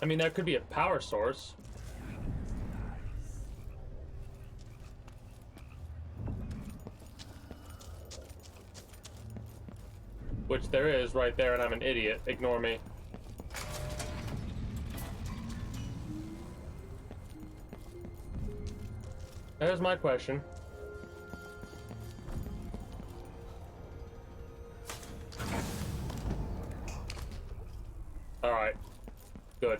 I mean, that could be a power source. Which there is right there, and I'm an idiot. Ignore me. There's my question. Alright. Good.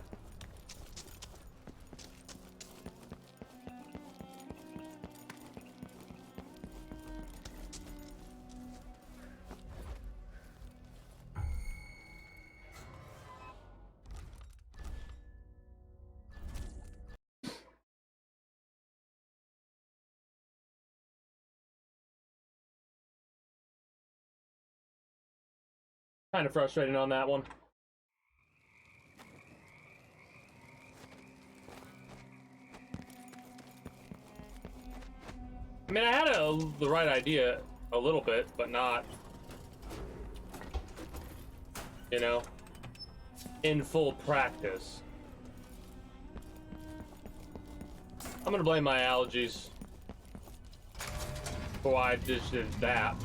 Kind of frustrating on that one. mean, I had the right idea a little bit, but not, you know, in full practice. I'm gonna blame my allergies for why I just did that.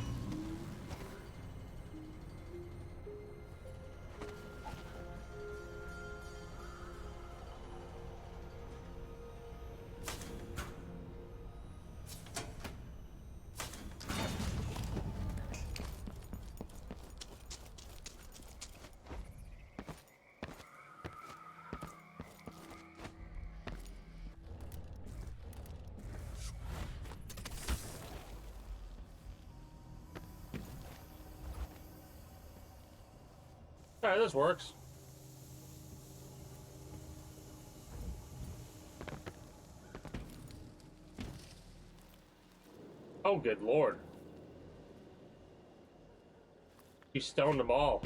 Alright, this works. Oh, good lord. You stoned them all.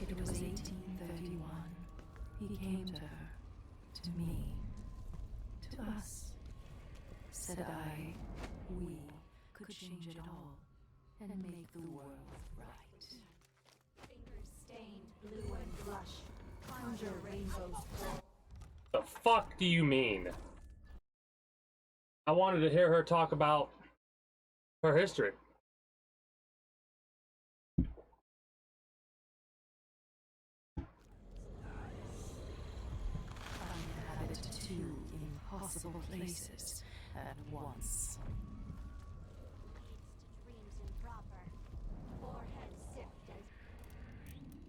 It was 1831. He came to her, to me, to us. Said we could change it all and make the world right. Fingers stained blue and blush. Conjure rainbows. The fuck do you mean? I wanted to hear her talk about her history. I inhabit two impossible places at once. Dreams improper. Forehead sift and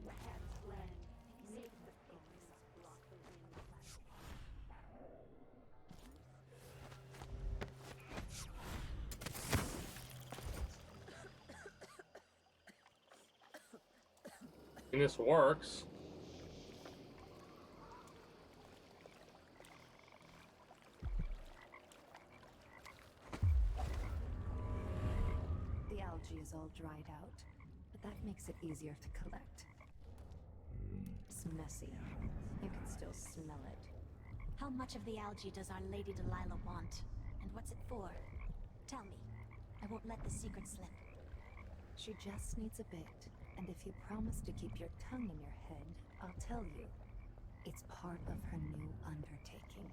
hands blend. Make the fingers block the wind. And this works. The algae is all dried out, but that makes it easier to collect. It's messy. You can still smell it. How much of the algae does Our Lady Delilah want? And what's it for? Tell me. I won't let the secret slip. She just needs a bit, and if you promise to keep your tongue in your head, I'll tell you. It's part of her new undertaking.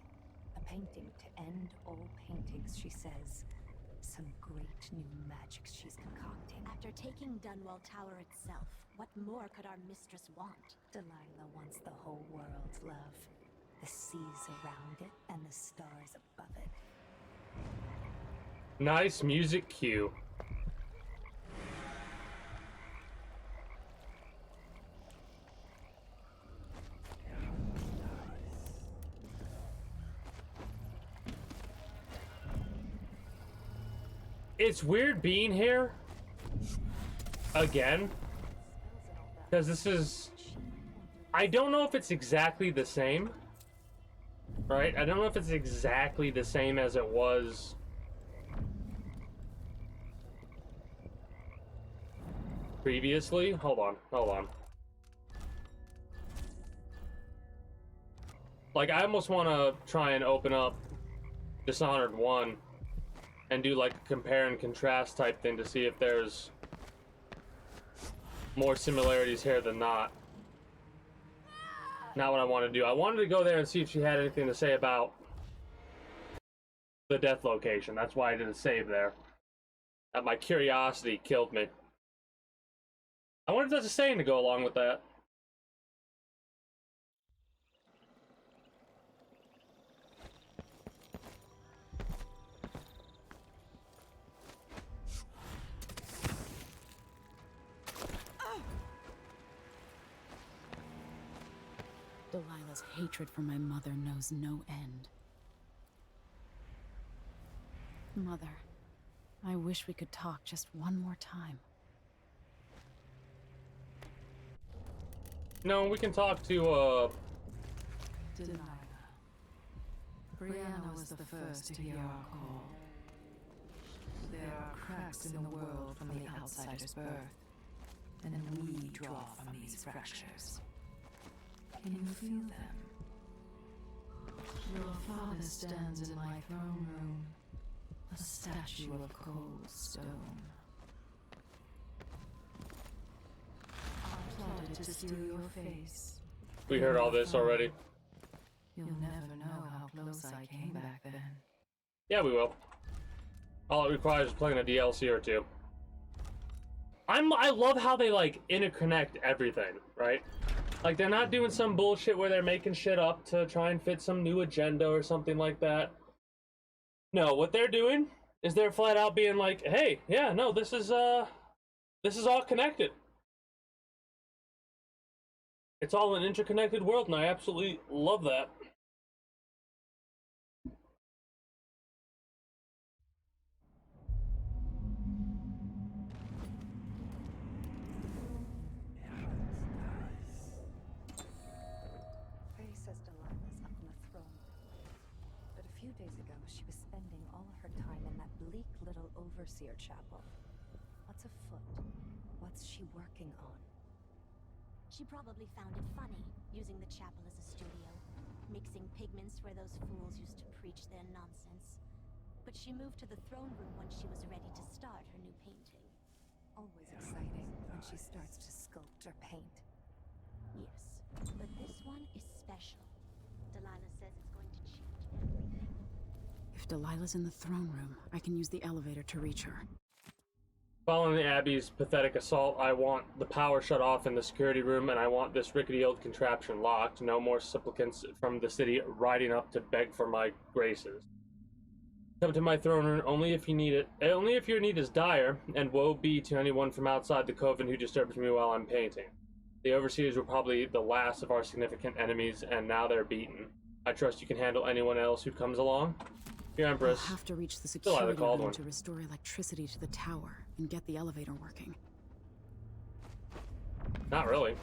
A painting to end all paintings, she says. Some great new magics she's concocting. After taking Dunwall Tower itself, what more could our mistress want? Delilah wants the whole world's love. The seas around it and the stars above it. Nice music cue. It's weird being here again, because this is, I don't know if it's exactly the same, right? I don't know if it's exactly the same as it was previously. Hold on. Like, I almost want to try and open up Dishonored 1 and do like a compare and contrast type thing to see if there's more similarities here than not. Not what I want to do. I wanted to go there and see if she had anything to say about the death location. That's why I didn't save there. My curiosity killed me. I wonder if there's a saying to go along with that. Delilah's hatred for my mother knows no end. Mother, I wish we could talk just one more time. No, we can talk to, Delilah. Brianna was the first to hear our call. There are cracks in the world from the outsider's birth, and we draw from these fractures. Can you feel them? Your father stands in my throne room, a statue of cold stone. I plotted to steal your face. we heard all this already. You'll never know how close I came back then. Yeah, we will. All it requires is playing a DLC or two. I love how they, like, interconnect everything, right? Like, they're not doing some bullshit where they're making shit up to try and fit some new agenda or something like that. No, what they're doing is they're flat out being like, hey, yeah, no, this is all connected. It's all an interconnected world, and I absolutely love that. Faye says Delilah's up in the throne. But a few days ago, she was spending all of her time in that bleak little overseer chapel. What's afoot? What's she working on? She probably found it funny, using the chapel as a studio, mixing pigments where those fools used to preach their nonsense. But she moved to the throne room when she was ready to start her new painting. Always exciting when she starts to sculpt or paint. Yes, but this one is special. Delilah says it's going to change everything. If Delilah's in the throne room, I can use the elevator to reach her. Following Abby's pathetic assault, I want the power shut off in the security room, and I want this rickety old contraption locked. No more supplicants from the city riding up to beg for my graces. Come to my throne room only if you need it. Only if your need is dire, and woe be to anyone from outside the coven who disturbs me while I'm painting. The overseers were probably the last of our significant enemies, and now they're beaten. I trust you can handle anyone else who comes along. Your Empress. I'll have to reach the Still security called room one. to restore electricity to the tower and get the elevator working. Not really.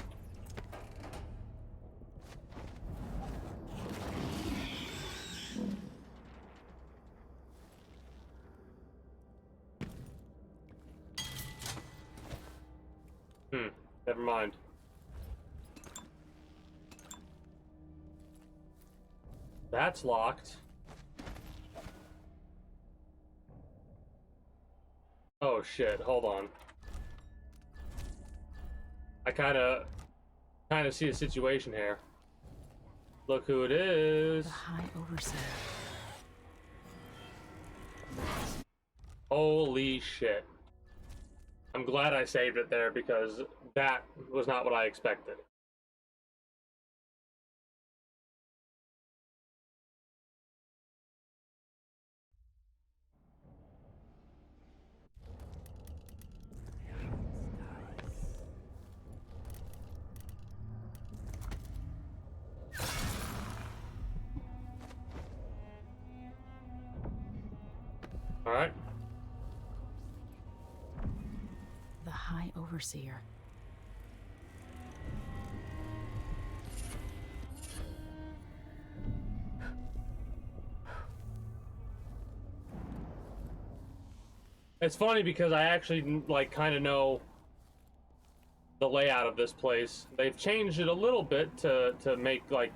Never mind. That's locked. Oh shit, hold on. I kinda see a situation here. Look who it is. The High Overseer. Holy shit. I'm glad I saved it there because that was not what I expected. All right. The High Overseer. It's funny because I actually like kind of know the layout of this place. They've changed it a little bit to make like,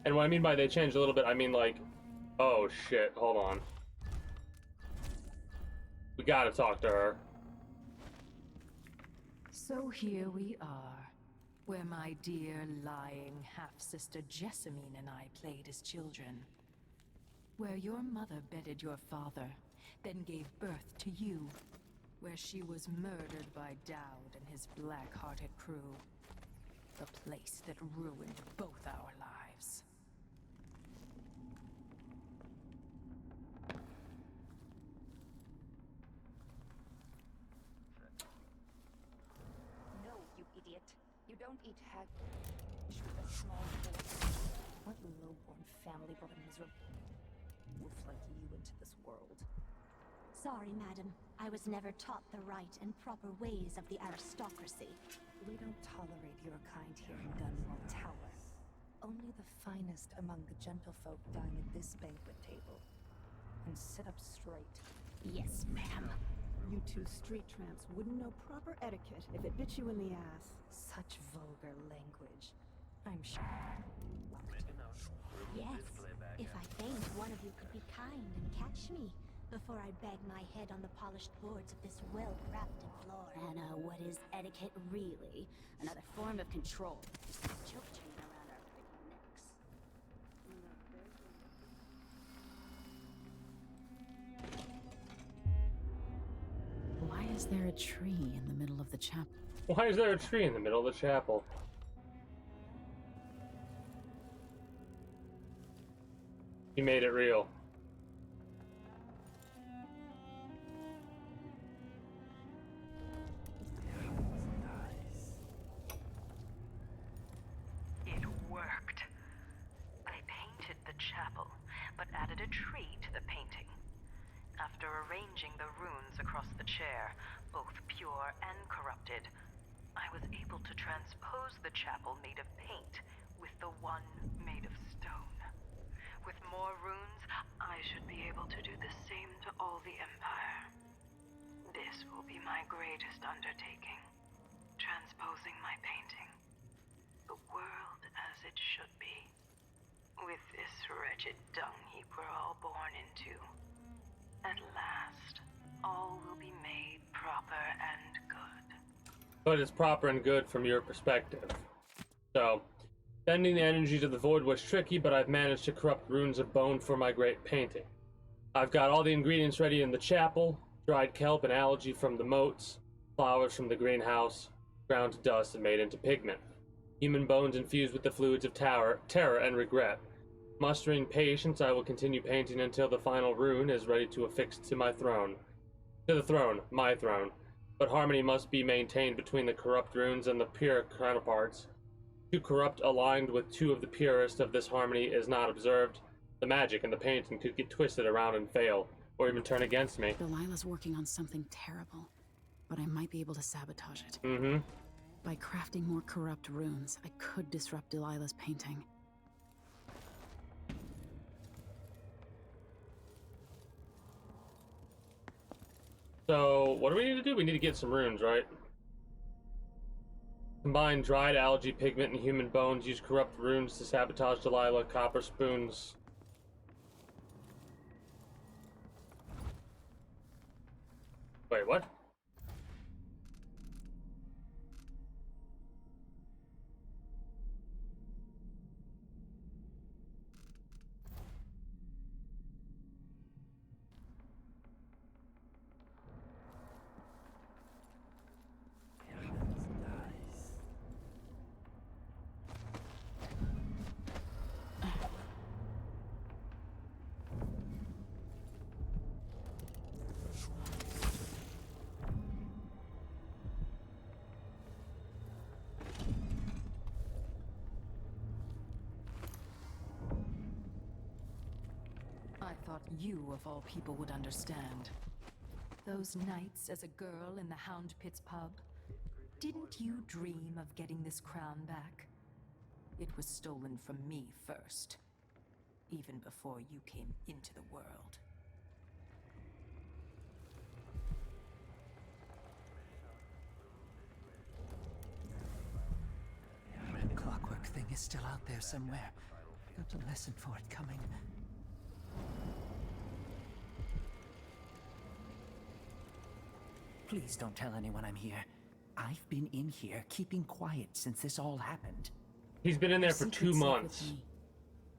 and what I mean by they changed a little bit, I mean like, oh shit, hold on. We gotta talk to her. So here we are, where my dear lying half-sister Jessamine and I played as children. Where your mother bedded your father, then gave birth to you. Where she was murdered by Dowd and his black-hearted crew. The place that ruined both our lives. No, you idiot. You don't eat hagfish with a small fork. What low-born family brought a miserable wolf like you into this world? Sorry, madam. I was never taught the right and proper ways of the aristocracy. We don't tolerate your kind here in Dunwall Tower. Only the finest among the gentlefolk dine at this banquet table. And sit up straight. Yes, ma'am. You two street tramps wouldn't know proper etiquette if it bit you in the ass. Such vulgar language. I'm sure. Yes. If I faint, one of you could be kind and catch me before I bag my head on the polished boards of this well-crafted floor. And what is etiquette really? Another form of control. Just a choke chain around our pretty necks. Why is there a tree in the middle of the chapel? Why is there a tree in the middle of the chapel? He made it real. It worked. I painted the chapel, but added a tree to the painting. After arranging the runes across the chair, both pure and corrupted, I was able to transpose the chapel made of paint with the one made of stone. With more runes, I should be able to do the same to all the Empire. This will be my greatest undertaking, transposing my painting. The world as it should be. With this wretched dung heap we're all born into. At last, all will be made proper and good. But it's proper and good from your perspective. So, sending the energy to the void was tricky, but I've managed to corrupt runes of bone for my great painting. I've got all the ingredients ready in the chapel, dried kelp and algae from the moats, flowers from the greenhouse, ground to dust and made into pigment. Human bones infused with the fluids of terror and regret. Mustering patience, I will continue painting until the final rune is ready to affix to my throne. To the throne, my throne. But harmony must be maintained between the corrupt runes and the pure counterparts. Too corrupt aligned with two of the purest of this harmony is not observed. The magic and the painting could get twisted around and fail, or even turn against me. Delilah's working on something terrible, but I might be able to sabotage it. Mm-hmm. By crafting more corrupt runes, I could disrupt Delilah's painting. So, what do we need to do? We need to get some runes, right? Combine dried algae, pigment, and human bones. Use corrupt runes to sabotage Delilah. Copper spoons. Wait, what? I thought you, of all people, would understand. Those nights as a girl in the Hound Pit's pub? Didn't you dream of getting this crown back? It was stolen from me first, even before you came into the world. The clockwork thing is still out there somewhere. Got a lesson for it coming. Please don't tell anyone I'm here. I've been in here keeping quiet since this all happened. He's been in there for 2 months.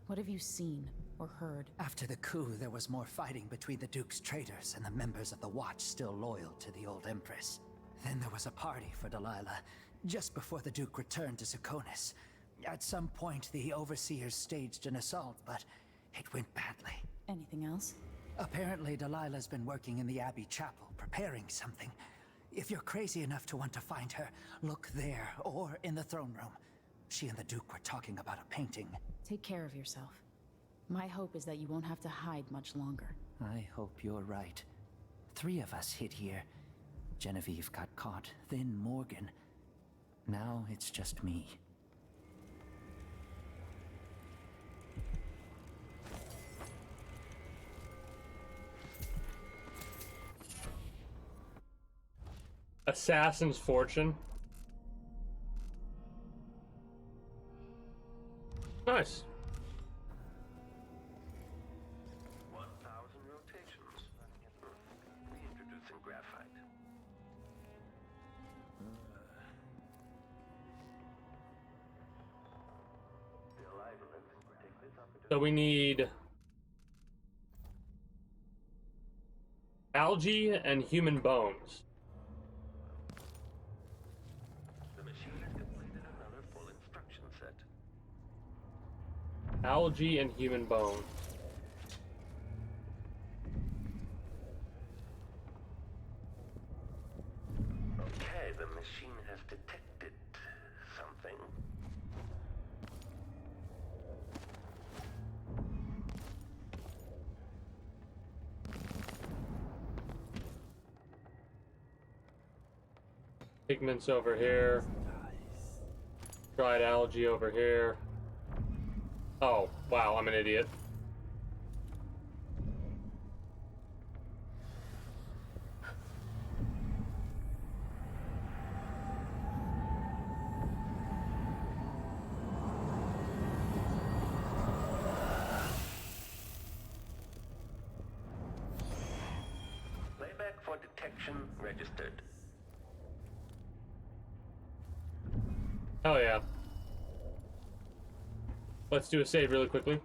What have you seen or heard? After the coup, there was more fighting between the Duke's traitors and the members of the Watch still loyal to the old Empress. Then there was a party for Delilah, just before the Duke returned to Sukonis. At some point, the Overseers staged an assault, but it went badly. Anything else? Apparently, Delilah's been working in the Abbey Chapel, preparing something. If you're crazy enough to want to find her, look there, or in the throne room. She and the Duke were talking about a painting. Take care of yourself. My hope is that you won't have to hide much longer. I hope you're right. 3 of us hid here. Genevieve got caught, then Morgan. Now it's just me. Assassin's Fortune. Nice. 1,000 rotations. Reintroducing graphite. So we need algae and human bones. The machine has completed another full instruction set. Algae and human bones. Okay, the machine has detected something. Pigments over here. Dried algae over here. Oh, wow, I'm an idiot. Playback for detection registered. Oh yeah. Let's do a save really quickly.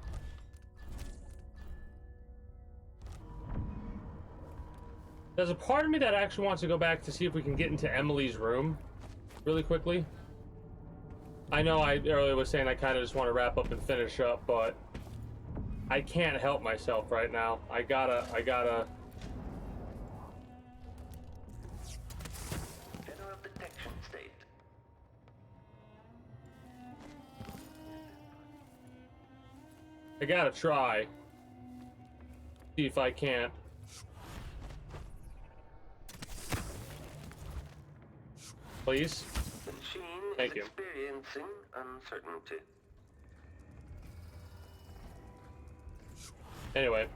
There's a part of me that actually wants to go back to see if we can get into Emily's room really quickly. I know I earlier was saying I kind of just want to wrap up and finish up, but I can't help myself right now. I gotta General detection state. try. See if I can't. Please. The machine Thank is you. experiencing uncertainty. Anyway.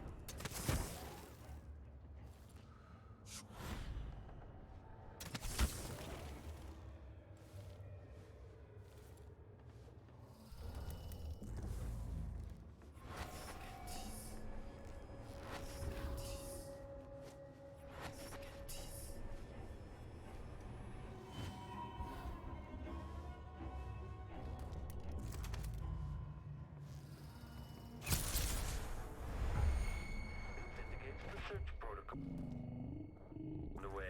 Investigates the search protocol. Underway.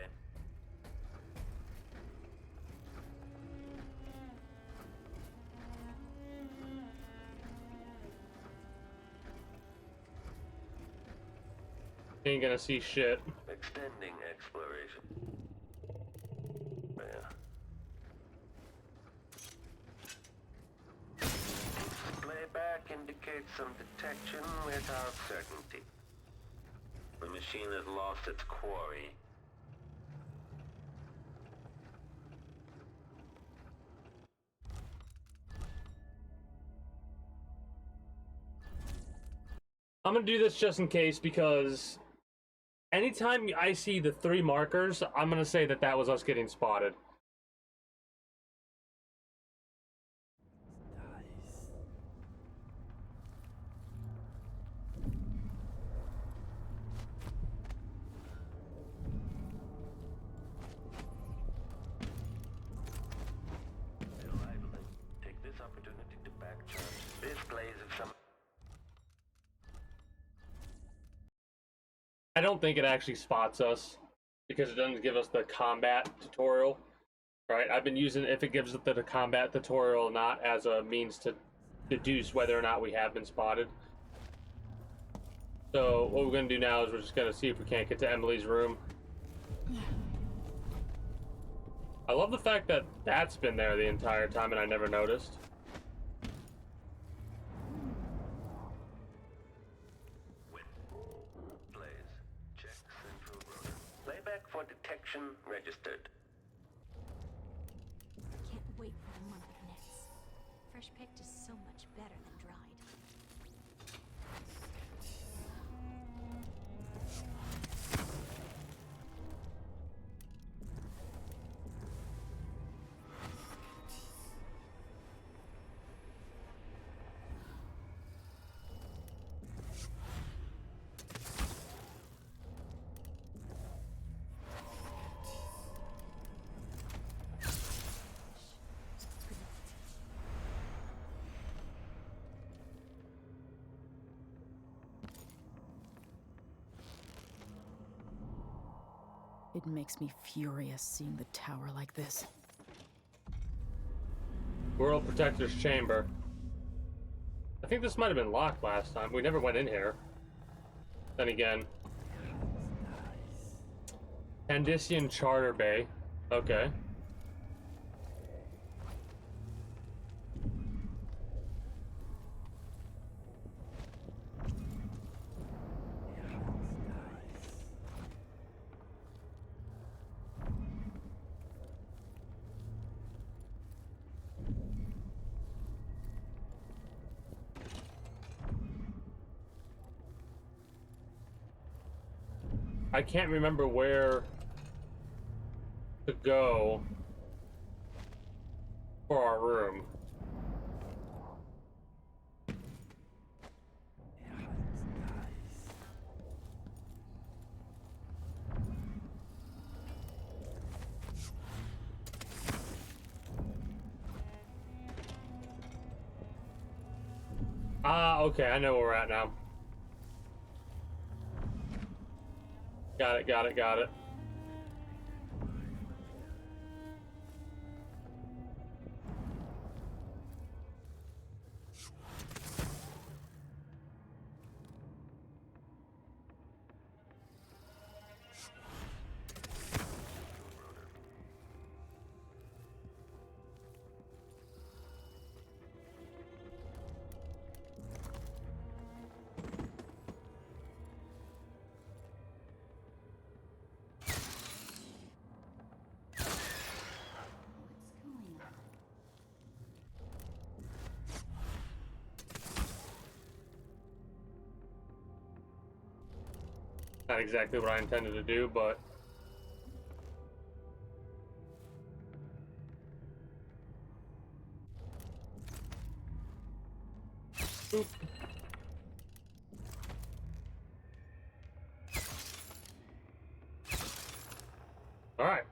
Ain't gonna see shit. Extending exploration. Yeah. Playback indicates some detection without certainty. The machine has lost its quarry. I'm gonna do this just in case because anytime I see the 3 markers, I'm gonna say that that was us getting spotted. Take this opportunity to backcharge displays of some. I don't think it actually spots us because it doesn't give us the combat tutorial. Right? I've been using if it gives it the combat tutorial not as a means to deduce whether or not we have been spotted. So what we're gonna do now is we're just gonna see if we can't get to Emily's room. I love the fact that that's been there the entire time and I never noticed. Blaze. Check central rotor. Connection registered. Can't wait for the month connects. Fresh picked is so much better than dried. It makes me furious seeing the tower like this. World Protector's Chamber. I think this might have been locked last time. We never went in here. Then again. Andisian Charter Bay. Okay. I can't remember where to go for our room. Ah, okay, I know where we're at now. Got it, got it, got it. Not exactly what I intended to do, but oop. All right.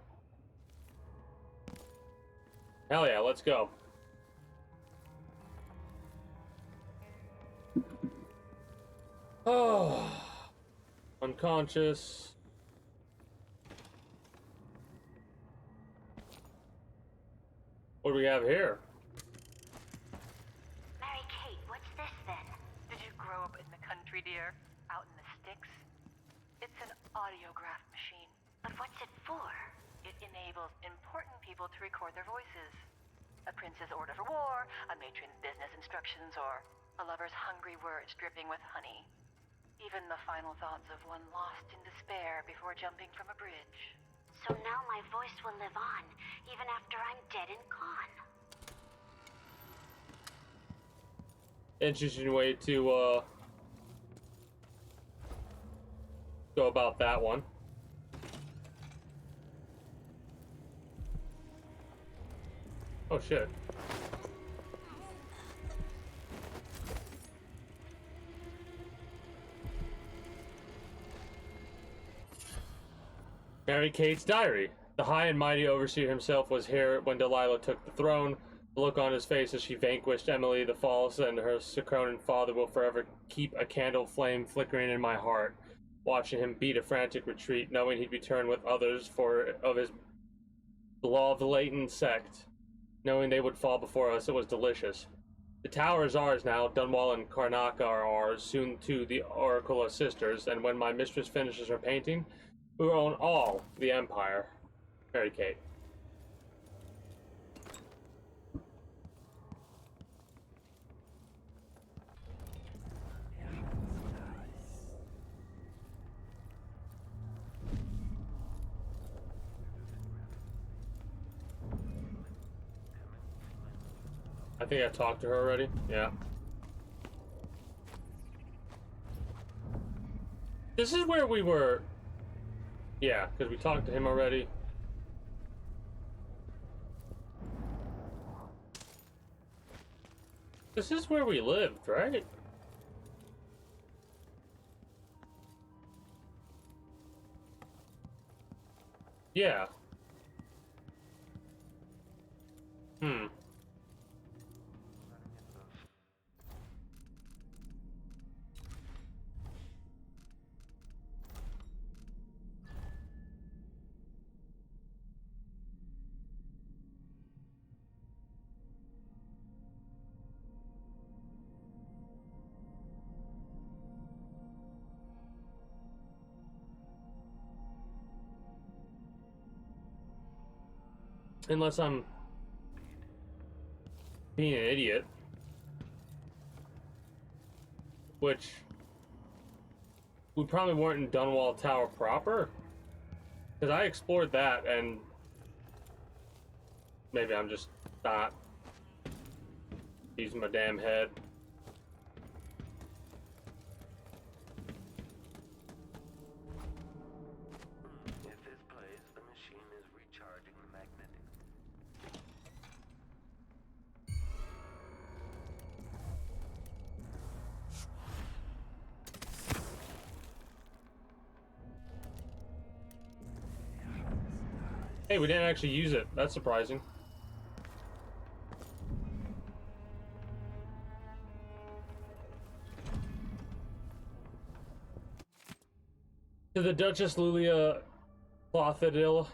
Hell yeah, let's go. Oh. Unconscious. What do we have here? Mary Kate, what's this then? Did you grow up in the country, dear? Out in the sticks? It's an audiograph machine. But what's it for? It enables important people to record their voices. A prince's order for war, a matron's business instructions, or a lover's hungry words dripping with honey. Even the final thoughts of one lost in despair before jumping from a bridge. So now my voice will live on, even after I'm dead and gone. Interesting way to go about that one. Oh shit. Mary Kate's diary. The high and mighty overseer himself was here when Delilah took the throne. The look on his face as she vanquished Emily the False and her Sakronan father will forever keep a candle flame flickering in my heart. Watching him beat a frantic retreat, knowing he'd return with others of his law of the latent sect. Knowing they would fall before us, it was delicious. The tower is ours now. Dunwall and Karnaca are ours, soon too the Oracle of Sisters, and when my mistress finishes her painting, we will own all the Empire. Mary Kate. think I talked to her already. Yeah. This is where we were. Yeah, because we talked to him already. This is where we lived, right? Yeah. Hmm. Unless I'm being an idiot. Which we probably weren't in Dunwall Tower proper. Because I explored that and maybe I'm just not using my damn head. If this plays, the machine is recharging the magnetic. Hey, we didn't actually use it. That's surprising. To the Duchess Lulia Clothidil,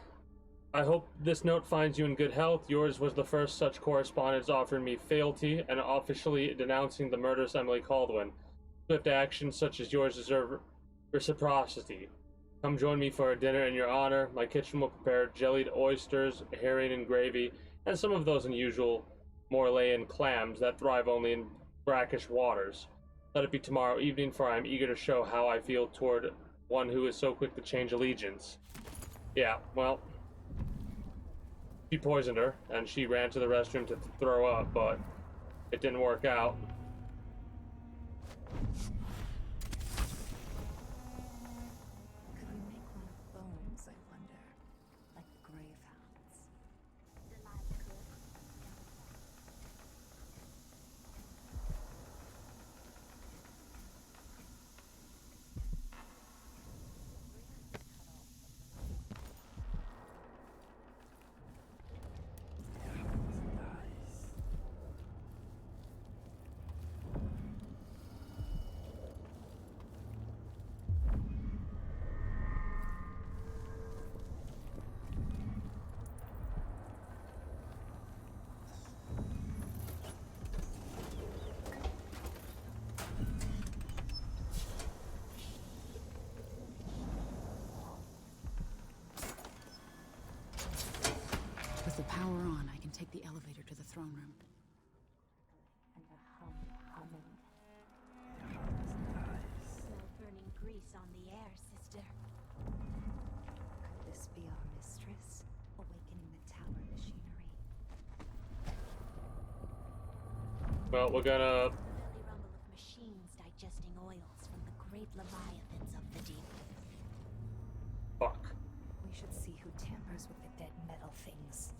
I hope this note finds you in good health. Yours was the first such correspondence offering me fealty and officially denouncing the murderous Emily Caldwin. Swift actions such as yours deserve reciprocity. Come join me for a dinner in your honor. My kitchen will prepare jellied oysters, herring and gravy, and some of those unusual Morlayan clams that thrive only in brackish waters. Let it be tomorrow evening, for I am eager to show how I feel toward one who is so quick to change allegiance. Yeah, well, she poisoned her, and she ran to the restroom to throw up, but it didn't work out. Could we make one of bones, I wonder? Like the grave hounds? With the power on, I can take the elevator to the throne room. And a humming. Smell burning grease on the air, sister. Could this be our mistress, awakening the tower machinery? Well, we're gonna... The rumble of machines digesting oils from the great leviathans of the deep. Fuck. We should see who tampers with the dead metal things.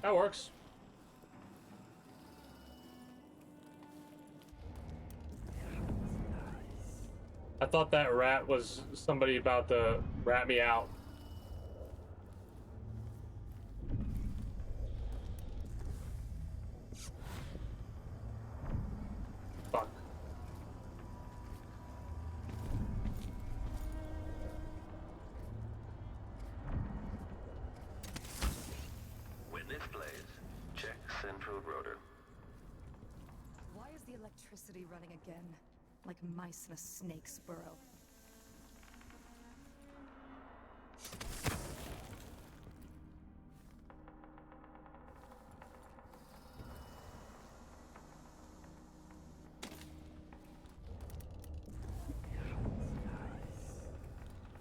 That works. I thought that rat was somebody about to rat me out. Fuck. When this plays, check central rotor. Why is the electricity running again? Like mice in a snake's burrow.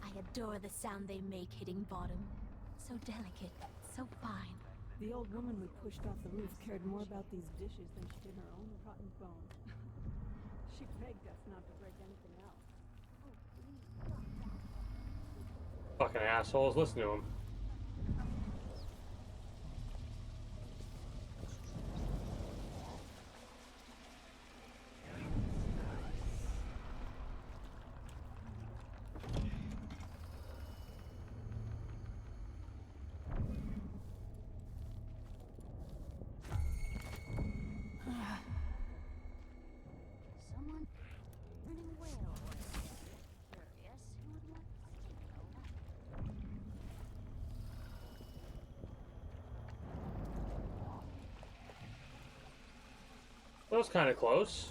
I adore the sound they make hitting bottom. So delicate, so fine. The old woman we pushed off the roof cared more about these dishes than she did her own rotten bone. She begged us not to break anything else. Fucking assholes, listen to him. Someone running whale. Curious who would want That was kind of close.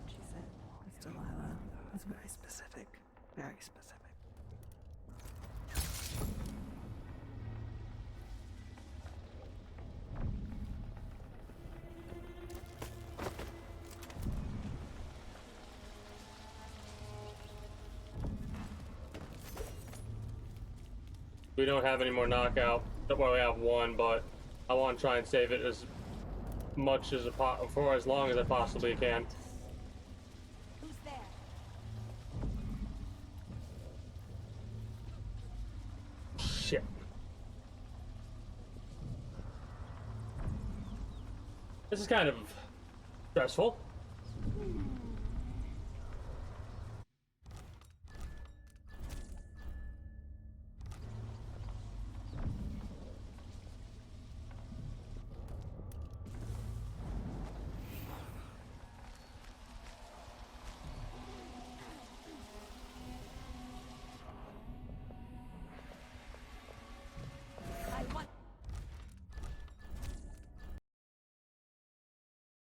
She said, Miss Delilah was very specific. Very specific. We don't have any more knockout. Well, we have one, but I want to try and save it as much as for as long as I possibly can. Who's there? Shit. This is kind of stressful.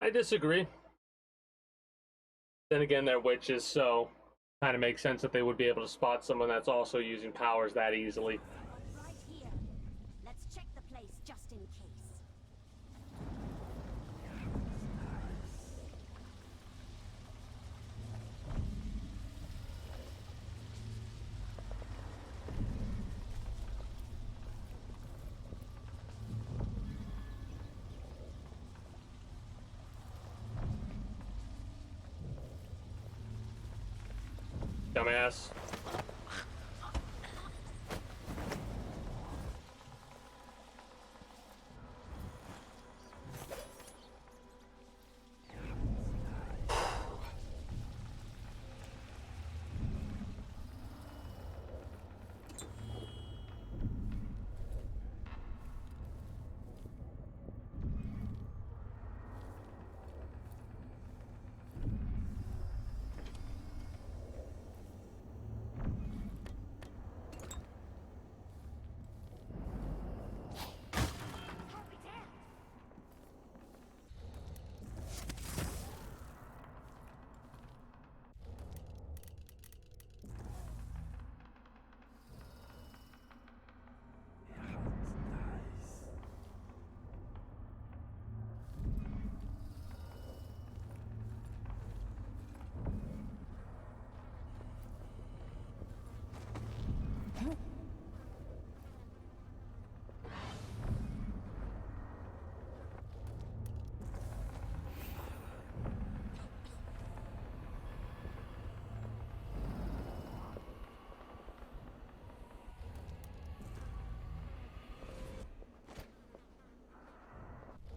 I disagree. Then again, they're witches, so kind of makes sense that they would be able to spot someone that's also using powers that easily. Right here. Let's check the place just in case. Dumbass.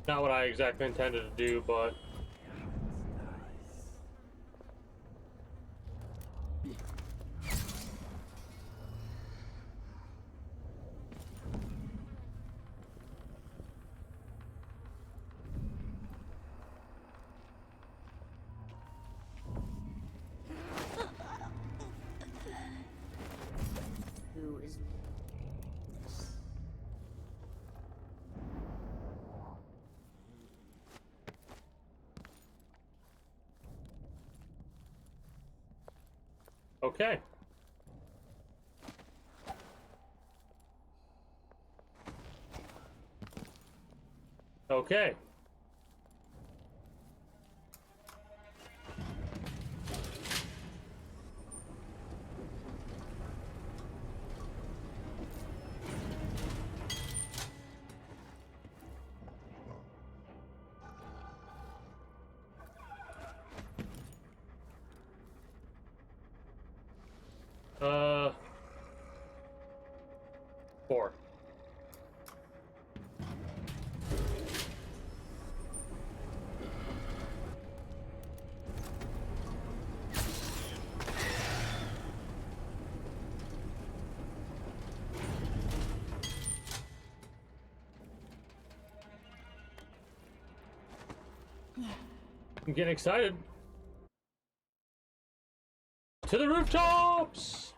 Not what I exactly intended to do, but Who is this? Okay. Okay. Uh, 4. I'm getting excited. To the rooftops!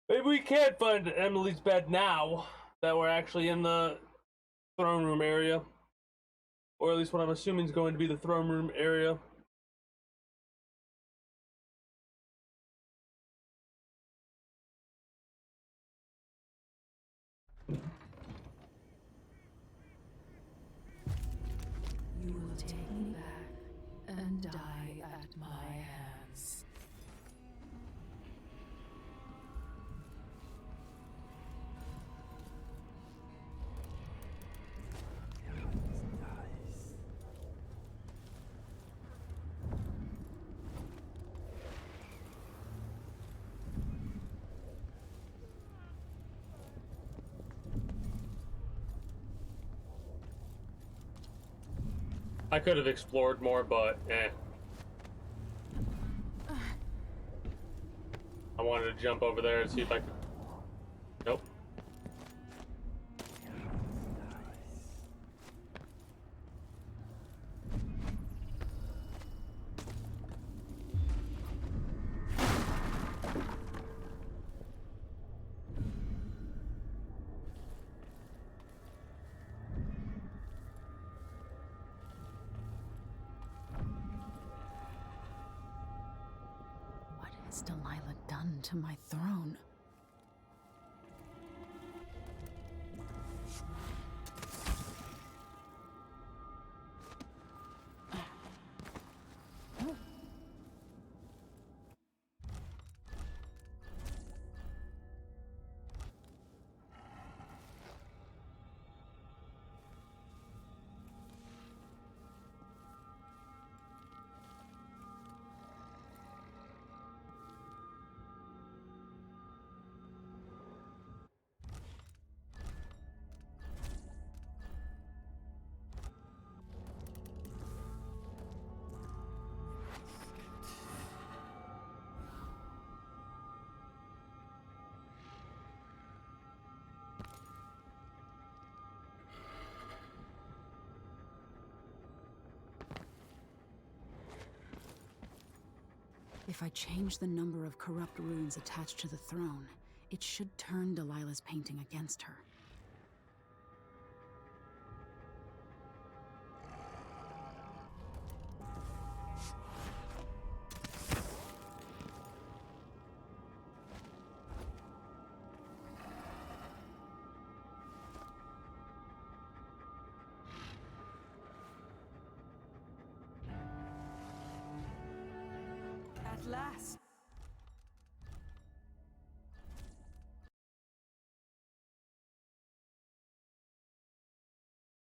Maybe we can't find Emily's bed now that we're actually in the throne room area. Or at least what I'm assuming is going to be the throne room area. You will take me back and die at my hands. I could have explored more, but eh. I wanted to jump over there and see if I could. Nope. What has Delilah done to my throne? If I change the number of corrupt runes attached to the throne, it should turn Delilah's painting against her. At last.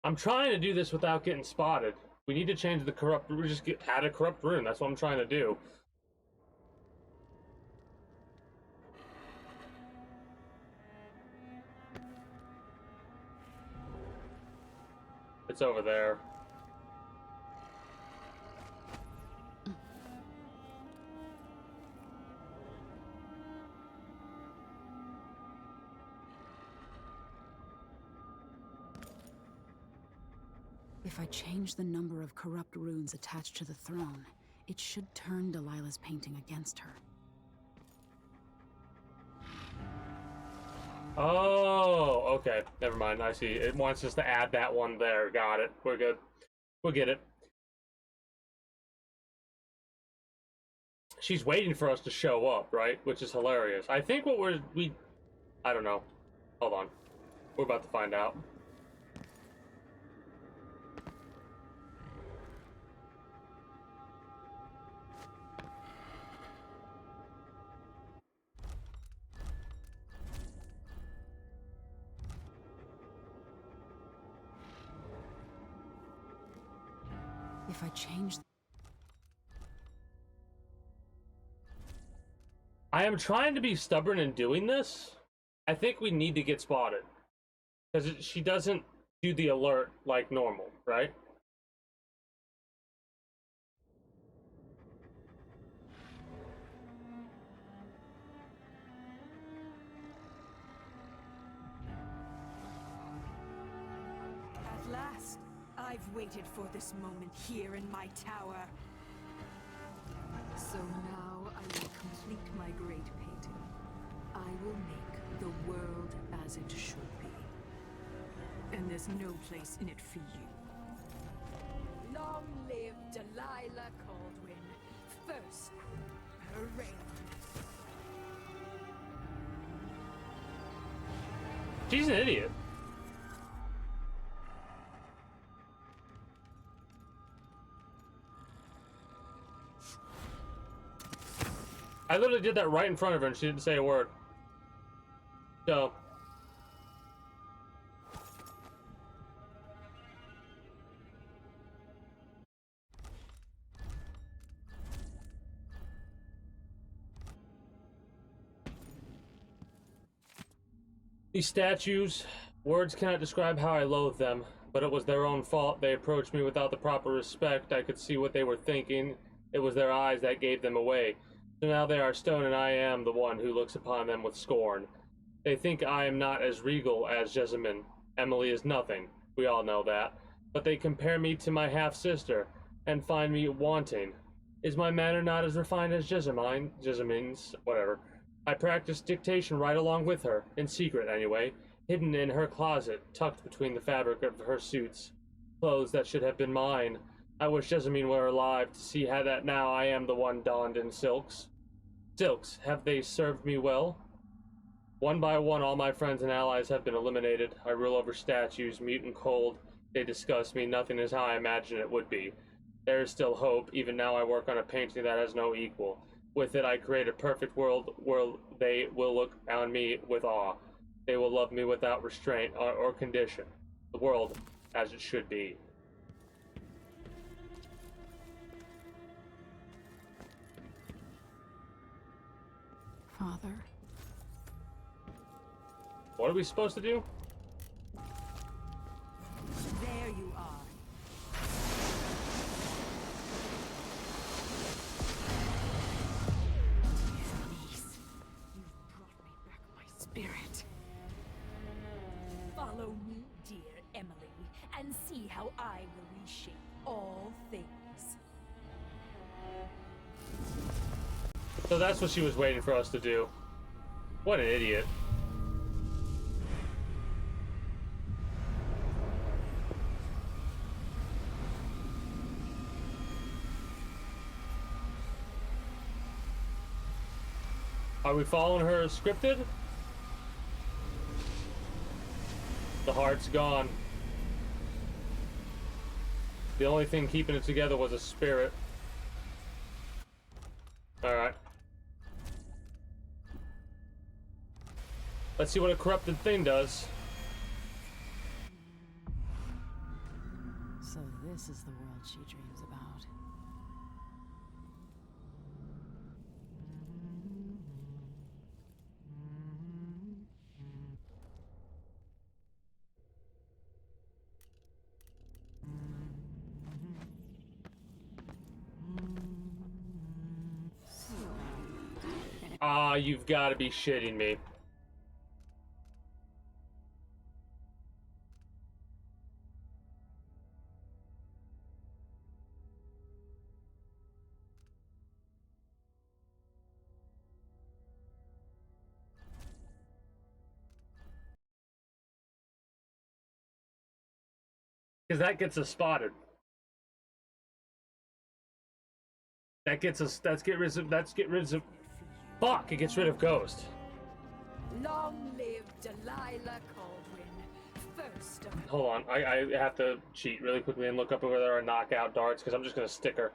I'm trying to do this without getting spotted. We need to change the corrupt. We just add a corrupt rune. That's what I'm trying to do. It's over there. If I change the number of corrupt runes attached to the throne, it should turn Delilah's painting against her. Oh, okay. Never mind. I see. It wants us to add that one there. Got it. We're good. We'll get it. she's waiting for us to show up, right? Which is hilarious. I think what I don't know. Hold on. We're about to find out. If I change... I am trying to be stubborn in doing this. I think we need to get spotted. Because she doesn't do the alert like normal, right? At last, I've waited for this moment here in my tower. So now I will complete my great painting. I will make the world as it should be. And there's no place in it for you. Long live Delilah Caldwin. First, her reign. She's an idiot. I literally did that right in front of her and she didn't say a word. So. These statues, words cannot describe how I loathe them, but it was their own fault. They approached me without the proper respect. I could see what they were thinking. It was their eyes that gave them away. So now they are stone and I am the one who looks upon them with scorn. They think I am not as regal as Jessamine. Emily is nothing. We all know that. But they compare me to my half-sister and find me wanting. Is my manner not as refined as Jessamine's? Whatever. I practice dictation right along with her, in secret anyway, hidden in her closet, tucked between the fabric of her suits. Clothes that should have been mine. I wish Jessamine were alive to see how that now I am the one donned in silks. Silks, have they served me well? One by one, all my friends and allies have been eliminated. I rule over statues, mute and cold. They disgust me. Nothing is how I imagined it would be. There is still hope. Even now I work on a painting that has no equal. With it, I create a perfect world where they will look on me with awe. They will love me without restraint or condition. The world as it should be. Father. What are we supposed to do? There you are. Niece, you've brought me back my spirit. Follow me, dear Emily, and see how I will reshape all things. So that's what she was waiting for us to do. What an idiot. Are we following her as scripted? The heart's gone. The only thing keeping it together was a spirit. Alright. Let's see what a corrupted thing does. So this is the world she dreams about. Ah, you've got to be shitting me. Because that gets us spotted. That gets us. That's get rid of. Fuck! It gets rid of Ghost. Long live Delilah Caldwin, first of Hold on, I have to cheat really quickly and look up whether there are knockout darts because I'm just gonna stick her.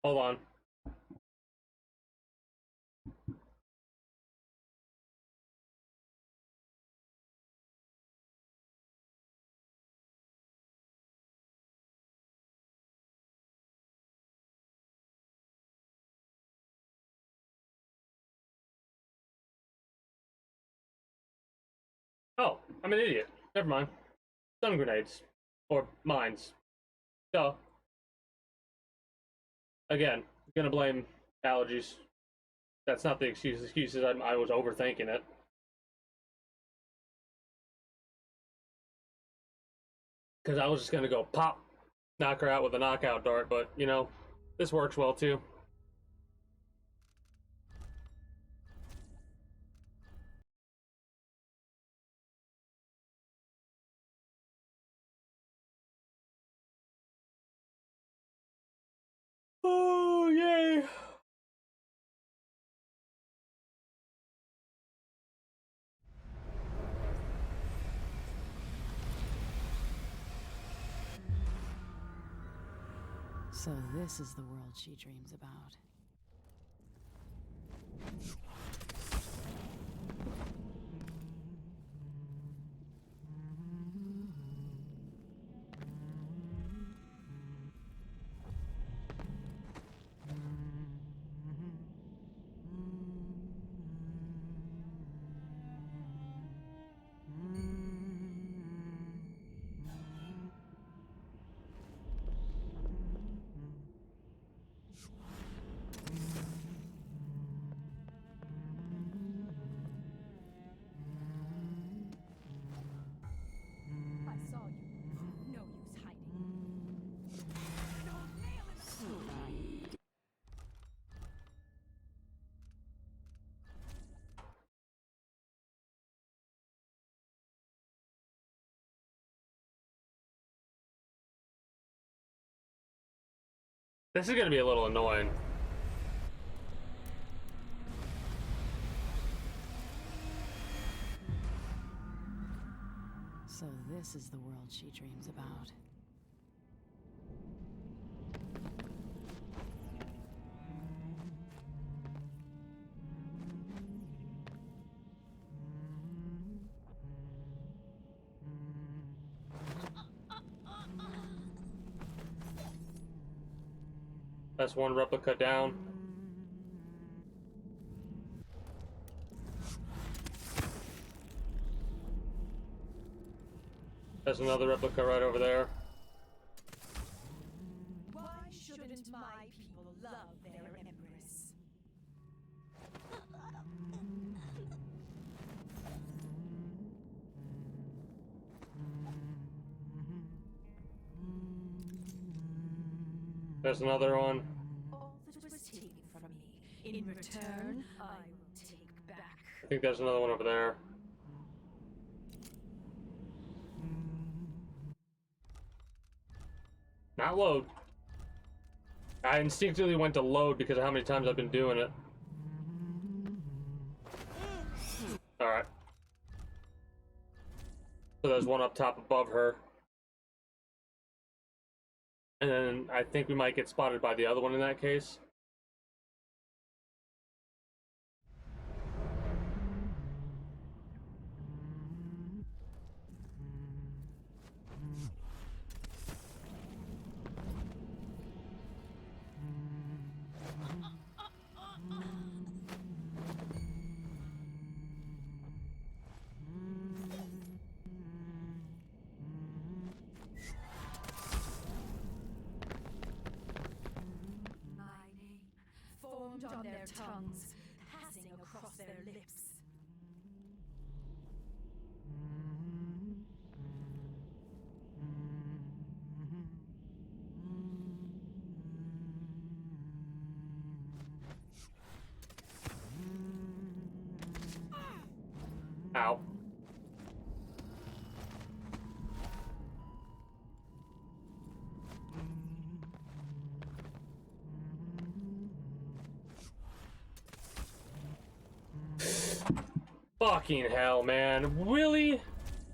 Hold on. Oh, I'm an idiot. Never mind. Stun grenades. Or mines. Duh. Again, gonna blame allergies. That's not the excuse. The excuse is I was overthinking it. Because I was just gonna go pop, knock her out with a knockout dart, but you know, this works well too. Oh, yay! So this is the world she dreams about. I saw you. No use hiding. Don't nail it so right. This is gonna be a little annoying. So this is the world she dreams about. That's one replica down. There's another replica right over there. Why shouldn't my people love their empress? There's another one. All that was taken from me, in return, I will take back. I think there's another one over there. Not load. I instinctively went to load because of how many times I've been doing it. Alright. So there's one up top above her. And then I think we might get spotted by the other one in that case. tongues passing across their lips. Ow. Fucking hell, man. Really?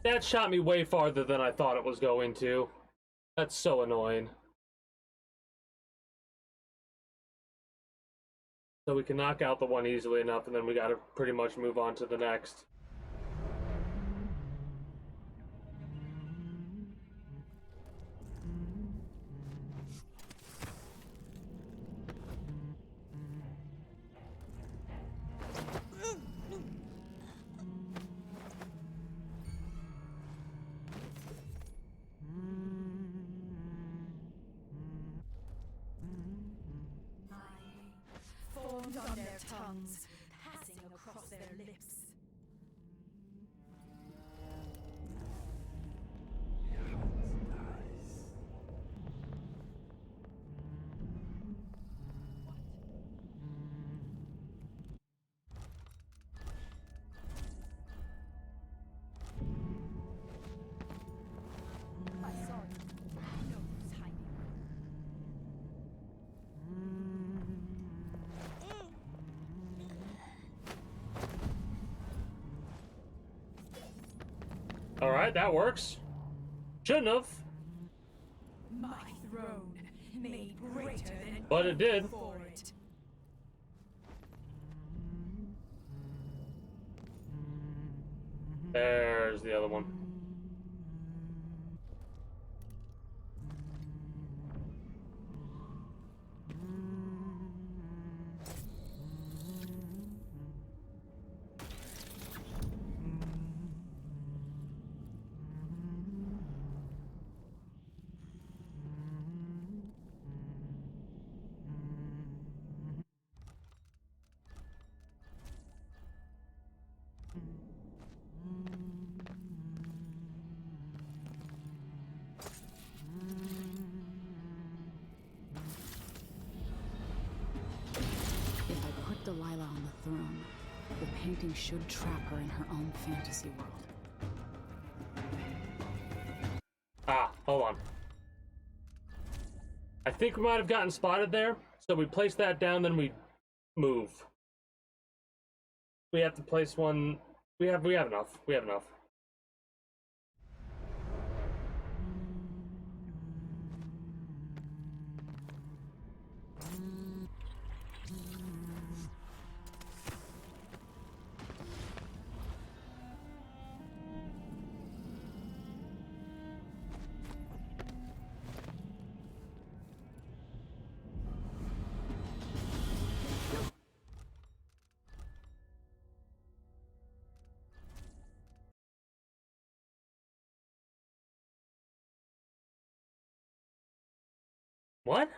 That shot me way farther than I thought it was going to. That's so annoying. So we can knock out the one easily enough, and then we gotta pretty much move on to the next. Formed on their tongues, passing across their lips. I saw you. No use hiding. Alright, that works. Shouldn't have. My throne, made greater than But it did. for it. There's the other one. If I put Delilah on the throne, the painting should trap her in her own fantasy world. Ah, hold on. I think we might have gotten spotted there, so we place that down, then we move. We have to place one. We have enough. We have enough. What?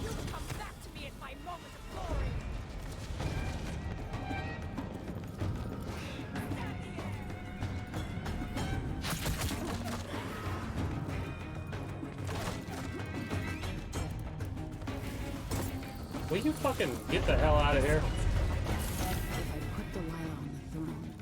You come back to me at my moment of glory. Will you fucking get the hell out of here? If I put Delilah on the throne,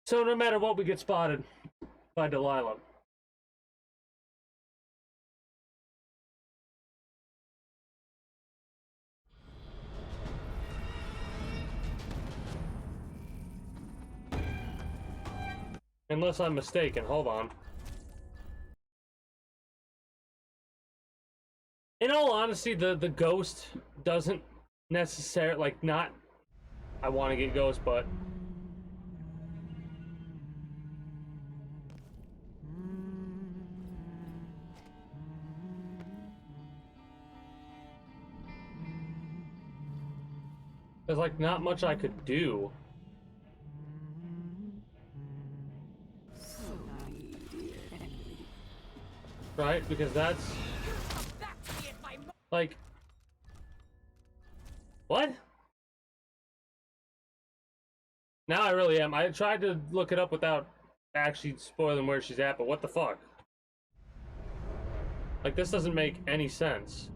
So no matter what, we get spotted by Delilah. Unless I'm mistaken. Hold on. In all honesty, the ghost doesn't necessarily, like, not... I want to get ghost, but... There's, like, not much I could do. Right? Because that's... Like... What? Now I really am. I tried to look it up without actually spoiling where she's at, but what the fuck? Like, this doesn't make any sense.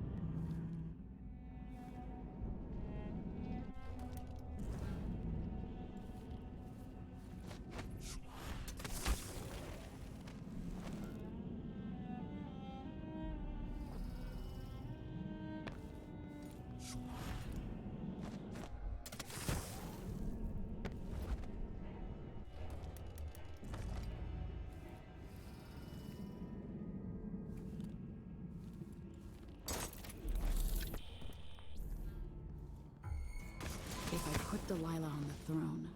If I put Delilah on the throne,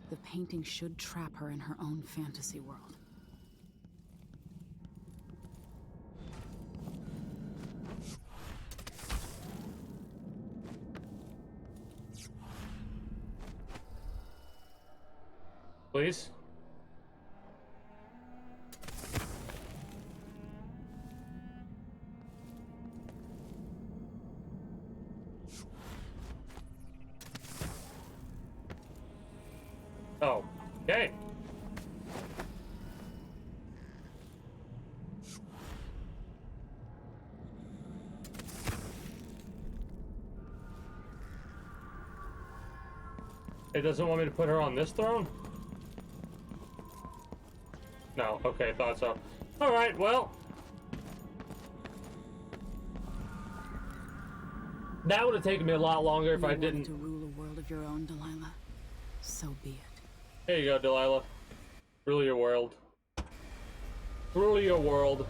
the painting should trap her in her own fantasy world. Please? Oh, okay. It doesn't want me to put her on this throne? No, okay, thought so. Alright, well. That would have taken me a lot longer if I didn't. To rule a world of your own, Delilah. So be it. There you go, Delilah. Rule your world. Rule your world.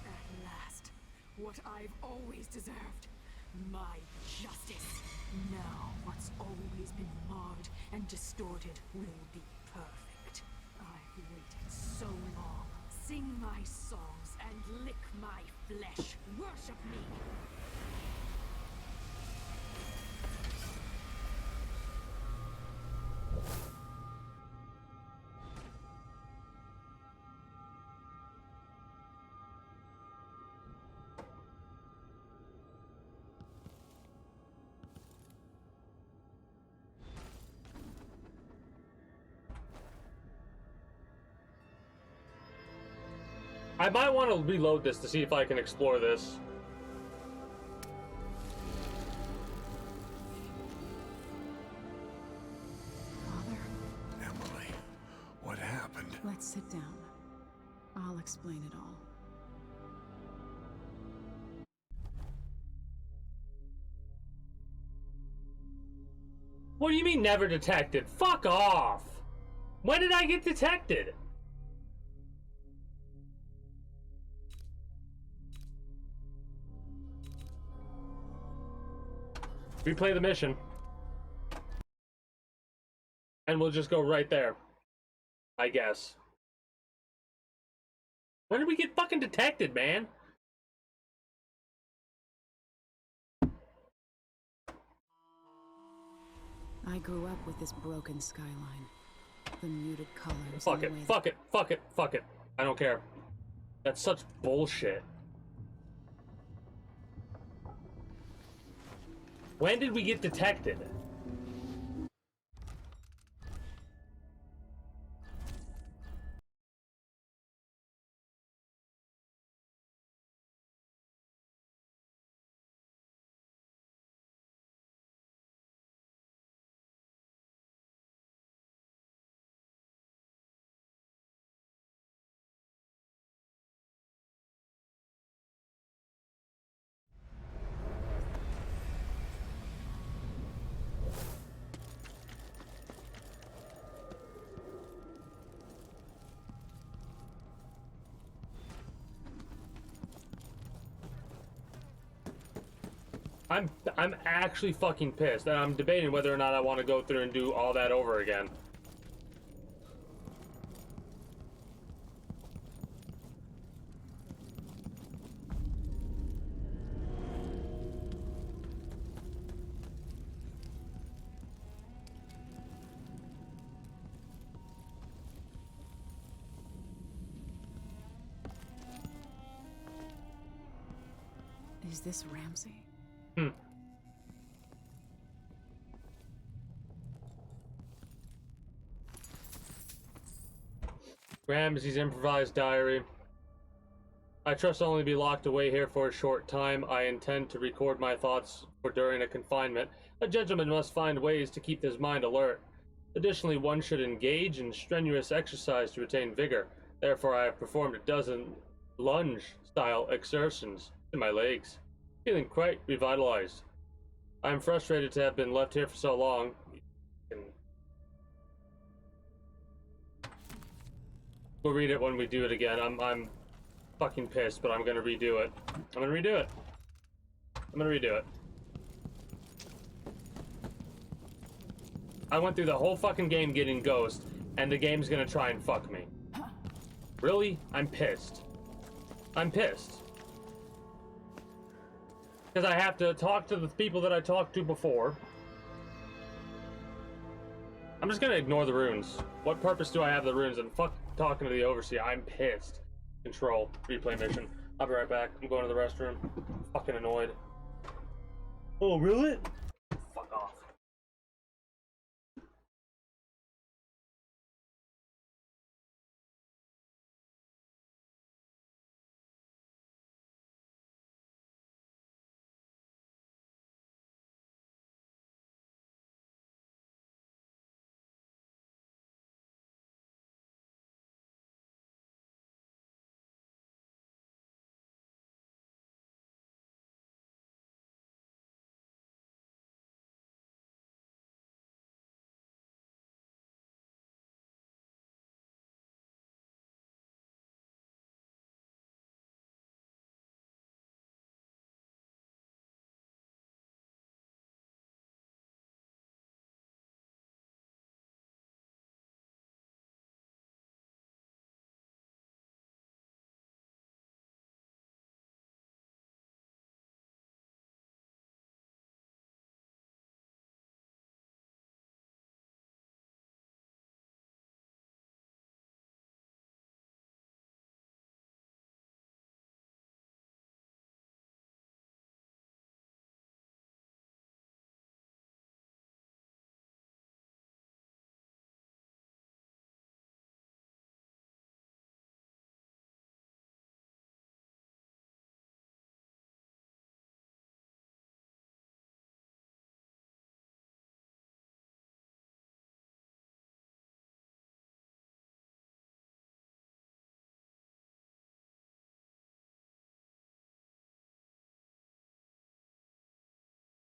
At last, what I've always deserved. My justice. Now, what's always been marred and distorted will be perfect. I've waited so long. Sing my songs and lick my flesh. Worship me. I might want to reload this to see if I can explore this. Father? Emily, what happened? Let's sit down. I'll explain it all. What do you mean never detected? Fuck off! When did I get detected? Replay the mission. And we'll just go right there. I guess. When did we get fucking detected, man? I grew up with this broken skyline. The muted colors. Fuck it, fuck it, fuck it, fuck it. I don't care. That's such bullshit. When did we get detected? I'm actually fucking pissed, and I'm debating whether or not I want to go through and do all that over again. Is this Ramsey? Ramsey's improvised diary. I trust I'll only be locked away here for a short time. I intend to record my thoughts for during a confinement. A gentleman must find ways to keep his mind alert. Additionally, one should engage in strenuous exercise to retain vigor. Therefore, I have performed a dozen lunge-style exertions in my legs, feeling quite revitalized. I am frustrated to have been left here for so long. We'll read it when we do it again. I'm fucking pissed, but I'm gonna redo it. I'm gonna redo it. I'm gonna redo it. I went through the whole fucking game getting Ghost, and the game's gonna try and fuck me. Really? I'm pissed. I'm pissed. Because I have to talk to the people that I talked to before. I'm just gonna ignore the runes. What purpose do I have the runes? And fuck talking to the overseer. I'm pissed. Control. Replay mission. I'll be right back. I'm going to the restroom. I'm fucking annoyed. Oh, really? Fuck off.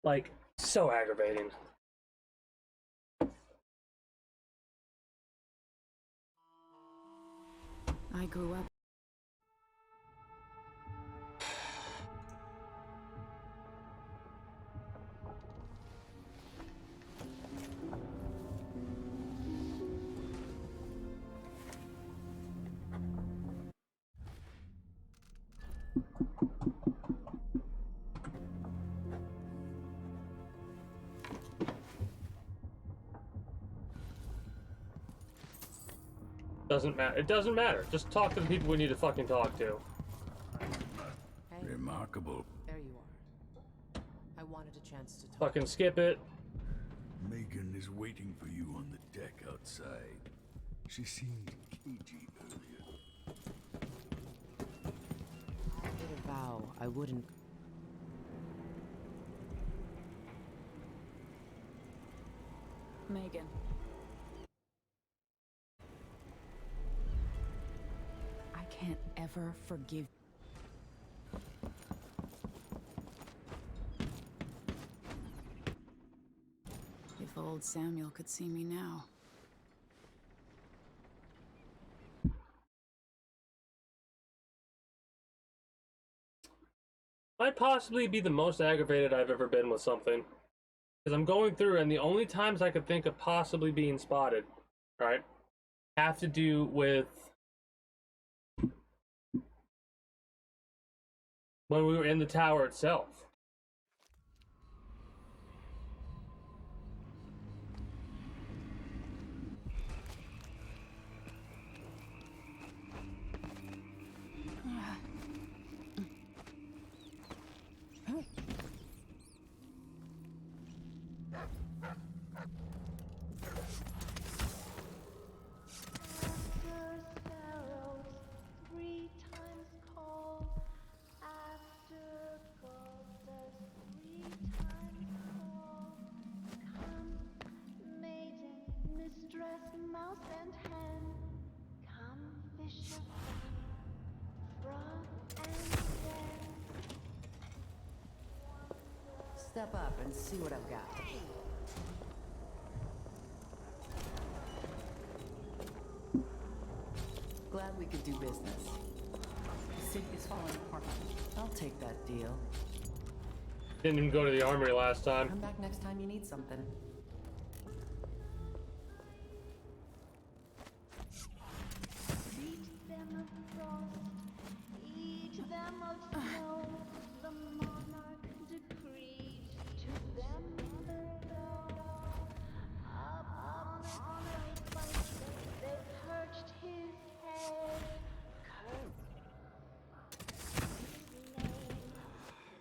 Like, so aggravating. I grew up. Doesn't matter. It doesn't matter. Just talk to the people we need to fucking talk to. Hey, Remarkable. there you are. I wanted a chance to talk. Fucking skip it. Megan is waiting for you on the deck outside. She seemed cagey earlier. I made a vow I wouldn't. Megan. I can't ever forgive. If old Samuel could see me now. Might possibly be the most aggravated I've ever been with something. Because I'm going through, and the only times I could think of possibly being spotted, right, have to do with when we were in the tower itself. Step up and see what I've got. Glad we could do business. The city is falling apart. I'll take that deal. Didn't even go to the armory last time. Come back next time you need something. Eat them of frost, eat them of snow. The monarch decreed to them below. Up on a great spike they perched his head. Cursed his name,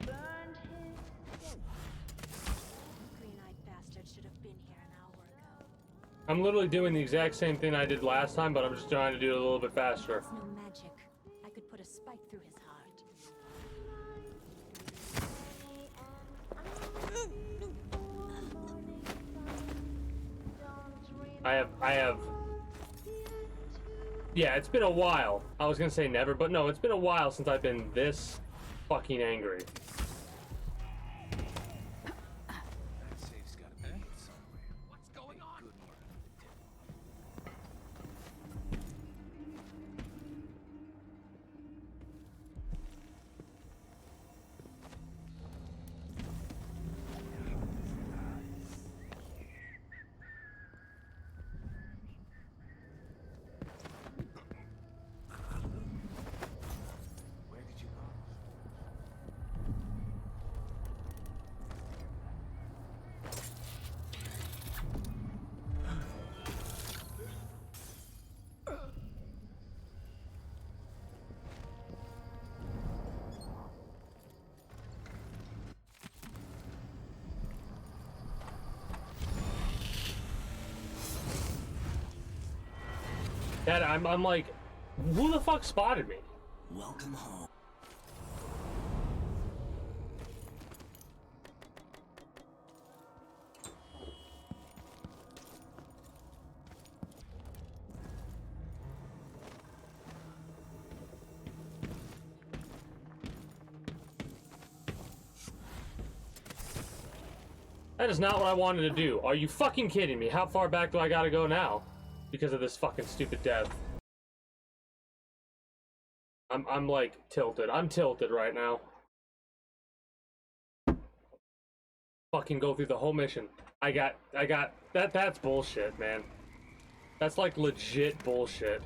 burned his dead. Green-eyed bastard should have been here an hour ago. I'm literally doing the exact same thing I did last time, but I'm just trying to do it a little bit faster. It's no magic. I could put a spike through his heart. I have. Yeah, it's been a while. I was gonna say never, but no, it's been a while since I've been this fucking angry. Dad, I'm like, who the fuck spotted me? Welcome home. That is not what I wanted to do. Are you fucking kidding me? How far back do I gotta go now? Because of this fucking stupid death. I'm like tilted. I'm tilted right now. Fucking go through the whole mission. I got that's bullshit, man. That's like legit bullshit.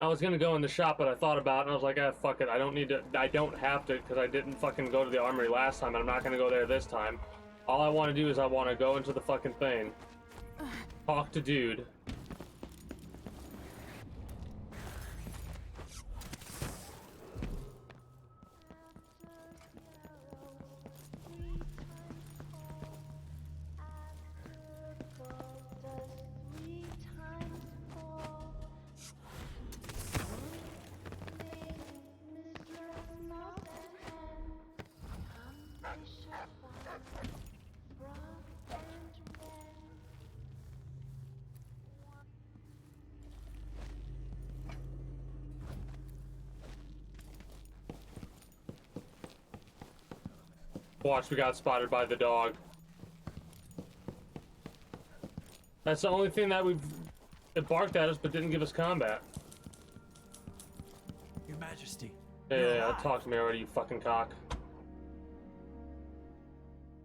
I was gonna go in the shop, but I thought about it, and I was like, ah, fuck it. I don't need to. I don't have to, because I didn't fucking go to the armory last time, and I'm not gonna go there this time. All I want to do is I want to go into the fucking thing, talk to dude. Watch, we got spotted by the dog. That's the only thing that it barked at us but didn't give us combat. Your Majesty. Yeah, talk to me already, you fucking cock.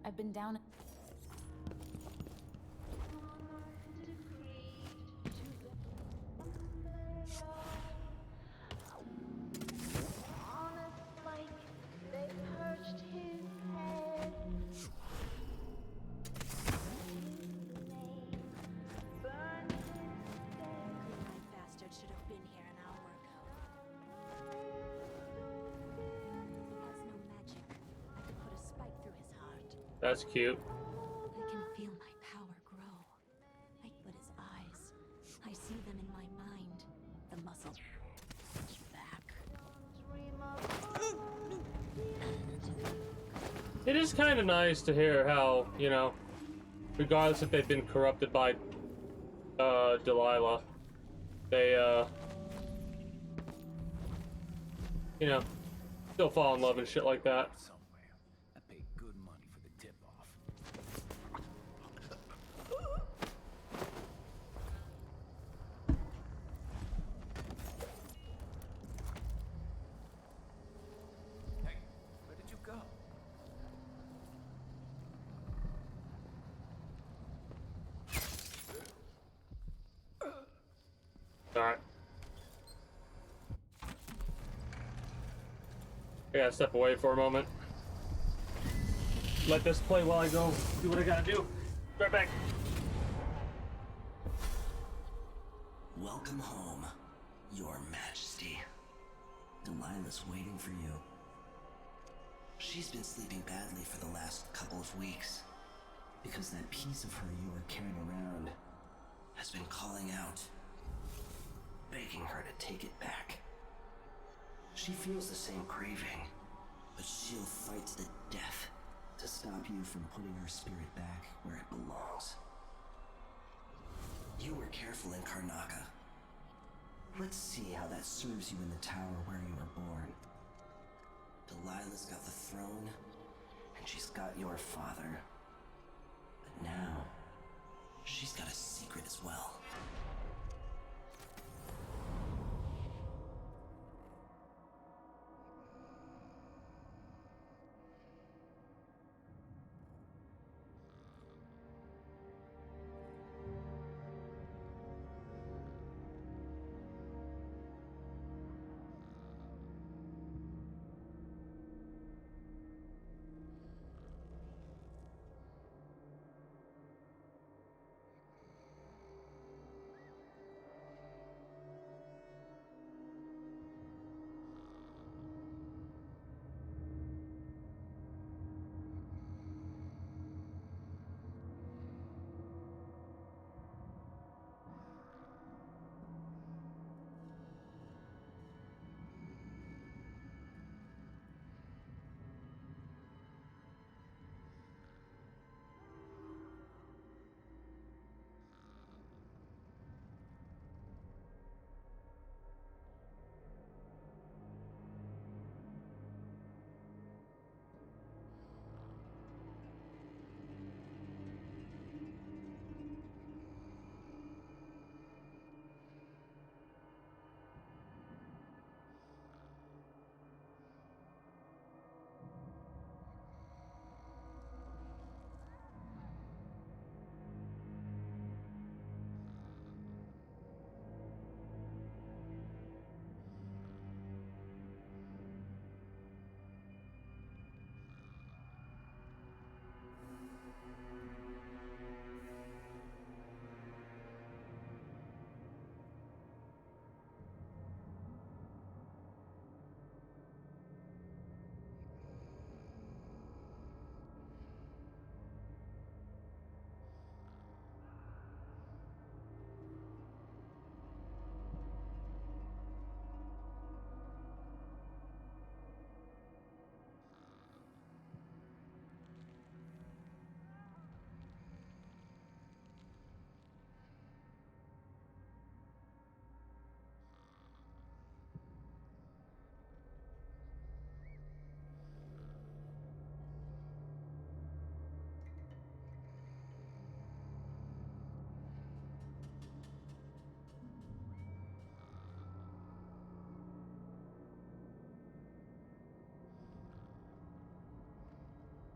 I've been down. Bastard should have been here an hour ago. He has no magic. I could put a spike through his heart. That's cute. I can feel my power grow. But his eyes, I see them in my mind. The muscle back. It is kind of nice to hear how, you know, regardless if they've been corrupted by Delilah, they you know, still fall in love and shit like that. I paid good money for the tip-off. Hey, where did you go? Alright. I gotta step away for a moment. Let this play while I go do what I gotta do. Be right back. Welcome home, Your Majesty. Delilah's waiting for you. She's been sleeping badly for the last couple of weeks because that piece of her you were carrying around has been calling out, begging her to take it back. She feels the same craving, but she'll fight to the death to stop you from putting her spirit back where it belongs. You were careful in Karnaca. Let's see how that serves you in the tower where you were born. Delilah's got the throne, and she's got your father. But now, she's got a secret as well.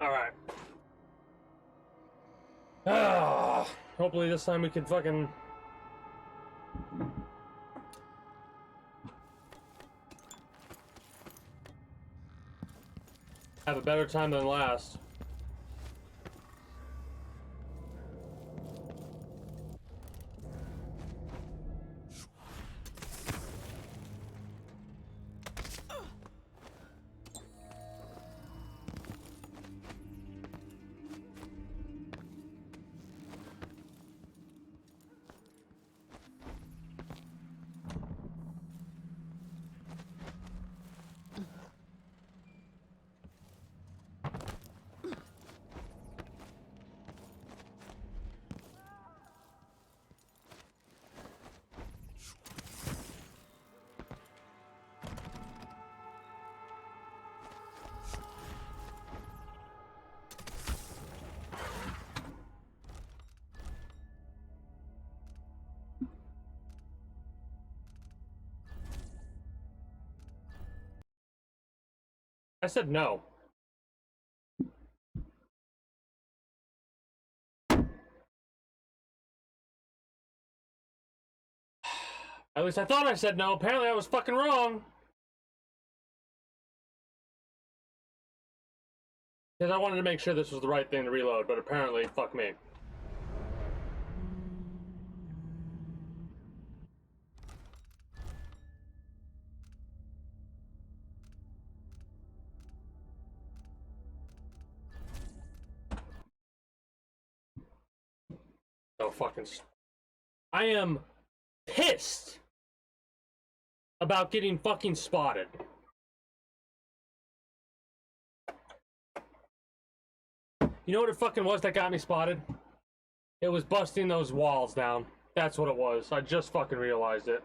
Alright. Ah, hopefully this time we can fucking... have a better time than last. I said no. At least I thought I said no. Apparently I was fucking wrong. Because I wanted to make sure this was the right thing to reload, but apparently, fuck me. Oh, fucking... I am pissed about getting fucking spotted. You know what it fucking was that got me spotted? It was busting those walls down. That's what it was. I just fucking realized it.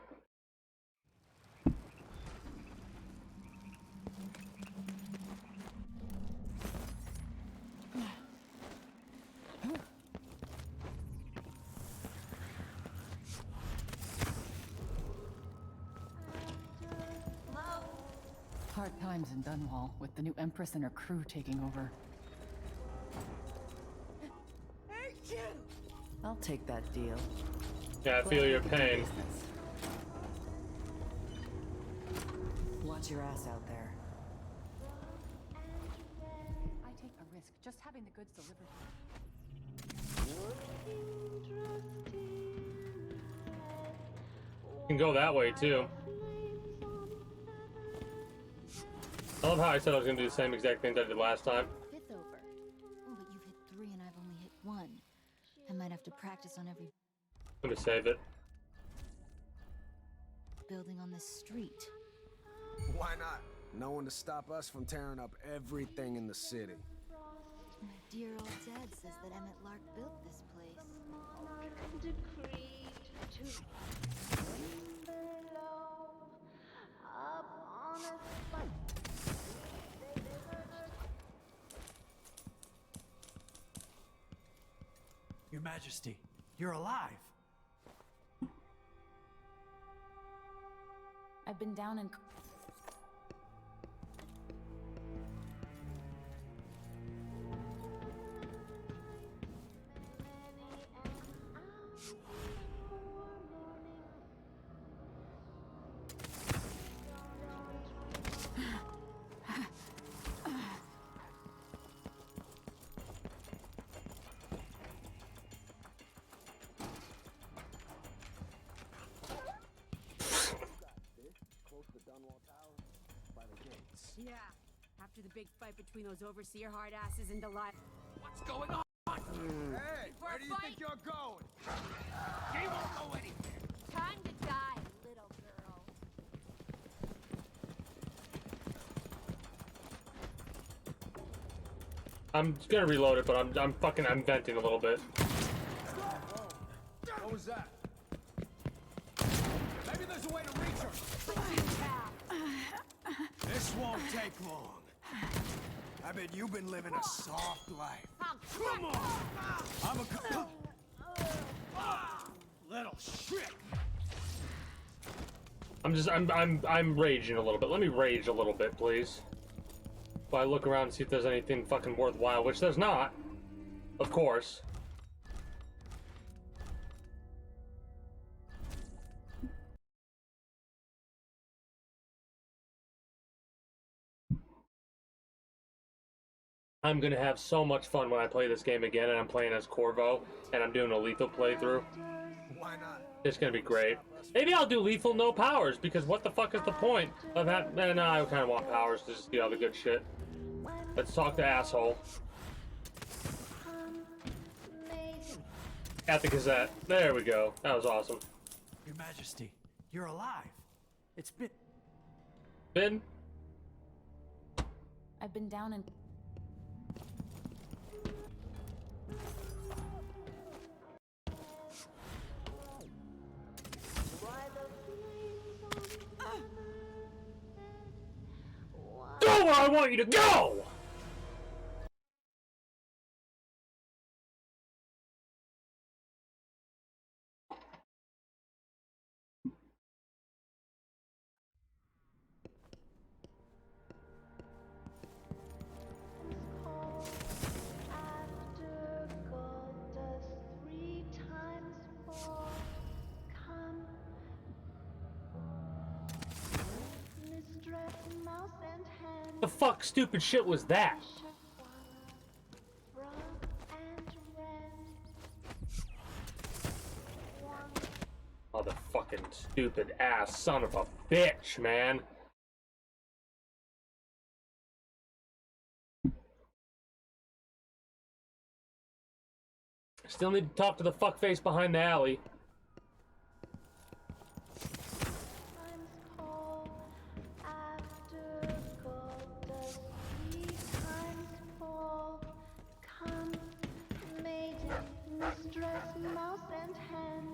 Hard times in Dunwall, with the new Empress and her crew taking over. I'll take that deal. Yeah, I feel your pain. Watch your ass out there. I take a risk just having the goods delivered. You can go that way too. I love how I said I was gonna do the same exact thing that I did last time. Fifth over. Oh, but you've hit 3 and I've only hit 1. I might have to practice on every I'm gonna save it. building on this street. Why not? No one to stop us from tearing up everything in the city. My dear old dad says that Emmett Lark built this place. Your Majesty, you're alive. I've been down in... Yeah, after the big fight between those overseer hard asses and Delilah. What's going on? Hey, where do you think you're going? He won't go anywhere. Time to die, little girl. I'm gonna reload it, but I'm venting a little bit. What was that? Maybe there's a way to reach her. This won't take long. I bet you've been living a soft life. Come on! I'm a little shit. I'm raging a little bit. Let me rage a little bit, please. Well, I look around and see if there's anything fucking worthwhile, which there's not. Of course. I'm gonna have so much fun when I play this game again, and I'm playing as Corvo, and I'm doing a lethal playthrough. Why not? It's gonna be great. Maybe I'll do lethal no powers, because what the fuck is the point of that? No, I kind of want powers to just do all the good shit. Let's talk to asshole. At the Gazette. There we go. That was awesome. Your Majesty, you're alive. It's been... Been? I've been down in... Go where I want you to go! The fuck stupid shit was that? Oh, the fucking stupid ass son of a bitch, man. Still need to talk to the fuckface behind the alley. Mouse and hen,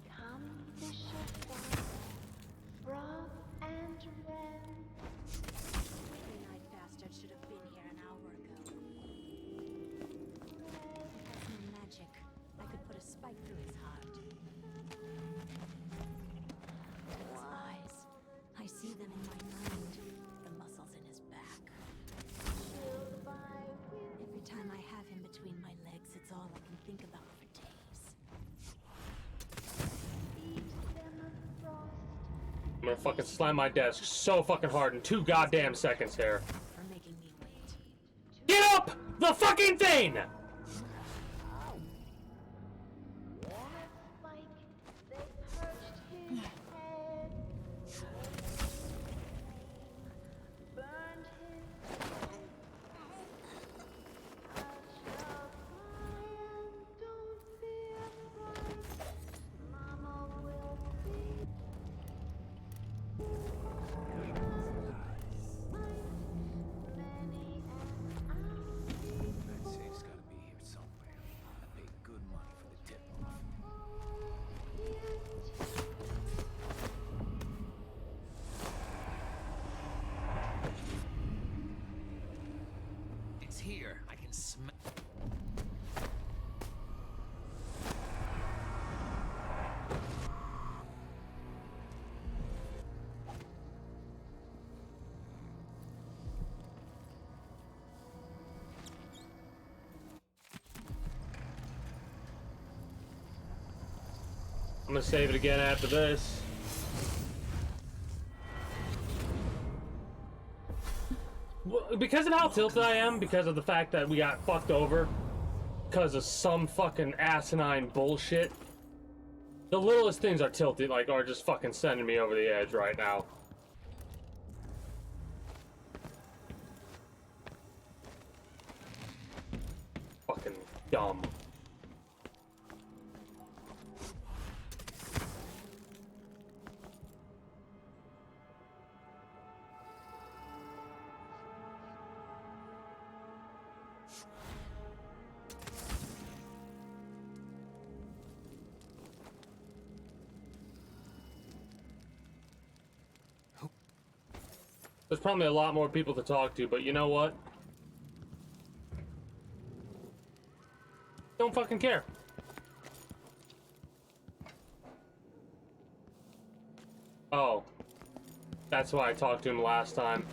come bishop one, frog and wren. Green-eyed bastard should have been here an hour ago. He has no magic. I could put a spike through his heart. His eyes. I see them in my mind. The muscles in his back. Every time I have him between my legs, it's all I can think about for days. I'm gonna fucking slam my desk so fucking hard in 2 goddamn seconds here. For making me wait. Get up the fucking thing! That safe's gotta be here somewhere. I paid good money for the tip-off. It's here. I can smell. I'm gonna save it again after this. Because of how tilted I am, because of the fact that we got fucked over, because of some fucking asinine bullshit, the littlest things are tilted, like, are just fucking sending me over the edge right now. Fucking dumb. There's probably a lot more people to talk to, but you know what? Don't fucking care. Oh. That's why I talked to him last time.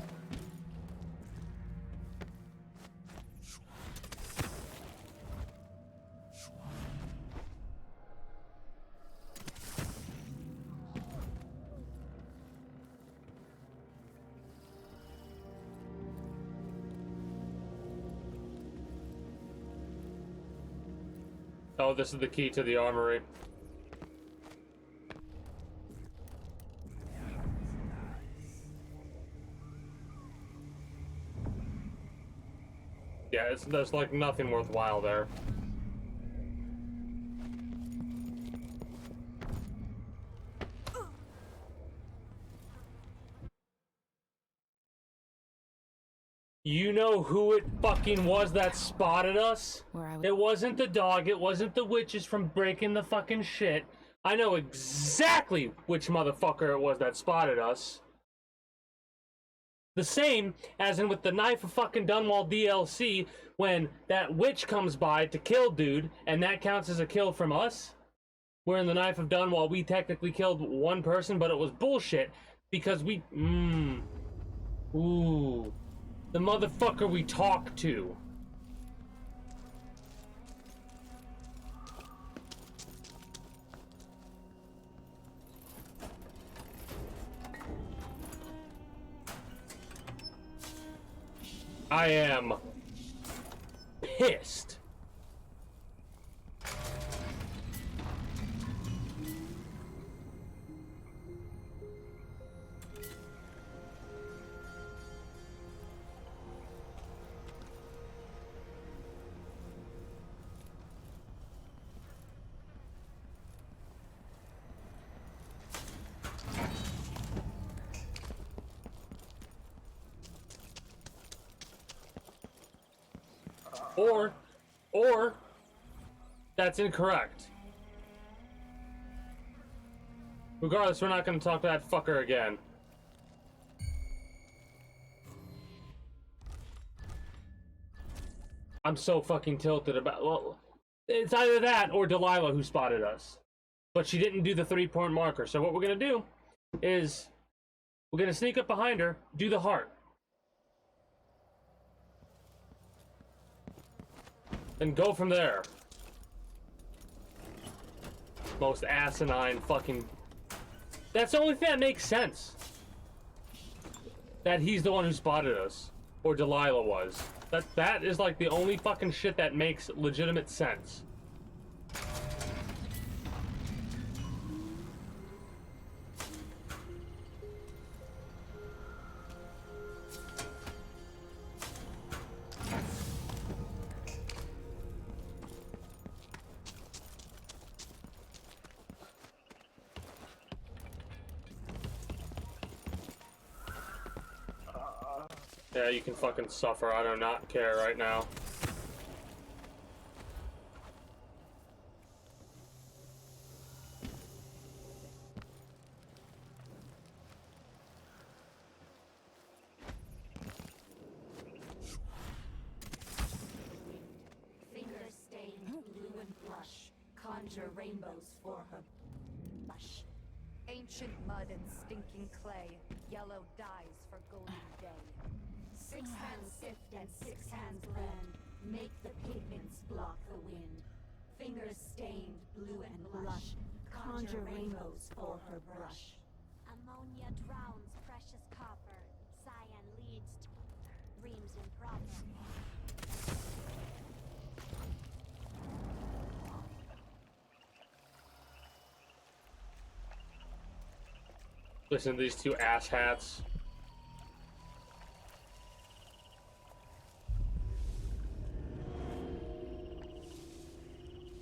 Oh, this is the key to the armory. Yeah, there's like nothing worthwhile there. You know who it fucking was that spotted us? It wasn't the dog, it wasn't the witches from breaking the fucking shit. I know exactly which motherfucker it was that spotted us. The same as in with the Knife of fucking Dunwall DLC, when that witch comes by to kill dude, and that counts as a kill from us. Where in the Knife of Dunwall, we technically killed one person, but it was bullshit, because we... Ooh. The motherfucker we talked to. I am pissed. Or, that's incorrect. Regardless, we're not going to talk to that fucker again. I'm so fucking tilted about... Well, it's either that or Delilah who spotted us. But she didn't do the 3-point marker. So what we're going to do is... We're going to sneak up behind her, do the heart. And go from there. Most asinine fucking... That's the only thing that makes sense. That he's the one who spotted us. Or Delilah was. That is like the only fucking shit that makes legitimate sense. Yeah, you can fucking suffer. I do not care right now. Fingers stained blue and blush, conjure rainbows for her blush. Ancient mud and stinking clay, yellow dyes for golden day. 6 hands sift and 6 hands blend, make the pigments block the wind. Fingers stained blue and blush, conjure rainbows for her brush. Ammonia drowns precious copper. Cyan leads to dreams improper. Listen to these two asshats.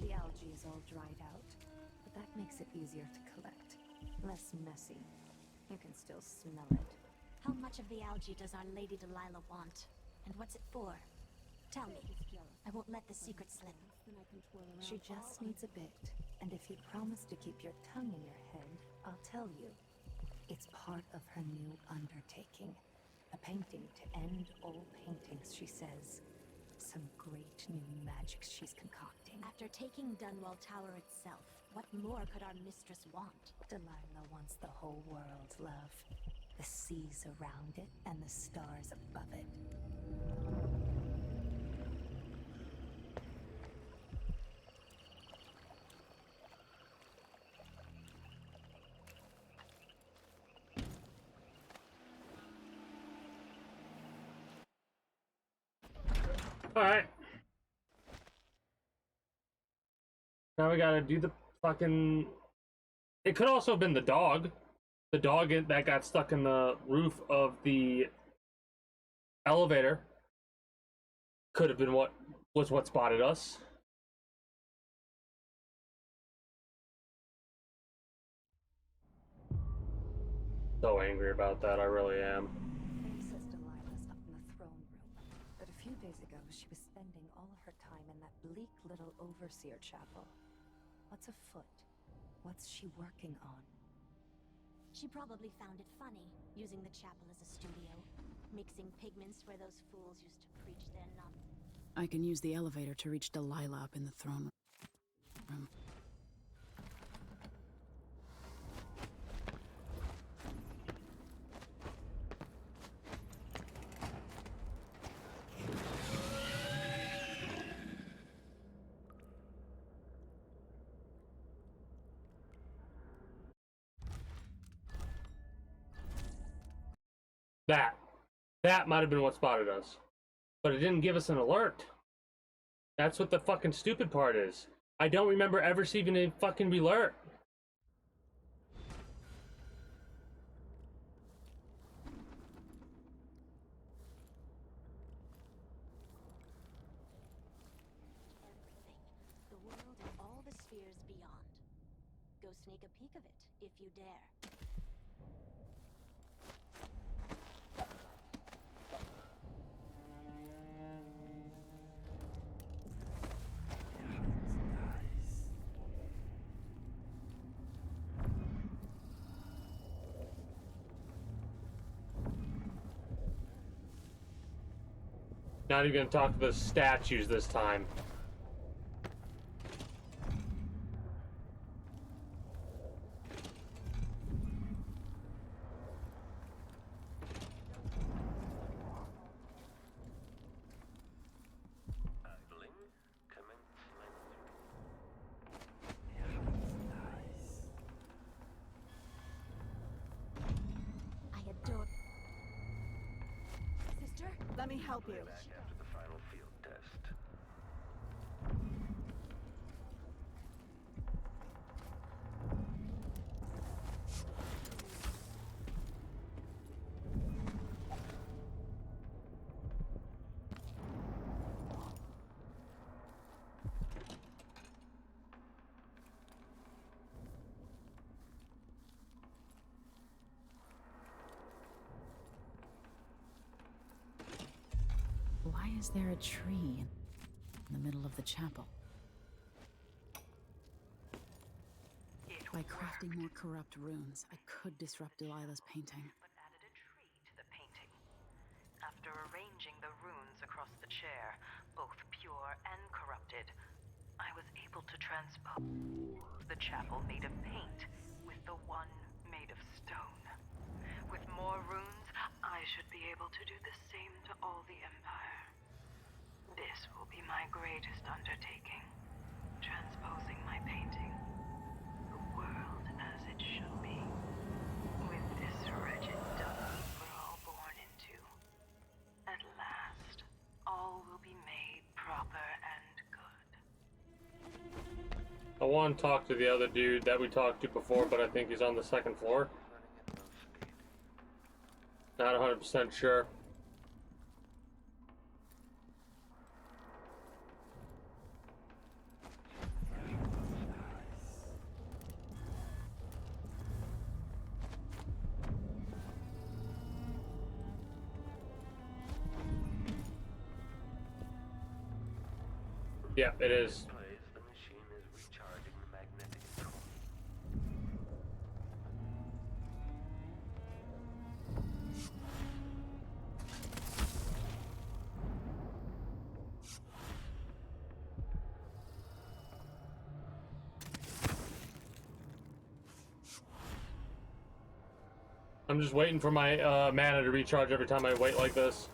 The algae is all dried out, but that makes it easier to collect. Less messy. You can still smell it. How much of the algae does Our Lady Delilah want? And what's it for? Tell me. I won't let the secret slip. She just needs a bit, and if you promise to keep your tongue in your head, I'll tell you. It's part of her new undertaking. A painting to end all paintings, she says. Some great new magics she's concocting. After taking Dunwall Tower itself, what more could our mistress want? Delilah wants the whole world, love. The seas around it and the stars above it. Alright. Now we gotta do the fucking... It could also have been the dog. The dog that got stuck in the roof of the elevator. Could have been what spotted us. So angry about that, I really am. Princess Delilah's up in the throne room, but a few days ago she was spending all her time in that bleak little overseer chapel. What's afoot? What's she working on? She probably found it funny, using the chapel as a studio, mixing pigments where those fools used to preach their nonsense. I can use the elevator to reach Delilah up in the throne room. That might have been what spotted us. But it didn't give us an alert. That's what the fucking stupid part is. I don't remember ever receiving a fucking alert. Everything. The world and all the spheres beyond. Go sneak a peek of it, if you dare. Not even gonna talk to the statues this time. Idling. Commencement. I adore... Sister? Let me help you. Back after the final field test. Why is there a tree in the middle of the chapel? By crafting more corrupt runes, I could disrupt Delilah's painting. But added a tree to the painting. After arranging the runes across the chair, both pure and corrupted, I was able to transpose the chapel made of paint with the one made of stone. With more runes, I should be able to do the same to all the Empire. This will be my greatest undertaking, transposing my painting. The world as it should be. With this wretched dung we're all born into. At last, all will be made proper and good. I want to talk to the other dude that we talked to before, but I think he's on the second floor. Not 100% sure. Yeah, it is. The machine is recharging the magnetic core. I'm just waiting for my mana to recharge every time I wait like this.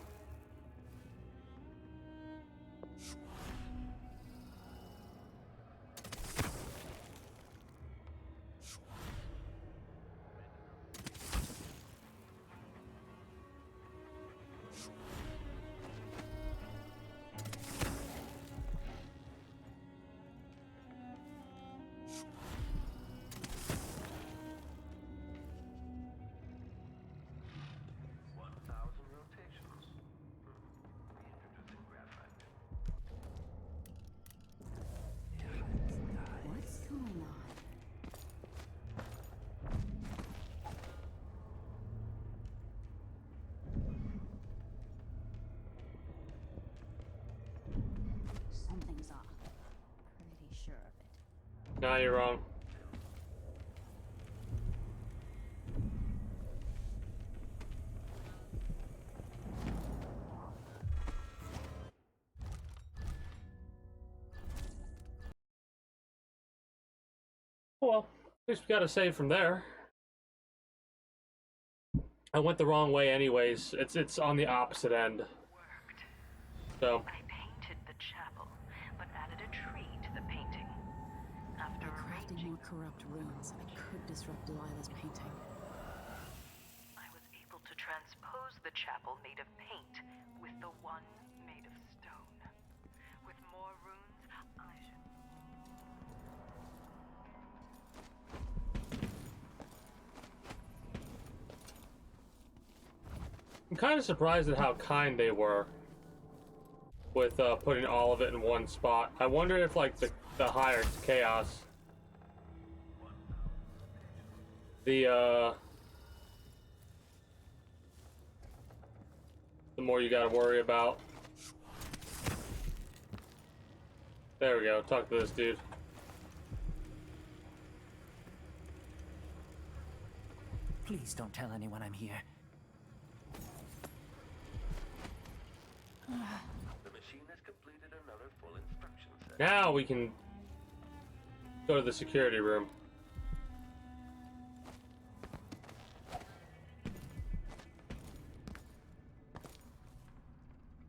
Nah, you're wrong. Well, at least we got a save from there. I went the wrong way anyways. It's on the opposite end. So I painted the chapel, but added a tree to the painting. After By crafting arranging more corrupt runes, I could disrupt Delilah's painting. I was able to transpose the chapel made of paint with the one made of stone. With more runes, I should... I'm kind of surprised at how kind they were with putting all of it in one spot. I wonder if like the higher chaos, the more you got to worry about. There we go. Talk to this dude. Please don't tell anyone I'm here. The machine has completed another full instruction set. Now we can go to the security room.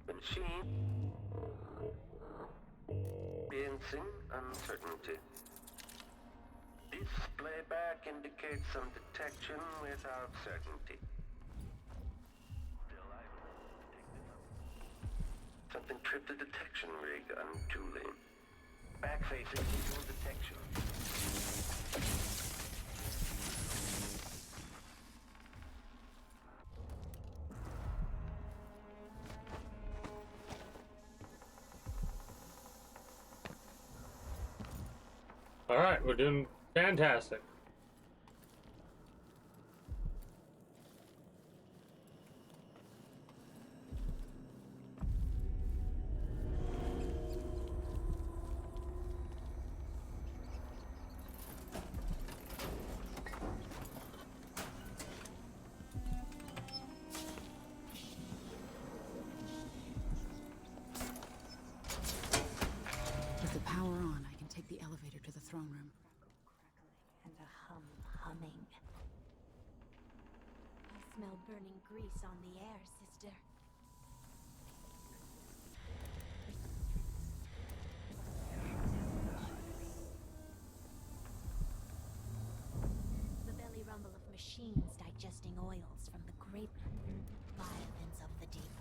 The machine experiencing uncertainty. This playback indicates some detection without certainty. Something tripped the detection rig untooling. Back-facing visual detection. All right, we're doing fantastic. With the power on, I can take the elevator to the throne room. And a humming. I smell burning grease on the air, sister. The belly rumble of machines digesting oils from the great violins of the deep.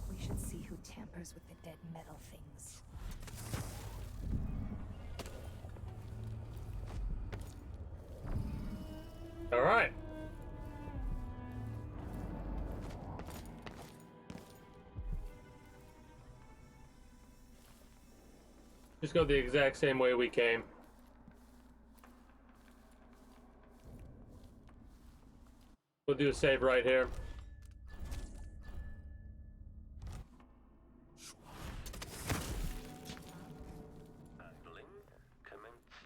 We should see who tampers with the dead metal things. All right. Just go the exact same way we came. We'll do a save right here.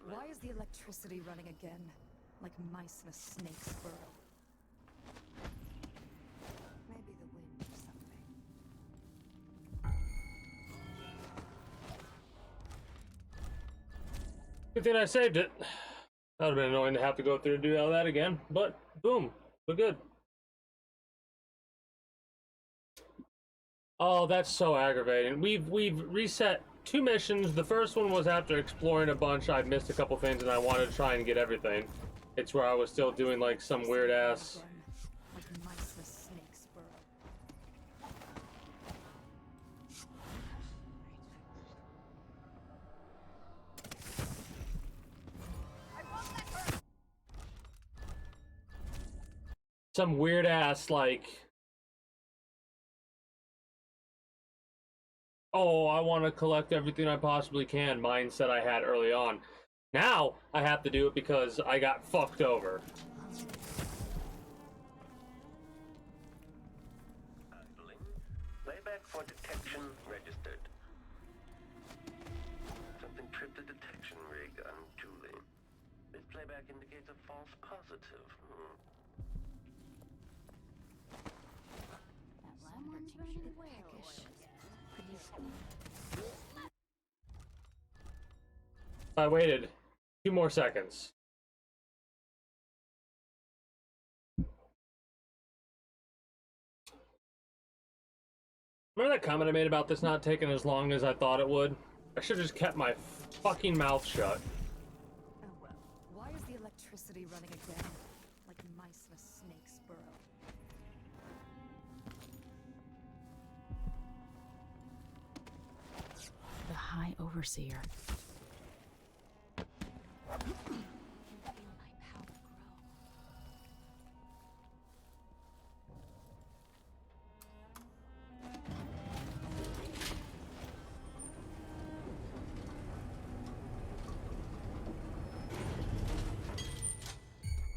Why is the electricity running again? Like mice in a snake's burrow. Maybe the wind or something. Good thing I saved it. That would have been annoying to have to go through and do all that again, but boom, we're good. Oh, that's so aggravating. We've reset 2 missions. The first one was after exploring a bunch. I missed a couple things and I wanted to try and get everything. It's where I was still doing like some weird ass. Like mice in a snake's burrow. Some weird ass like, oh, I want to collect everything I possibly can mindset I had early on. Now I have to do it because I got fucked over. Playback for detection registered. Something tripped trip the detection rig unduly. This playback indicates a false positive. Someone's burning whale oil. I waited 2 more seconds. Remember that comment I made about this not taking as long as I thought it would? I should have just kept my fucking mouth shut. Oh well. Why is the electricity running again? Like mice in a snake's burrow. The High Overseer.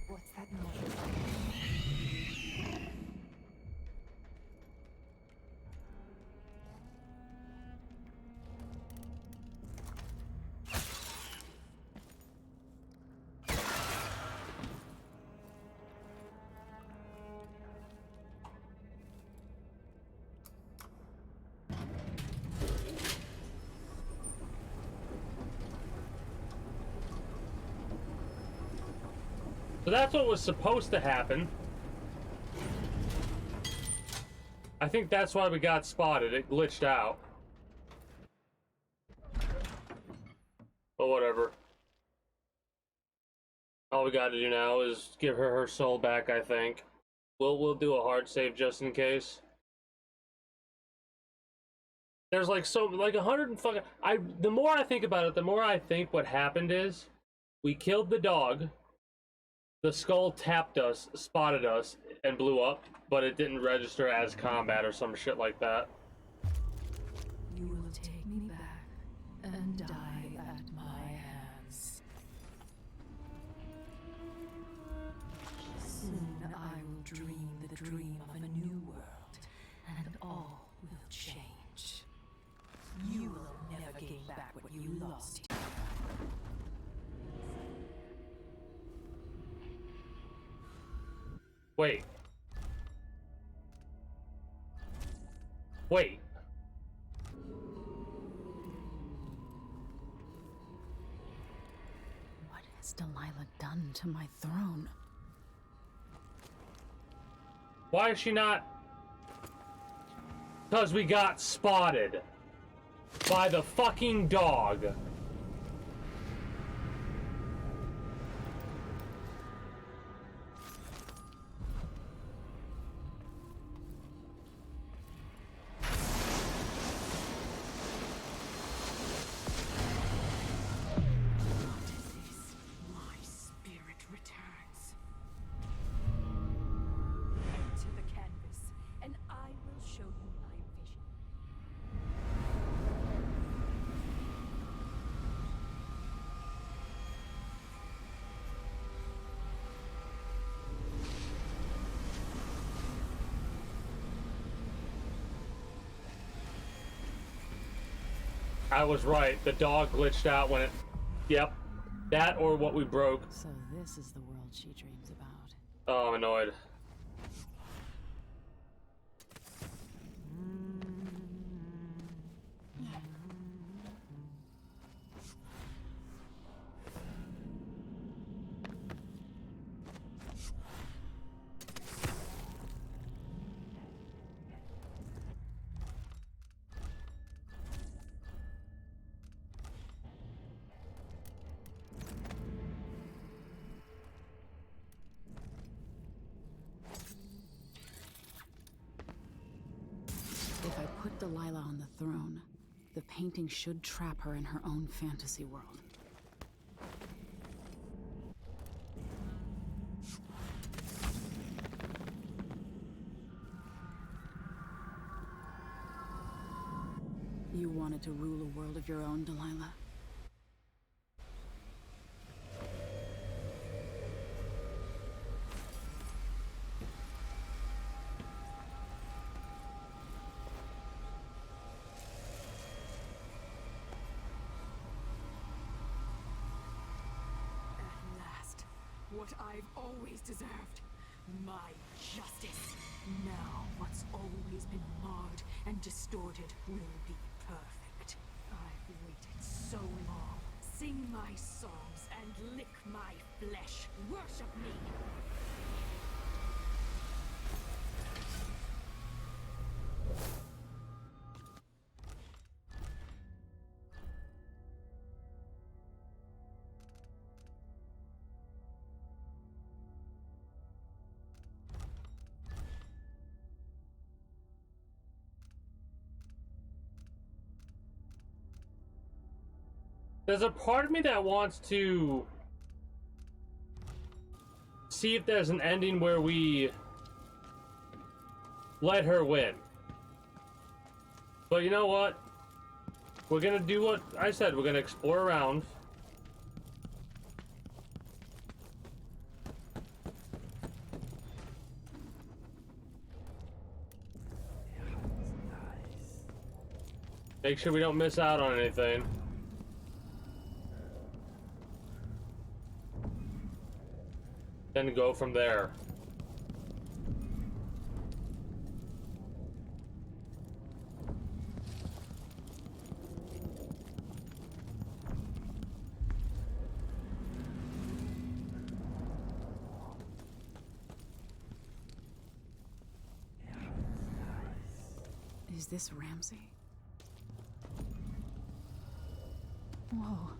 What's that noise? So that's what was supposed to happen. I think that's why we got spotted. It glitched out. But whatever. All we gotta do now is give her her soul back, I think. We'll do a hard save just in case. There's like 100 and fucking... the more I think about it, the more I think what happened is we killed the dog. The skull tapped us, spotted us, and blew up, but it didn't register as combat or some shit like that. You will take me back and die at my hands. Soon I will dream the dream of a new world, and all will change. You will never gain back what you lost. Wait. Wait. What has Delilah done to my throne? Why is she not? Because we got spotted by the fucking dog. I was right. The dog glitched out when it... Yep. That or what we broke. So this is the world she dreams about. Oh, I'm annoyed. If I put Delilah on the throne, the painting should trap her in her own fantasy world. You wanted to rule a world of your own, Delilah? what I've always deserved. My justice. Now what's always been marred and distorted will be perfect. I've waited so long. Sing my songs and lick my flesh. Worship me. There's a part of me that wants to see if there's an ending where we let her win. But you know what? We're gonna do what I said. We're gonna explore around. Make sure we don't miss out on anything. Then go from there. Is this Ramsey? Whoa.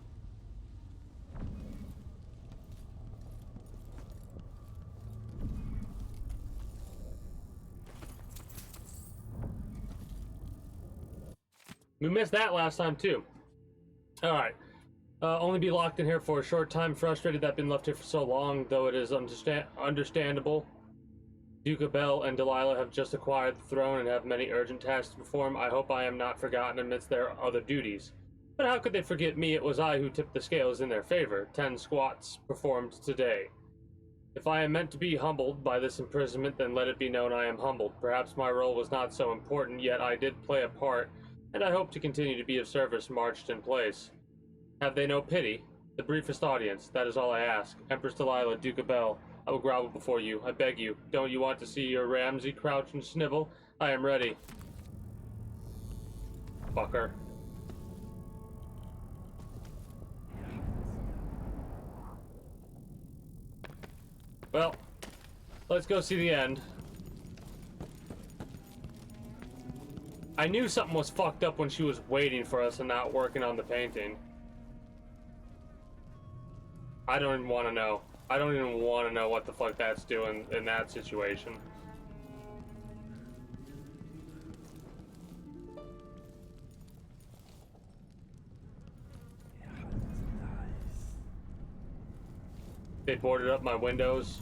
We missed that last time too. Alright. Only be locked in here for a short time. Frustrated that I've been left here for so long, though it is understandable. Duke Bell and Delilah have just acquired the throne and have many urgent tasks to perform. I hope I am not forgotten amidst their other duties. But how could they forget me? It was I who tipped the scales in their favor. 10 squats performed today. If I am meant to be humbled by this imprisonment, then let it be known I am humbled. Perhaps my role was not so important, yet I did play a part, and I hope to continue to be of service marched in place. Have they no pity? The briefest audience, that is all I ask. Empress Delilah, Duke of Bell, I will grovel before you. I beg you. Don't you want to see your Ramsey crouch and snivel? I am ready. Fucker. Well, let's go see the end. I knew something was fucked up when she was waiting for us and not working on the painting. I don't even want to know. I don't even want to know what the fuck that's doing in that situation. They boarded up my windows.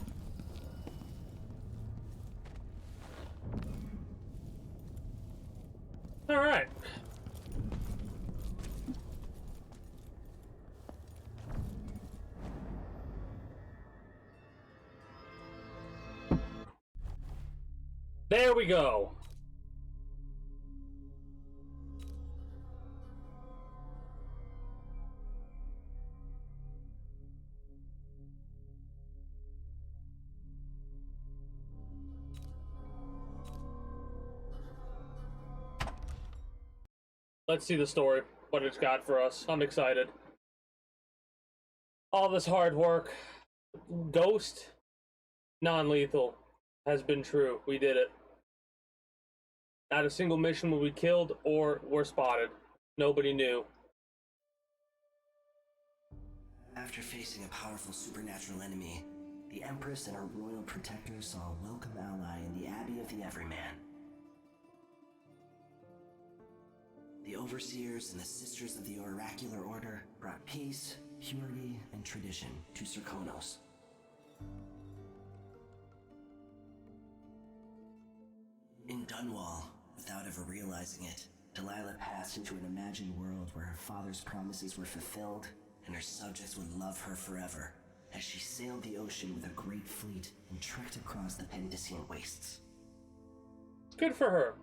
All right. There we go. Let's see the story, what it's got for us. I'm excited. All this hard work, Ghost, non-lethal, has been true. We did it. Not a single mission were we killed or were spotted. Nobody knew. After facing a powerful supernatural enemy, the Empress and her royal protector saw a welcome ally in the Abbey of the Everyman. The Overseers and the Sisters of the Oracular Order brought peace, purity, and tradition to Serkonos. In Dunwall, without ever realizing it, Delilah passed into an imagined world where her father's promises were fulfilled and her subjects would love her forever, as she sailed the ocean with a great fleet and trekked across the Pendician wastes. Good for her.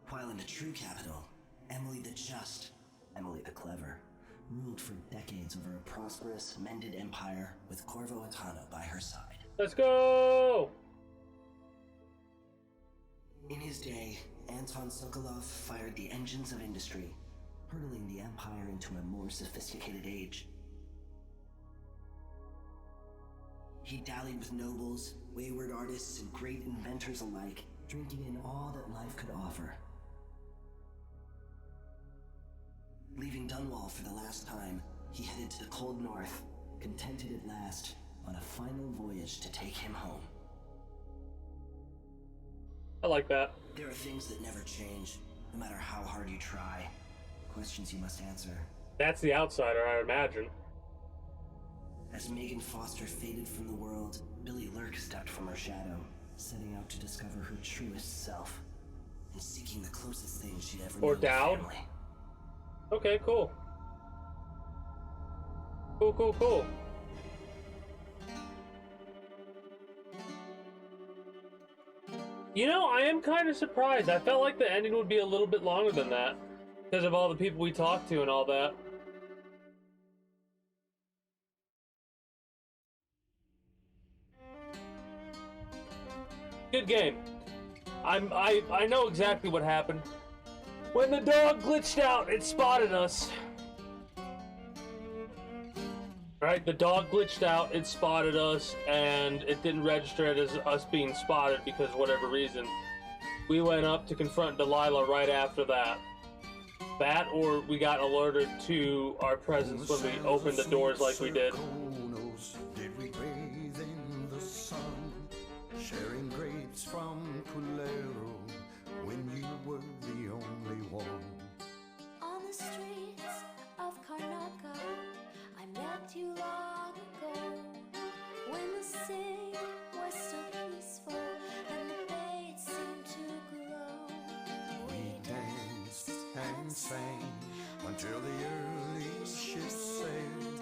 While in the true capital, Emily the Just, Emily the Clever, ruled for decades over a prosperous, mended empire with Corvo Atana by her side. Let's go! In his day, Anton Sokolov fired the engines of industry, hurtling the empire into a more sophisticated age. He dallied with nobles, wayward artists, and great inventors alike, drinking in all that life could offer. Leaving Dunwall for the last time, he headed to the cold north, contented at last, on a final voyage to take him home. I like that. There are things that never change, no matter how hard you try. Questions you must answer. That's the outsider, I imagine. As Megan Foster faded from the world, Billy Lurk stepped from her shadow, setting out to discover her truest self, and seeking the closest thing she'd ever known to Dowd? family. Okay, cool. Cool. You know, I am kind of surprised. I felt like the ending would be a little bit longer than that, because of all the people we talked to and all that. Good game. I know exactly what happened. When the dog glitched out, it spotted us. Right, the dog glitched out, it spotted us, and it didn't register it as us being spotted because whatever reason. We went up to confront Delilah right after that. That, or we got alerted to our presence when we opened the doors like we did. Did we bathe in the sun, sharing grapes from Pulero when you were the only one? On the streets of Karnaca, I met you long ago, when the city was so peaceful and the bay seemed to glow. We danced and sang until the early ships sailed,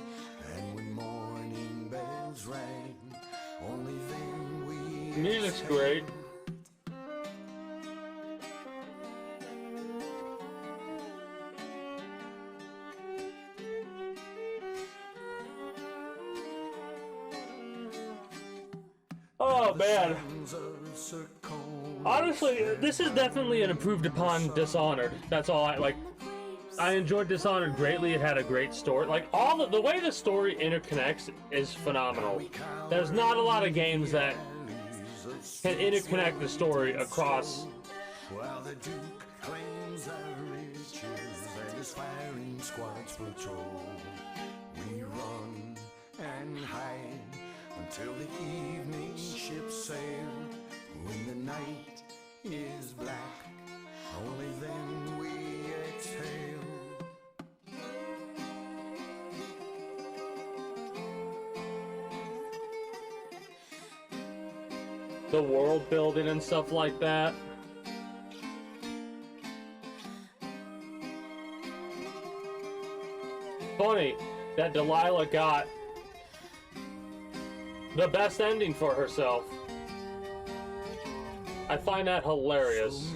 and when morning bells rang, only then we Music's great. Oh man. Honestly, this is definitely an improved upon Dishonored. That's all I like. I enjoyed Dishonored greatly. It had a great story. Like all the way the story interconnects is phenomenal. There's not a lot of games that can interconnect the story across. While the Duke claims our riches and his firing squads patrol, we run and hide until the evening ships sail. When the night is black, only then we exhale. The world building and stuff like that. Funny that Delilah got the best ending for herself. I find that hilarious.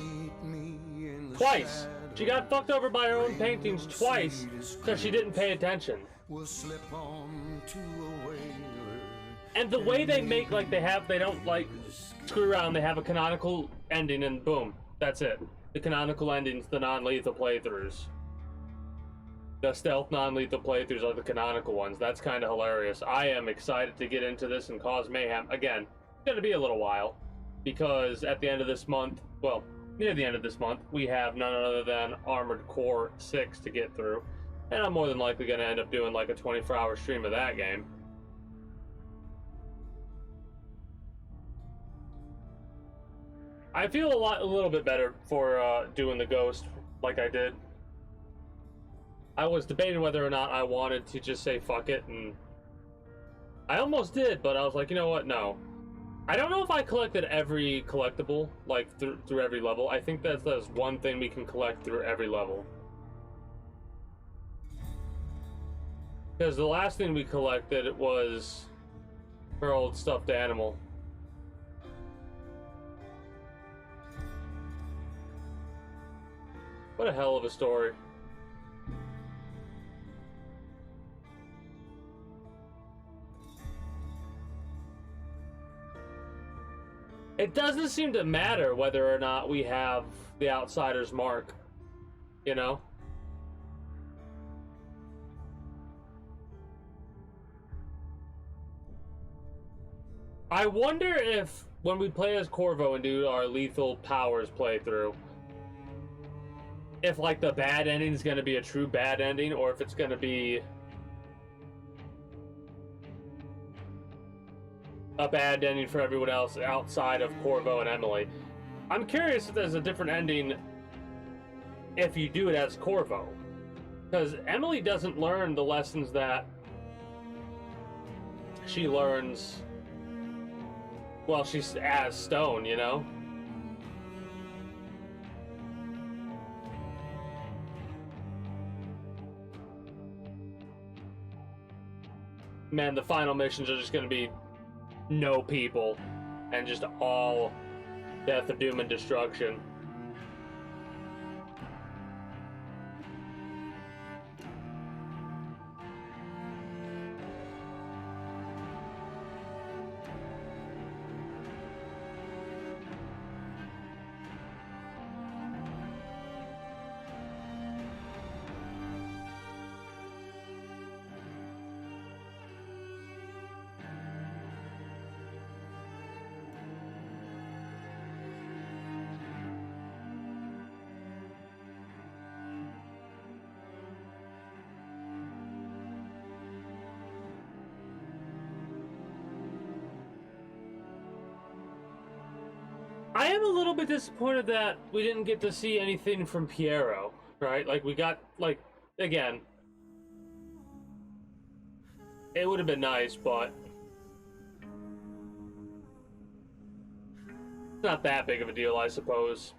Twice. She got fucked over by her own paintings twice because she didn't pay attention. And the way they make, like, they don't, like, screw around. They have a canonical ending and boom, that's it. The canonical ending's the non-lethal playthroughs. The stealth non-lethal playthroughs are the canonical ones. That's kind of hilarious. I am excited to get into this and cause mayhem. Again, it's going to be a little while, because at the end of this month, well, near the end of this month, we have none other than Armored Core 6 to get through. And I'm more than likely going to end up doing like a 24-hour stream of that game. I feel a little bit better for doing the Ghost like I did. I was debating whether or not I wanted to just say fuck it, and I almost did, but I was like, you know what, no. I don't know if I collected every collectible, like, through every level. I think that's one thing we can collect through every level. Because the last thing we collected was her old stuffed animal. What a hell of a story. It doesn't seem to matter whether or not we have the outsider's mark, you know? I wonder if when we play as Corvo and do our Lethal Powers playthrough, if like the bad ending is going to be a true bad ending, or if it's going to be a bad ending for everyone else outside of Corvo and Emily. I'm curious if there's a different ending if you do it as Corvo, because Emily doesn't learn the lessons that she learns. Well, she's as Stone, you know? Man, the final missions are just gonna be no people and just all death of doom and destruction. I am a little bit disappointed that we didn't get to see anything from Piero, right? Like, we got, like, again, it would have been nice, but it's not that big of a deal, I suppose.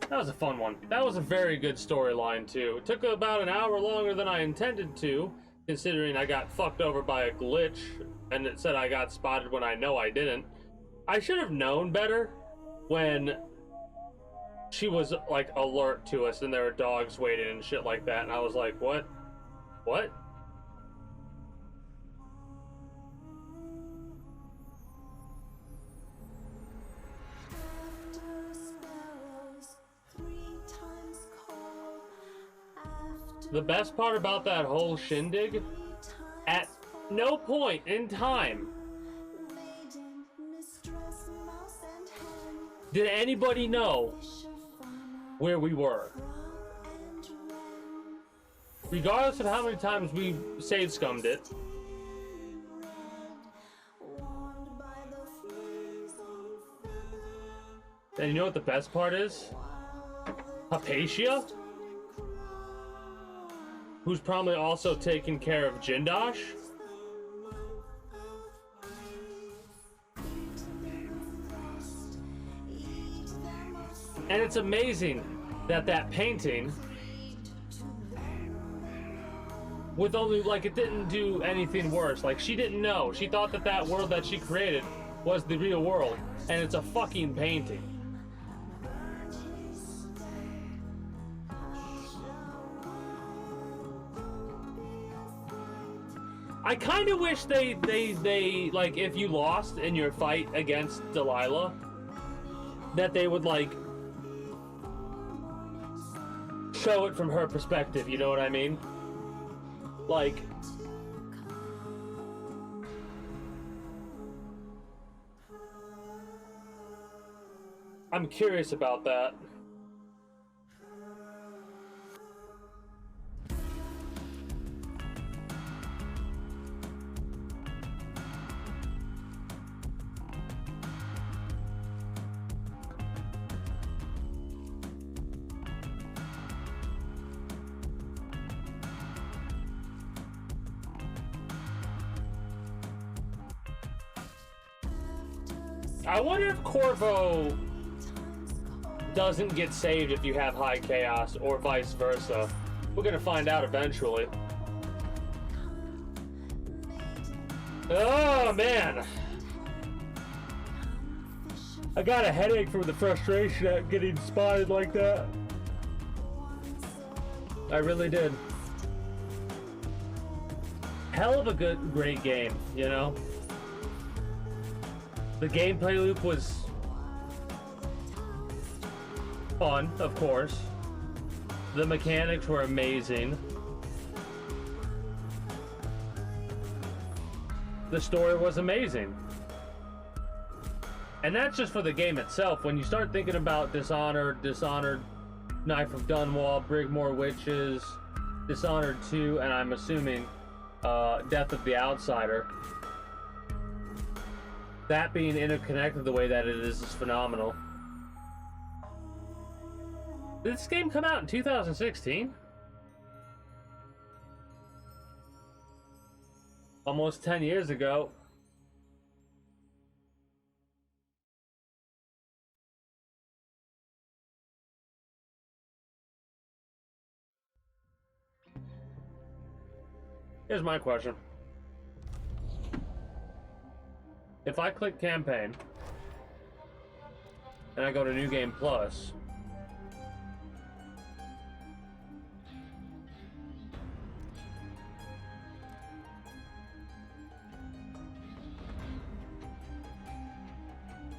That was a fun one. That was a very good storyline, too. It took about an hour longer than I intended to, considering I got fucked over by a glitch, and it said I got spotted when I know I didn't. I should have known better when she was, like, alert to us, and there were dogs waiting and shit like that, and I was like, what? What? The best part about that whole shindig, at no point in time did anybody know where we were. Regardless of how many times we save scummed it. And you know what the best part is? Hypatia, who's probably also taking care of Jindosh. And it's amazing that that painting, with only, like, it didn't do anything worse. Like, she didn't know. She thought that that world that she created was the real world, and it's a fucking painting. I kind of wish they, like, if you lost in your fight against Delilah, that they would, like, show it from her perspective, you know what I mean? Like, I'm curious about that. I wonder if Corvo doesn't get saved if you have high chaos, or vice versa. We're gonna find out eventually. Oh man, I got a headache from the frustration at getting spotted like that. I really did. hell of a great game, you know? The gameplay loop was fun, of course. The mechanics were amazing. The story was amazing. And that's just for the game itself. When you start thinking about Dishonored, Knife of Dunwall, Brigmore Witches, Dishonored 2, and I'm assuming Death of the Outsider, that being interconnected the way that it is phenomenal. Did this game come out in 2016? Almost 10 years ago. Here's my question. If I click campaign and I go to New Game Plus,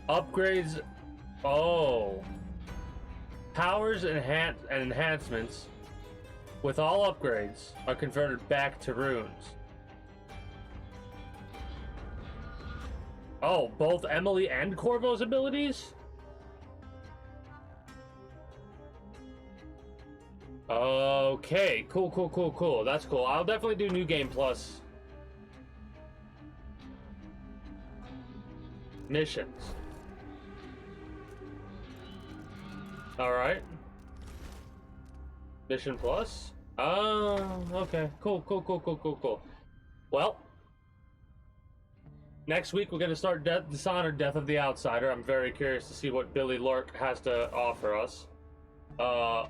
upgrades, oh, powers and enhancements with all upgrades are converted back to runes. Oh, both Emily and Corvo's abilities? Okay, cool. That's cool. I'll definitely do New Game Plus missions. Alright. Mission Plus? Okay. Cool. Well, next week we're going to start Dishonored Death of the Outsider. I'm very curious to see what Billy Lurk has to offer us. I'm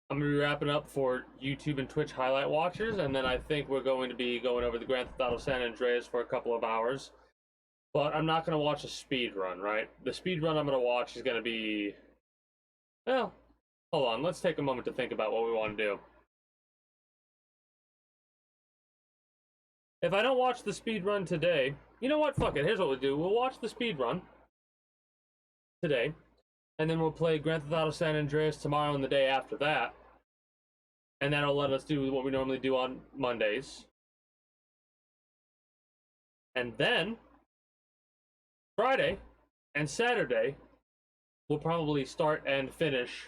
going to be wrapping up for YouTube and Twitch highlight watchers, and then I think we're going to be going over the Grand Theft Auto San Andreas for a couple of hours. But I'm not going to watch a speed run, right? The speed run I'm going to watch is going to be... Well, hold on. Let's take a moment to think about what we want to do. If I don't watch the speed run today... You know what? Fuck it. Here's what we'll do. We'll watch the speed run today, and then we'll play Grand Theft Auto San Andreas tomorrow and the day after that. And that'll let us do what we normally do on Mondays. And then Friday and Saturday, we'll probably start and finish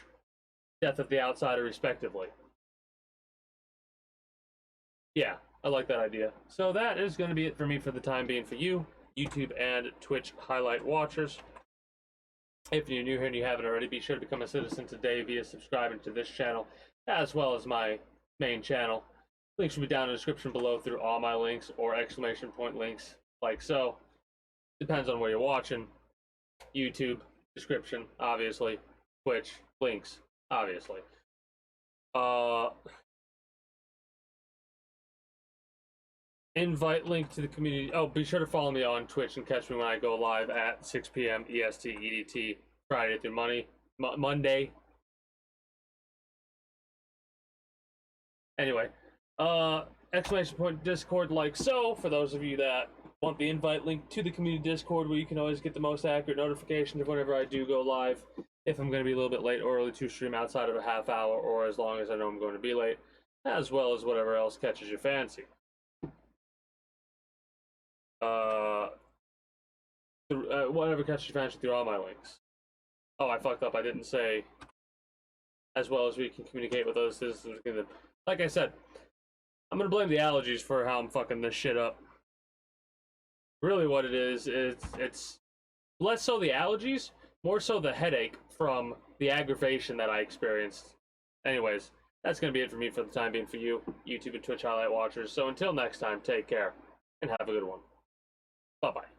Death of the Outsider respectively. Yeah, I like that idea. So that is going to be it for me for the time being for you, YouTube and Twitch highlight watchers. If you're new here and you haven't already, be sure to become a citizen today via subscribing to this channel, as well as my main channel. Links will be down in the description below through all my links or exclamation point links, like so. Depends on where you're watching. YouTube, description, obviously. Twitch, links, obviously. Invite link to the community. Oh, be sure to follow me on Twitch and catch me when I go live at 6 p.m. EST, EDT, Friday through Monday. Anyway, exclamation point Discord like so, for those of you that want the invite link to the community Discord, where you can always get the most accurate notifications of whenever I do go live, if I'm going to be a little bit late or early to stream outside of a half hour, or as long as I know I'm going to be late, as well as whatever else catches your fancy. Whatever catches your fancy through all my links. Oh, I fucked up. I didn't say as well as we can communicate with those citizens. Like I said, I'm gonna blame the allergies for how I'm fucking this shit up. Really what it is, it's less so the allergies, more so the headache from the aggravation that I experienced. Anyways, that's gonna be it for me for the time being for you, YouTube and Twitch highlight watchers. So until next time, take care, and have a good one. Bye-bye.